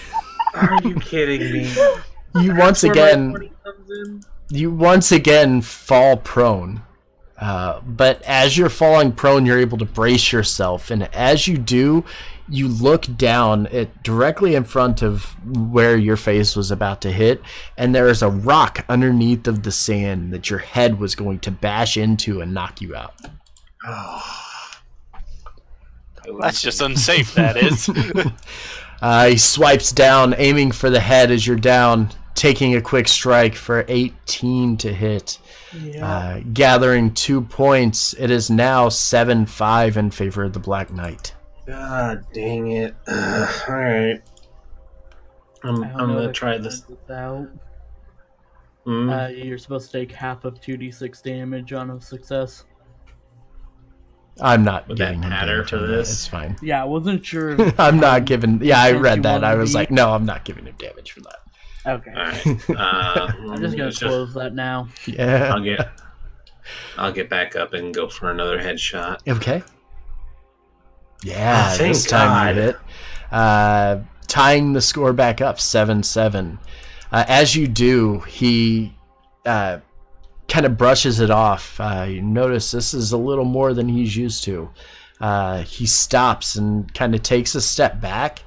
Are you kidding me? You once again fall prone. But as you're falling prone, you're able to brace yourself, and as you do, you look down directly in front of where your face was about to hit, and there is a rock underneath of the sand that your head was going to bash into and knock you out. That's just unsafe, that is. He swipes down, aiming for the head as you're down, taking a quick strike for 18 to hit. Yeah. Gathering 2 points. It is now 7-5 in favor of the Black Knight. God dang it. Alright. I'm gonna try this. You're supposed to take half of 2d6 damage on a success. I'm not Would giving that him matter damage for on this? That. It's fine. Yeah, I wasn't sure. I'm not giving. Yeah, I read that. I was be. like, no, I'm not giving him damage for that. Okay. Alright. I'm just gonna close that now. Yeah. I'll get back up and go for another headshot. Okay. Yeah, thank this time God. you hit. Tying the score back up, 7-7. As you do, he kind of brushes it off. You notice this is a little more than he's used to. He stops and kind of takes a step back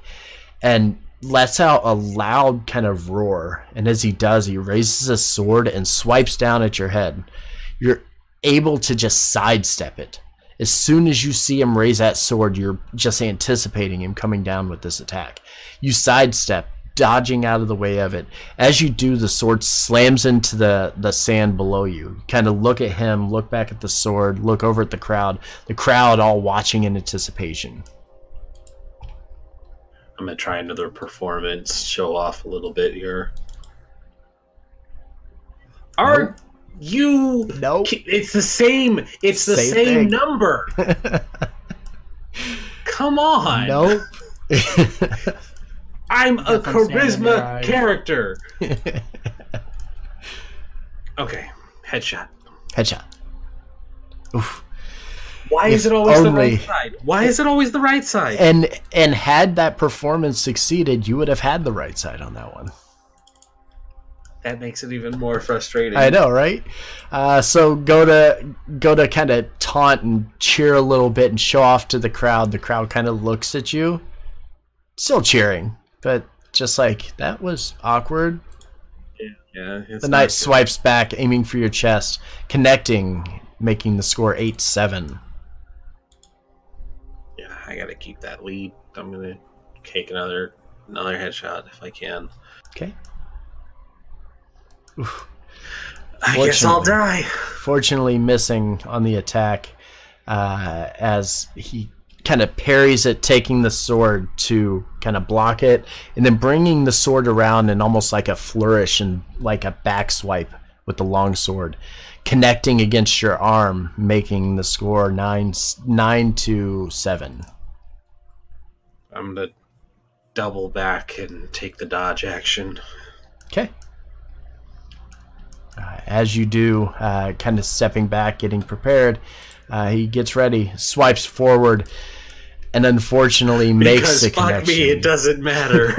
and lets out a loud kind of roar. And as he does, he raises his sword and swipes down at your head. You're able to just sidestep it. As soon as you see him raise that sword, you're just anticipating him coming down with this attack. You sidestep, dodging out of the way of it. As you do, the sword slams into the sand below you. Kind of look at him, look back at the sword, look over at the crowd all watching in anticipation. I'm gonna try another performance, show off a little bit here. Are you? Nope. It's the same. It's the Same same thing. number. Come on. Nope. I'm a Guess I'm standing charisma right. character. Okay, headshot. Headshot. Oof. Why If is it always the only- right side? Why is it always the right side? And had that performance succeeded, you would have had the right side on that one. That makes it even more frustrating. I know, right? So go to kind of taunt and cheer a little bit and show off to the crowd. The crowd kind of looks at you, still cheering, but just like, that was awkward. Yeah, it's The not knight good. swipes back, aiming for your chest, connecting, making the score 8-7. Yeah, I gotta keep that lead. I'm gonna take another headshot if I can. Okay. Oof. I guess I'll Fortunately. die. Fortunately missing on the attack, as he kind of parries it, taking the sword to kind of block it, and then bringing the sword around in almost like a flourish and like a back swipe with the long sword, connecting against your arm, making the score 9-7. I'm gonna double back and take the dodge action. Okay. As you do, kind of stepping back, getting prepared, he gets ready, swipes forward, and unfortunately makes Because the fuck connection. me, it doesn't matter.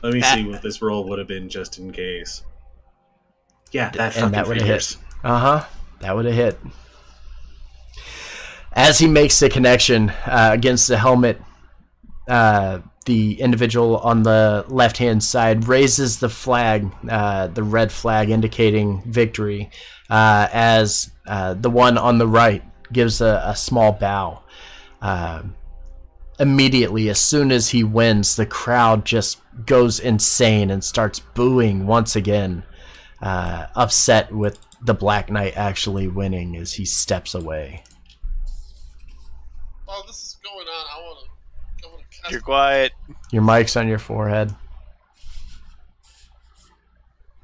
Let me see what this roll would have been just in case. Yeah, that fucking And that would have figures. hit. That would have hit. As he makes the connection against the helmet, the individual on the left-hand side raises the flag, the red flag indicating victory, as the one on the right gives a small bow. Immediately, as soon as he wins, the crowd just goes insane and starts booing once again, upset with the Black Knight actually winning as he steps away. While this is going on, I want to cast. You're quiet. Your mic's on your forehead.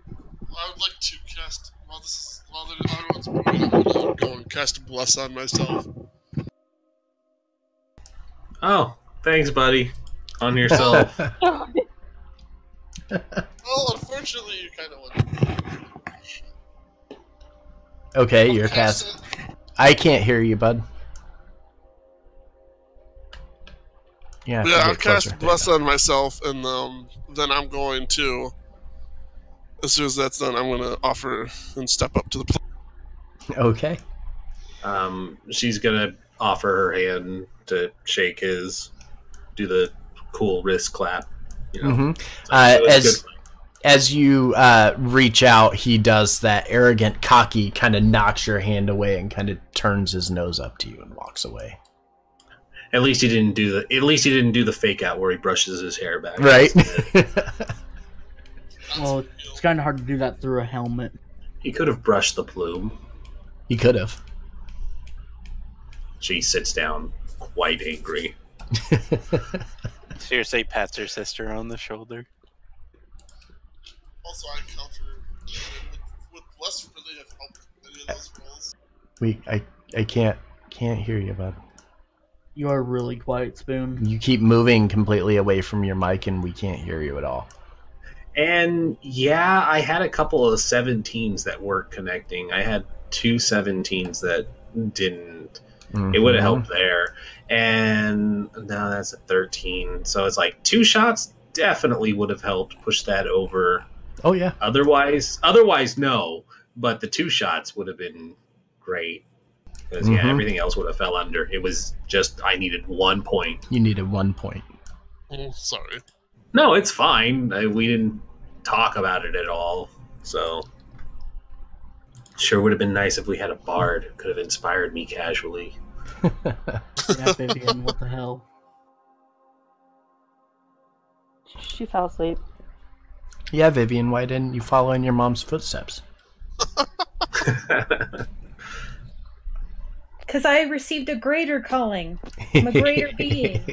I would like to cast. While the other one's moving, I'm gonna go and cast a bless on myself. Oh, thanks, buddy. On yourself. Well, unfortunately, you kind of want. Okay, you're cast. I can't hear you, bud. Yeah, Yeah, I'll cast bless on myself, and then I'm going to. As soon as that's done, I'm going to offer and step up to the plate. Okay. She's gonna offer her hand to shake his, do the cool wrist clap. You know, Mm-hmm. So it's good. As you reach out, he does that arrogant, cocky, kind of knocks your hand away and kind of turns his nose up to you and walks away. At least he didn't do the fake out where he brushes his hair back. Right. Well, it's kind of hard to do that through a helmet. He could have brushed the plume. He could have. She sits down, quite angry. Seriously, pats her sister on the shoulder. Also, I counter with bless really have helped any of those rolls. I can't hear you, bud. You are really quiet, Spoon. You keep moving completely away from your mic, and we can't hear you at all. And yeah, I had a couple of 17s that weren't connecting. I had two 17s that didn't. It would have helped there. And now that's a 13. So it's like 2 shots definitely would have helped push that over. Oh, yeah. Otherwise, no. But the 2 shots would have been great. Because, yeah, everything else would have fell under. It was just, I needed 1 point. You needed 1 point. Oh, sorry. No, it's fine. We didn't talk about it at all. So, sure would have been nice if we had a bard. Could have inspired me casually. Yeah, Vivian, what the hell? She fell asleep. Yeah, Vivian, why didn't you follow in your mom's footsteps? Because I received a greater calling. I'm a greater being.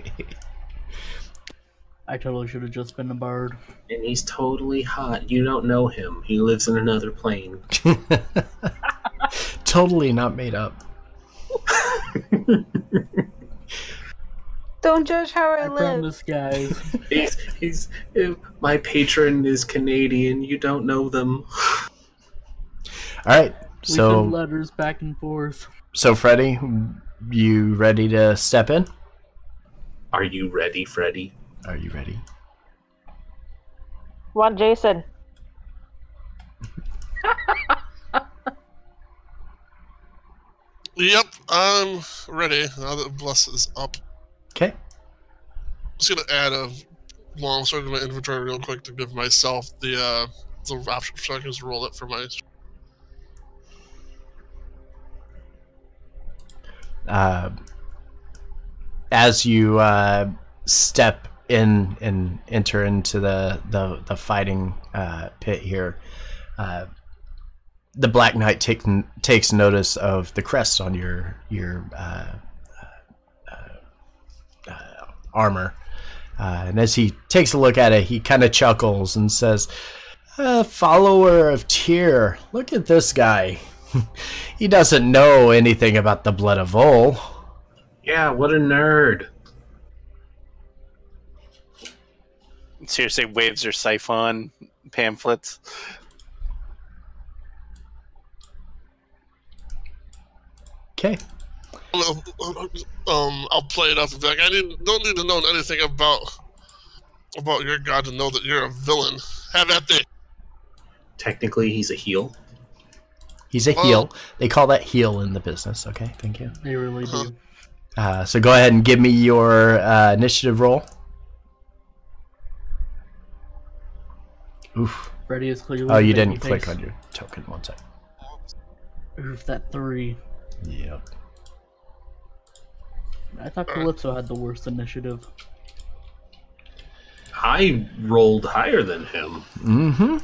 I totally should have just been a bard. And he's totally hot. You don't know him. He lives in another plane. Totally not made up. Don't judge how I I live. promise, guys. He's my patron is Canadian. You don't know them. All right. We So, send letters back and forth. so Freddie, you ready to step in? Are you ready, Freddy? Are you ready? Want Jason? Yep, I'm ready now that Bless is up. Okay. Just gonna add a long sword to my inventory real quick to give myself the option so I can just roll it for my. As you step in and enter into the fighting pit here, the Black Knight takes notice of the crest on your armor, and as he takes a look at it, he kind of chuckles and says, "Follower of Tyr, look at this guy. He doesn't know anything about the blood of Vol." Yeah, what a nerd. Seriously, waves her siphon pamphlets. Okay. I'll play it up and be like, don't need to know anything about your god to know that you're a villain. Have at it. Technically, he's a heel. He's a heel. They call that heel in the business. Okay, thank you. They really do. So go ahead and give me your initiative roll. Oof. Freddy is clearly. Oh, you the didn't babyface. click on your token. One sec. Oof, that 3. Yep. I thought Calypso had the worst initiative. I rolled higher than him. Mm-hmm.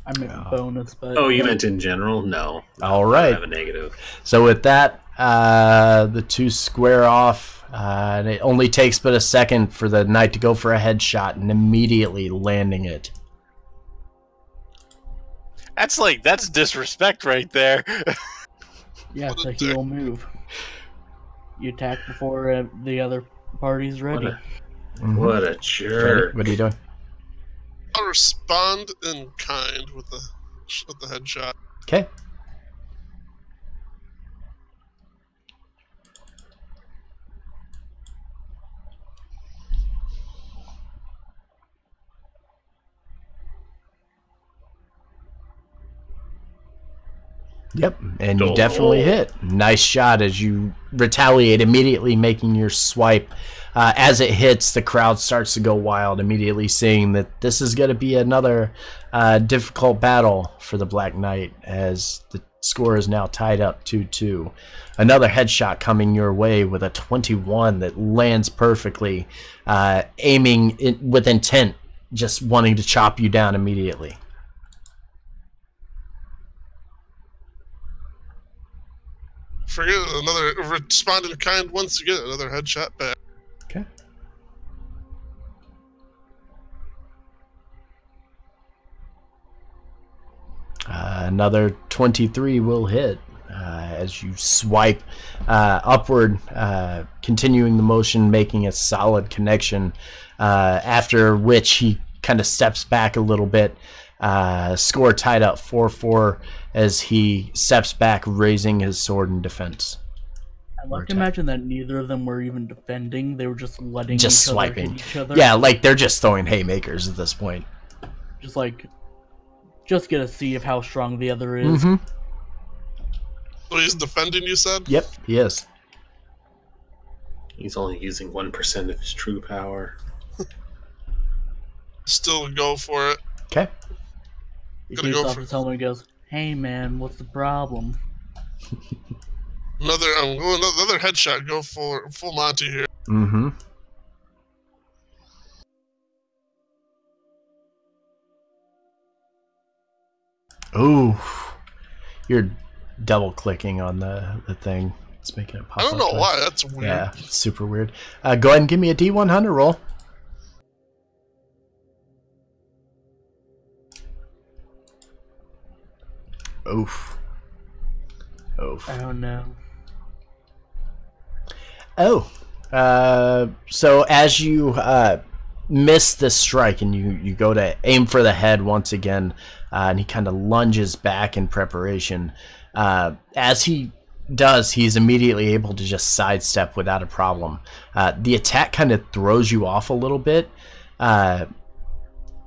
I meant bonus, but. Oh, you meant in general? No. All I right. have a negative. So with that, the two square off. And it only takes but a second for the knight to go for a headshot and immediately landing it. That's disrespect right there. Yeah, it's a heel move. You attack before the other party's ready. What a Freddie, jerk. what are you doing? I'll respond in kind with the headshot. Okay. Yep, and you definitely hit. Nice shot as you retaliate, immediately making your swipe. As it hits, the crowd starts to go wild, immediately seeing that this is going to be another difficult battle for the Black Knight, as the score is now tied up 2-2. Another headshot coming your way with a 21 that lands perfectly, aiming with intent, just wanting to chop you down immediately. Forget another respond in kind once again, another headshot back. Okay. Another 23 will hit as you swipe upward, continuing the motion, making a solid connection, after which he kind of steps back a little bit. Score tied up 4-4 as he steps back, raising his sword in defense. I like to imagine that neither of them were even defending. They were just letting just each swiping. other hit each other. Yeah, like they're just throwing haymakers at this point. Just like, just get to see how strong the other is. Mm-hmm. So he's defending, you said? Yep, he is. He's only using 1% of his true power. Still go for it. Okay. He Gonna takes go off for- his helmet and goes, "Hey man, what's the problem?" Another headshot. Go for full Monty here. Mm-hmm. Ooh. You're double clicking on the thing. It's making it pop up. I don't know twice. why. That's weird. Yeah, it's super weird. Go ahead and give me a D100 roll. Oof. Oof. I don't know. Oh. So as you miss this strike and you go to aim for the head once again, and he kind of lunges back in preparation. As he does, he's immediately able to just sidestep without a problem. The attack kind of throws you off a little bit.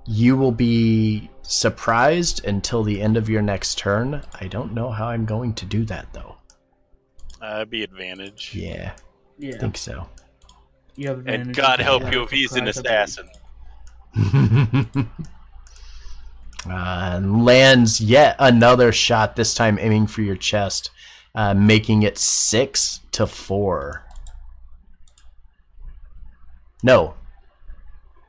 You will be surprised until the end of your next turn. I don't know how I'm going to do that, though. That'd be advantage. Yeah, Yeah, I think so. you have advantage. And God if help have you if he's an surprise ability. assassin. Lands yet another shot, this time aiming for your chest, making it 6-4. No,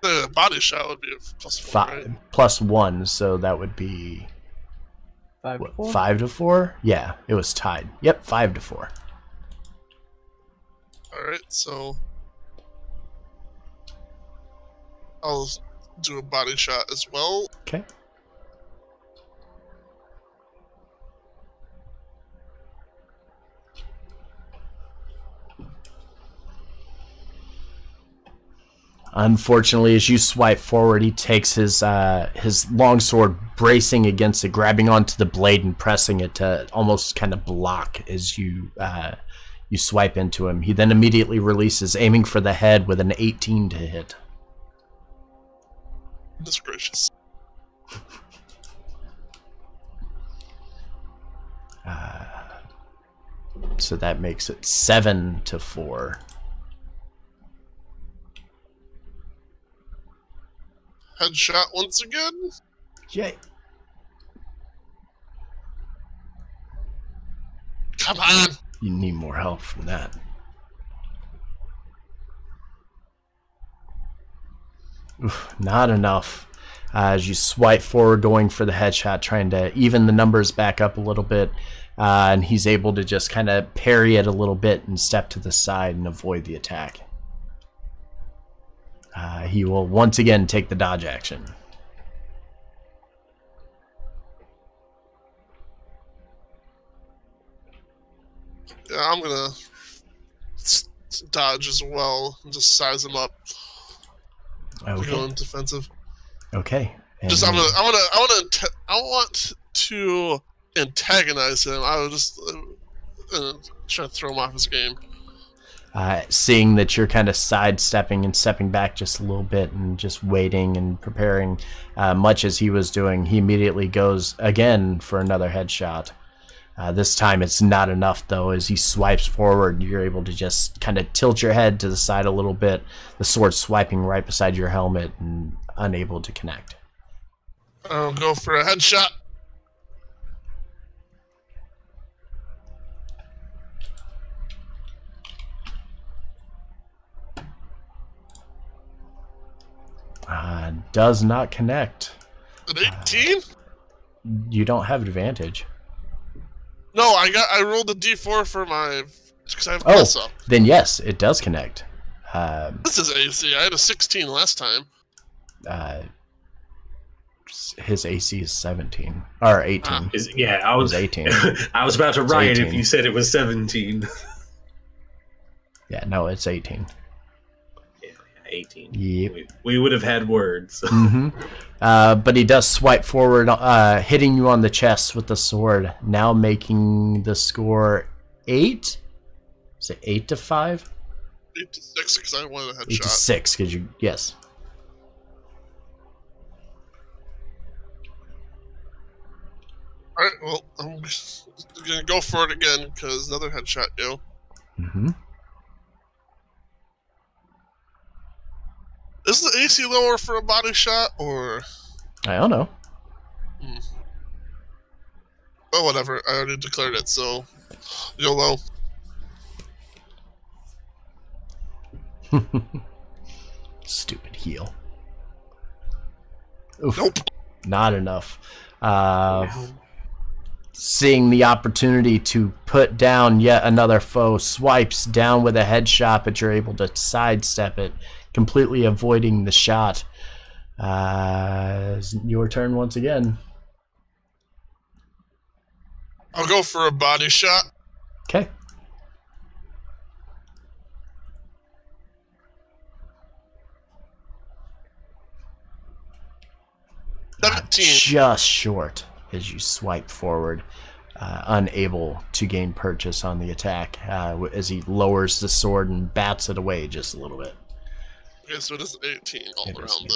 The body shot would be a +4, right? +1, so that would be 5-4? 5-4. Yeah, it was tied. Yep, 5-4. Alright, so I'll do a body shot as well. Okay. Unfortunately, as you swipe forward, he takes his longsword, bracing against it, grabbing onto the blade and pressing it to almost kind of block as you swipe into him. He then immediately releases, aiming for the head with an 18 to hit. Goodness gracious. So that makes it 7-4. Headshot once again. Yay. Come on. You need more help from that. Oof, not enough. As you swipe forward, going for the headshot, trying to even the numbers back up a little bit, and he's able to just kind of parry it a little bit and step to the side and avoid the attack. He will once again take the dodge action. Yeah, I'm gonna dodge as well and just size him up. Okay. Going defensive. Okay. And Just I want to antagonize him. I would just try to throw him off his game. seeing that you're kind of sidestepping and stepping back just a little bit and just waiting and preparing, much as he was doing, he immediately goes again for another headshot. This time it's not enough, though. As he swipes forward, you're able to just kind of tilt your head to the side a little bit, the sword swiping right beside your helmet and unable to connect. I'll go for a headshot. Does not connect. An 18? You don't have advantage. No, I rolled a d4 for my, because I have Oh, plus up. then yes, it does connect. This is AC. I had a 16 last time. His AC is 17 or 18. I was 18. I was about to riot 18. if you said it was 17. Yeah, no, it's 18. 18. Yep. We would have had words. But he does swipe forward, hitting you on the chest with the sword, now making the score 8. Is it 8 to 5? 8 to 6 because I wanted a 8 to headshot. 6 because you, yes. Alright, well, I'm gonna go for it again because another headshot, Mm-hmm. Is the AC lower for a body shot or? I don't know. Oh, whatever. I already declared it, so YOLO. Stupid heal. Oof. Nope. Not enough. Seeing the opportunity to put down yet another foe, swipes down with a headshot, but you're able to sidestep it, completely avoiding the shot. It's your turn once again. I'll go for a body shot. Okay. Just short as you swipe forward, unable to gain purchase on the attack, as he lowers the sword and bats it away just a little bit. Okay, so it is 18 all around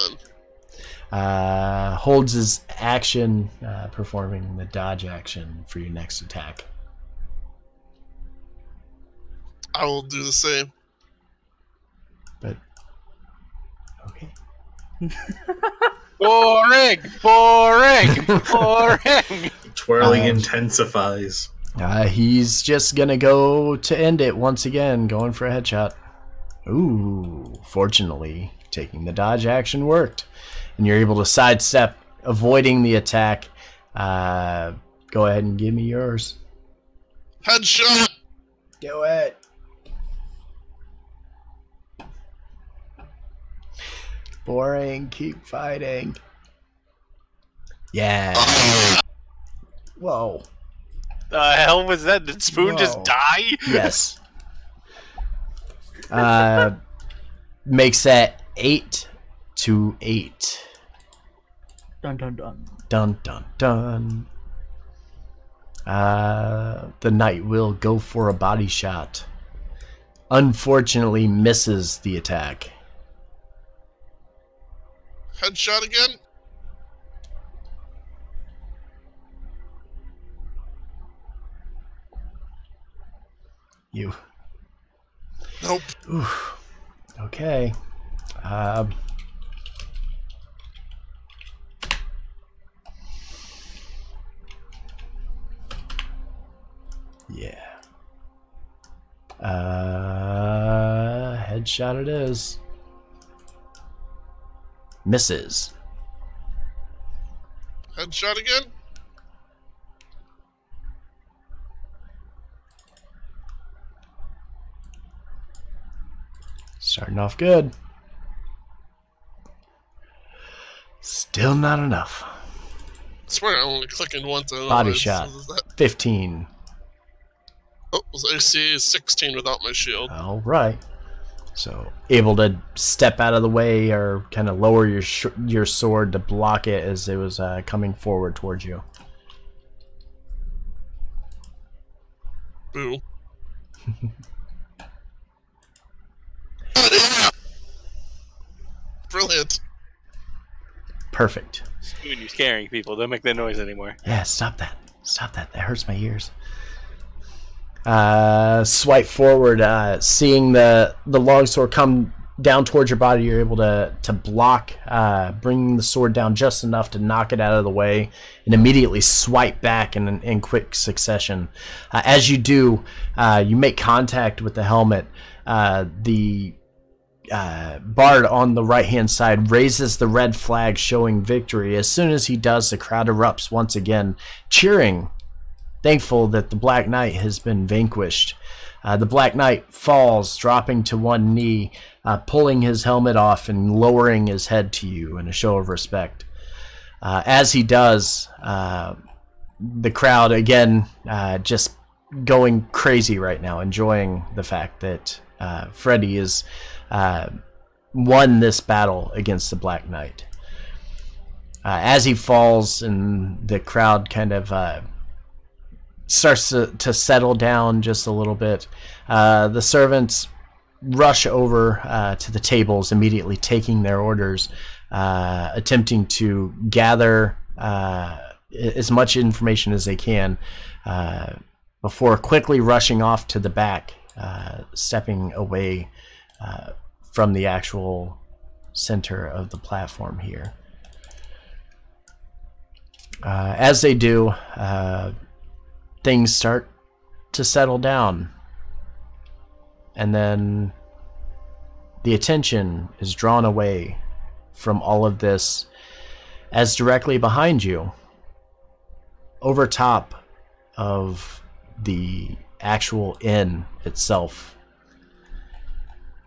then. Holds his action, performing the dodge action for your next attack. I will do the same. But okay. Boring. Twirling intensifies. He's just gonna go to end it once again, going for a headshot. Ooh, fortunately, taking the dodge action worked. And you're able to sidestep, avoiding the attack. Go ahead and give me yours. Headshot! Do it. Boring, keep fighting. Yeah. Whoa. The hell was that? Did Spoon just die? Yes. Makes that 8 to 8. Dun dun dun. Dun dun dun. The knight will go for a body shot. Unfortunately, misses the attack. Headshot again? You. Nope. Oof. Okay. Yeah. Headshot it is. Misses. Headshot again? Starting off good. Still not enough. I swear I'm only clicking once. Body shot. 15. Oh, it was AC 16 without my shield. All right. So able to step out of the way or kind of lower your sword to block it as it was coming forward towards you. Boo. Brilliant. Perfect. Spoon, you're scaring people. Don't make that noise anymore. Yeah, stop that. Stop that. That hurts my ears. Swipe forward, seeing the longsword come down towards your body. You're able to block, bring the sword down just enough to knock it out of the way, and immediately swipe back in quick succession. As you do, you make contact with the helmet. The bard on the right hand side raises the red flag showing victory. As soon as he does, the crowd erupts once again, cheering, thankful that the Black Knight has been vanquished. The Black Knight falls, dropping to one knee, pulling his helmet off and lowering his head to you in a show of respect. As he does, the crowd again just going crazy right now, enjoying the fact that Freddy has won this battle against the Black Knight. As he falls and the crowd kind of starts to settle down just a little bit. The servants rush over to the tables, immediately taking their orders, attempting to gather as much information as they can before quickly rushing off to the back, stepping away from the actual center of the platform here. As they do, things start to settle down, and then the attention is drawn away from all of this as directly behind you, over top of the actual inn itself,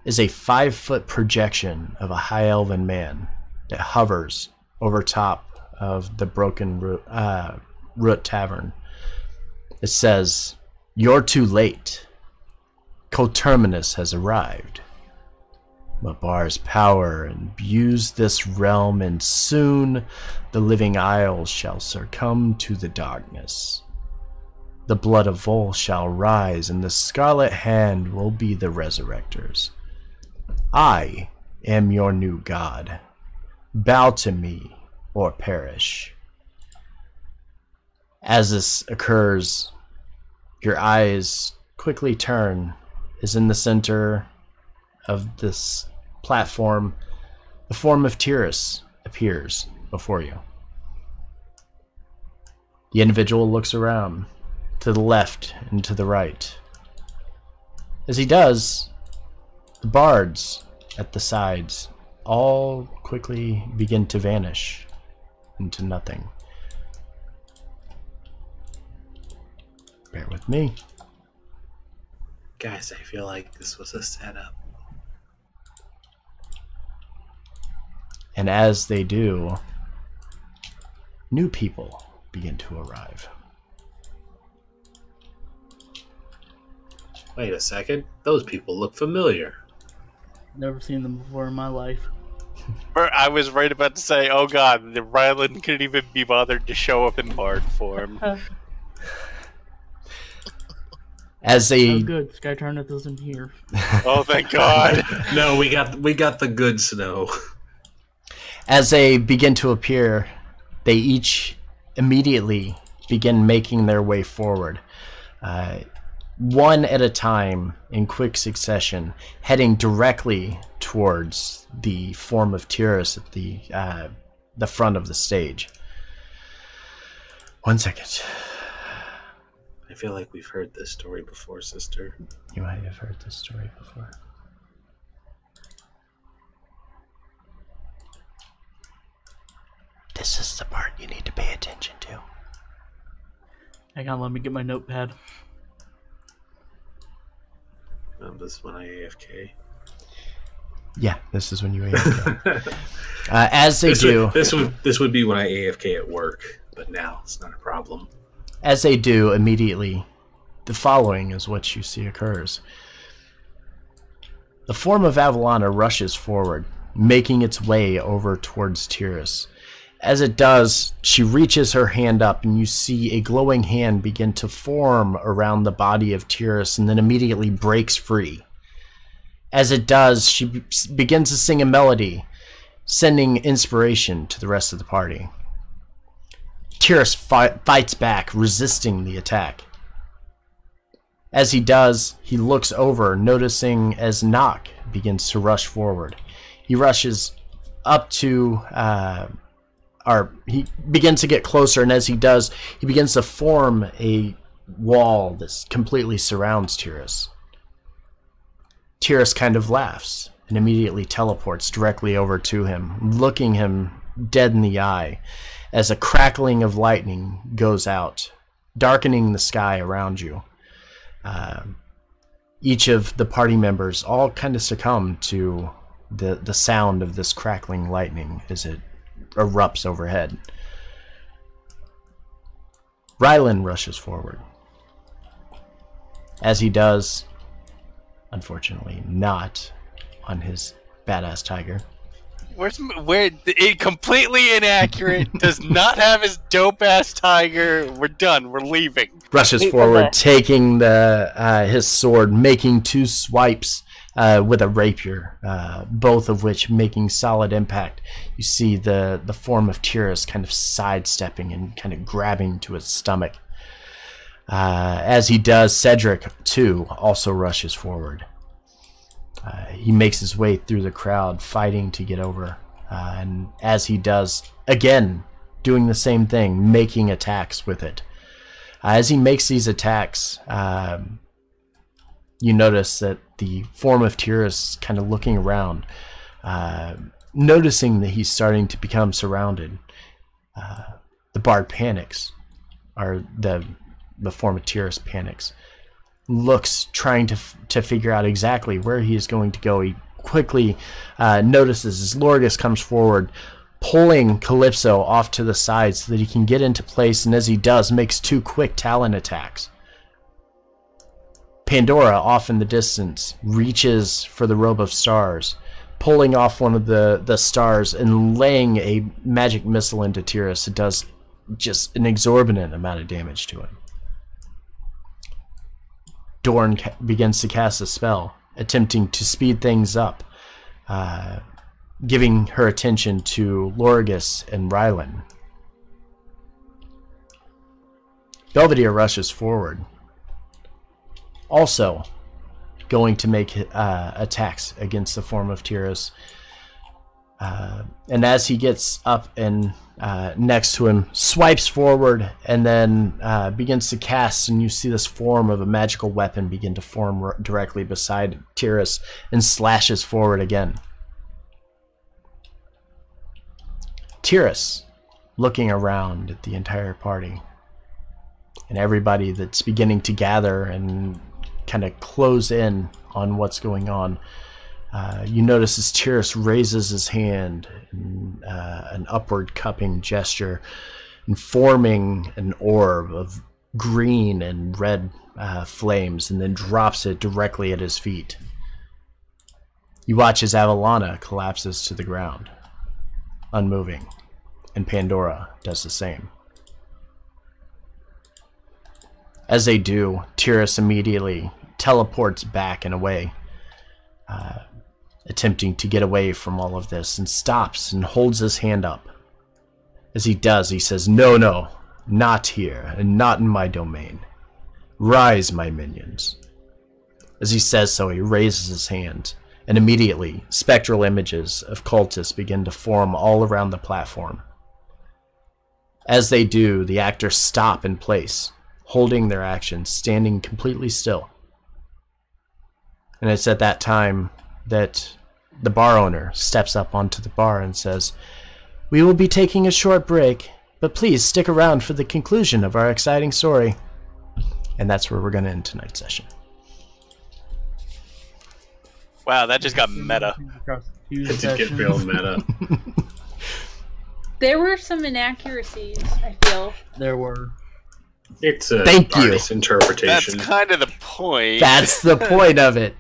is a 5-foot projection of a high elven man that hovers over top of the Broken Root Tavern. It says, "You're too late. Coterminus has arrived. Mabar's power imbues this realm, and soon the living isles shall succumb to the darkness. The blood of Vol shall rise, and the Scarlet Hand will be the resurrectors. I am your new god. Bow to me or perish." As this occurs, your eyes quickly turn, as in the center of this platform, the form of Tyris appears before you. The individual looks around to the left and to the right. As he does, the bards at the sides all quickly begin to vanish into nothing. Bear with me. Guys, I feel like this was a setup. And as they do, new people begin to arrive. Wait a second. Those people look familiar. Never seen them before in my life. I was right about to say, oh god, the Ryland couldn't even be bothered to show up in bard form. As Oh, they good. Sky Turnip isn't here. Oh, thank god. No, we got the good snow. As they begin to appear, they each immediately begin making their way forward, one at a time in quick succession, heading directly towards the form of Tyris at the front of the stage. 1 second. I feel like we've heard this story before, sister. You might have heard this story before. This is the part you need to pay attention to. Hang on, let me get my notepad. This is when I AFK. Yeah, this is when you AFK. As they do, this would be when I AFK at work, but now it's not a problem. As they do immediately, the following is what you see occurs. The form of Avalana rushes forward, making its way over towards Tyris. As it does, she reaches her hand up, and you see a glowing hand begin to form around the body of Tyris, and then immediately breaks free. As it does, she begins to sing a melody, sending inspiration to the rest of the party. Tyris fights back, resisting the attack. As he does, he looks over, noticing as Nock begins to rush forward. He rushes up to... he begins to get closer, and as he does, he begins to form a wall that completely surrounds Tyris. Tyris kind of laughs and immediately teleports directly over to him, looking him dead in the eye as a crackling of lightning goes out, darkening the sky around you. Each of the party members all kind of succumb to the sound of this crackling lightning as it erupts overhead. Ryland rushes forward. As he does, unfortunately not on his badass tiger. Where it completely inaccurate, does not have his dope ass tiger. We're done. We're leaving. Rushes Wait for forward, the- taking his sword, making 2 swipes with a rapier, both of which making solid impact. You see the form of Tyris kind of sidestepping and kind of grabbing to his stomach. As he does, Cedric, too, also rushes forward. He makes his way through the crowd, fighting to get over. And as he does, again, doing the same thing, making attacks with it. As he makes these attacks, you notice that the form of Tyris kind of looking around, noticing that he's starting to become surrounded. The bard panics, or the form of Tyris panics. Looks, trying to figure out exactly where he is going to go. He quickly notices as Lorgus comes forward, pulling Calypso off to the side so that he can get into place, and as he does, makes 2 quick talon attacks. Pandora, off in the distance, reaches for the robe of stars, pulling off one of the stars and laying a magic missile into Tyris. It does just an exorbitant amount of damage to him. Dorn begins to cast a spell, attempting to speed things up, giving her attention to Lorgus and Rylan. Belvedere rushes forward, also going to make attacks against the form of Tyris. And as he gets up and next to him, swipes forward and then begins to cast, and you see this form of a magical weapon begin to form directly beside Tyris and slashes forward again. Tyris, looking around at the entire party and everybody that's beginning to gather and kind of close in on what's going on, you notice as Tyris raises his hand in an upward cupping gesture and forming an orb of green and red flames, and then drops it directly at his feet. You watch as Avalana collapses to the ground, unmoving, and Pandora does the same. As they do, Tyris immediately teleports back and away, attempting to get away from all of this, and stops and holds his hand up. As he does, he says, "No, no, not here, and not in my domain. Rise, my minions." As he says so, he raises his hand, and immediately spectral images of cultists begin to form all around the platform. As they do, the actors stop in place, holding their actions, standing completely still. And it's at that time that the bar owner steps up onto the bar and says, "We will be taking a short break, but please stick around for the conclusion of our exciting story." And that's where we're going to end tonight's session. Wow, that just got meta. It did get real meta. There were some inaccuracies, I feel. There were. It's a Thank you. artist's interpretation. That's kind of the point. That's the point of it.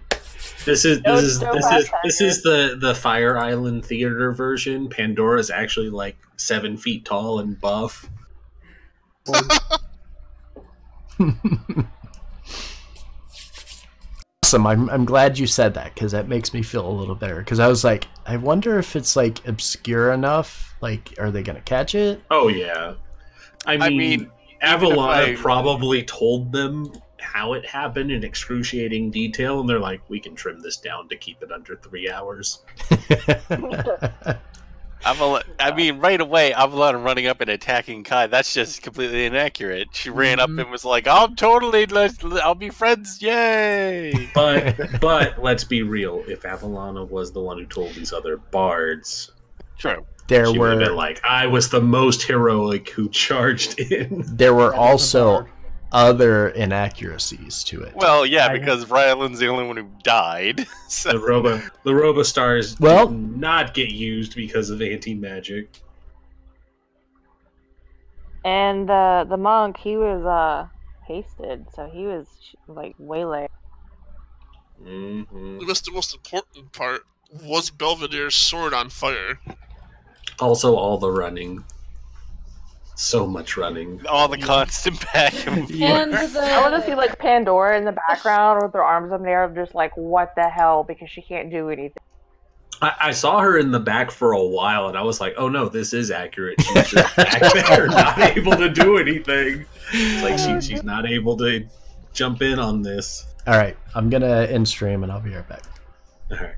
This is the Fire Island theater version. Pandora's actually like 7 feet tall and buff. Awesome. I'm glad you said that, because that makes me feel a little better. Because I was like, I wonder if it's like obscure enough. Like, are they gonna catch it? Oh yeah. I mean Avalana probably told them how it happened in excruciating detail, and they're like, "We can trim this down to keep it under 3 hours." I mean, right away, Avalana running up and attacking Kai, that's just completely inaccurate. She ran up and was like, I'll be friends, yay! But let's be real, if Avalana was the one who told these other bards, True. She would have been like, I was the most heroic who charged in. There were also other inaccuracies to it. Well, yeah, because Ryland's the only one who died. So. The Robostars did not get used because of anti-magic. And the monk, he was hasted, so he was like waylaid. Mm-hmm. We missed the most important part. Was Belvedere's sword on fire? Also, all the running. So much running. All the constant back and forth. And I want to see like Pandora in the background with her arms up in the air, just like what the hell, because she can't do anything. I saw her in the back for a while, and I was like, "Oh no, this is accurate." She's just back there, not able to do anything. It's like she's not able to jump in on this. All right, I'm gonna end stream and I'll be right back. All right.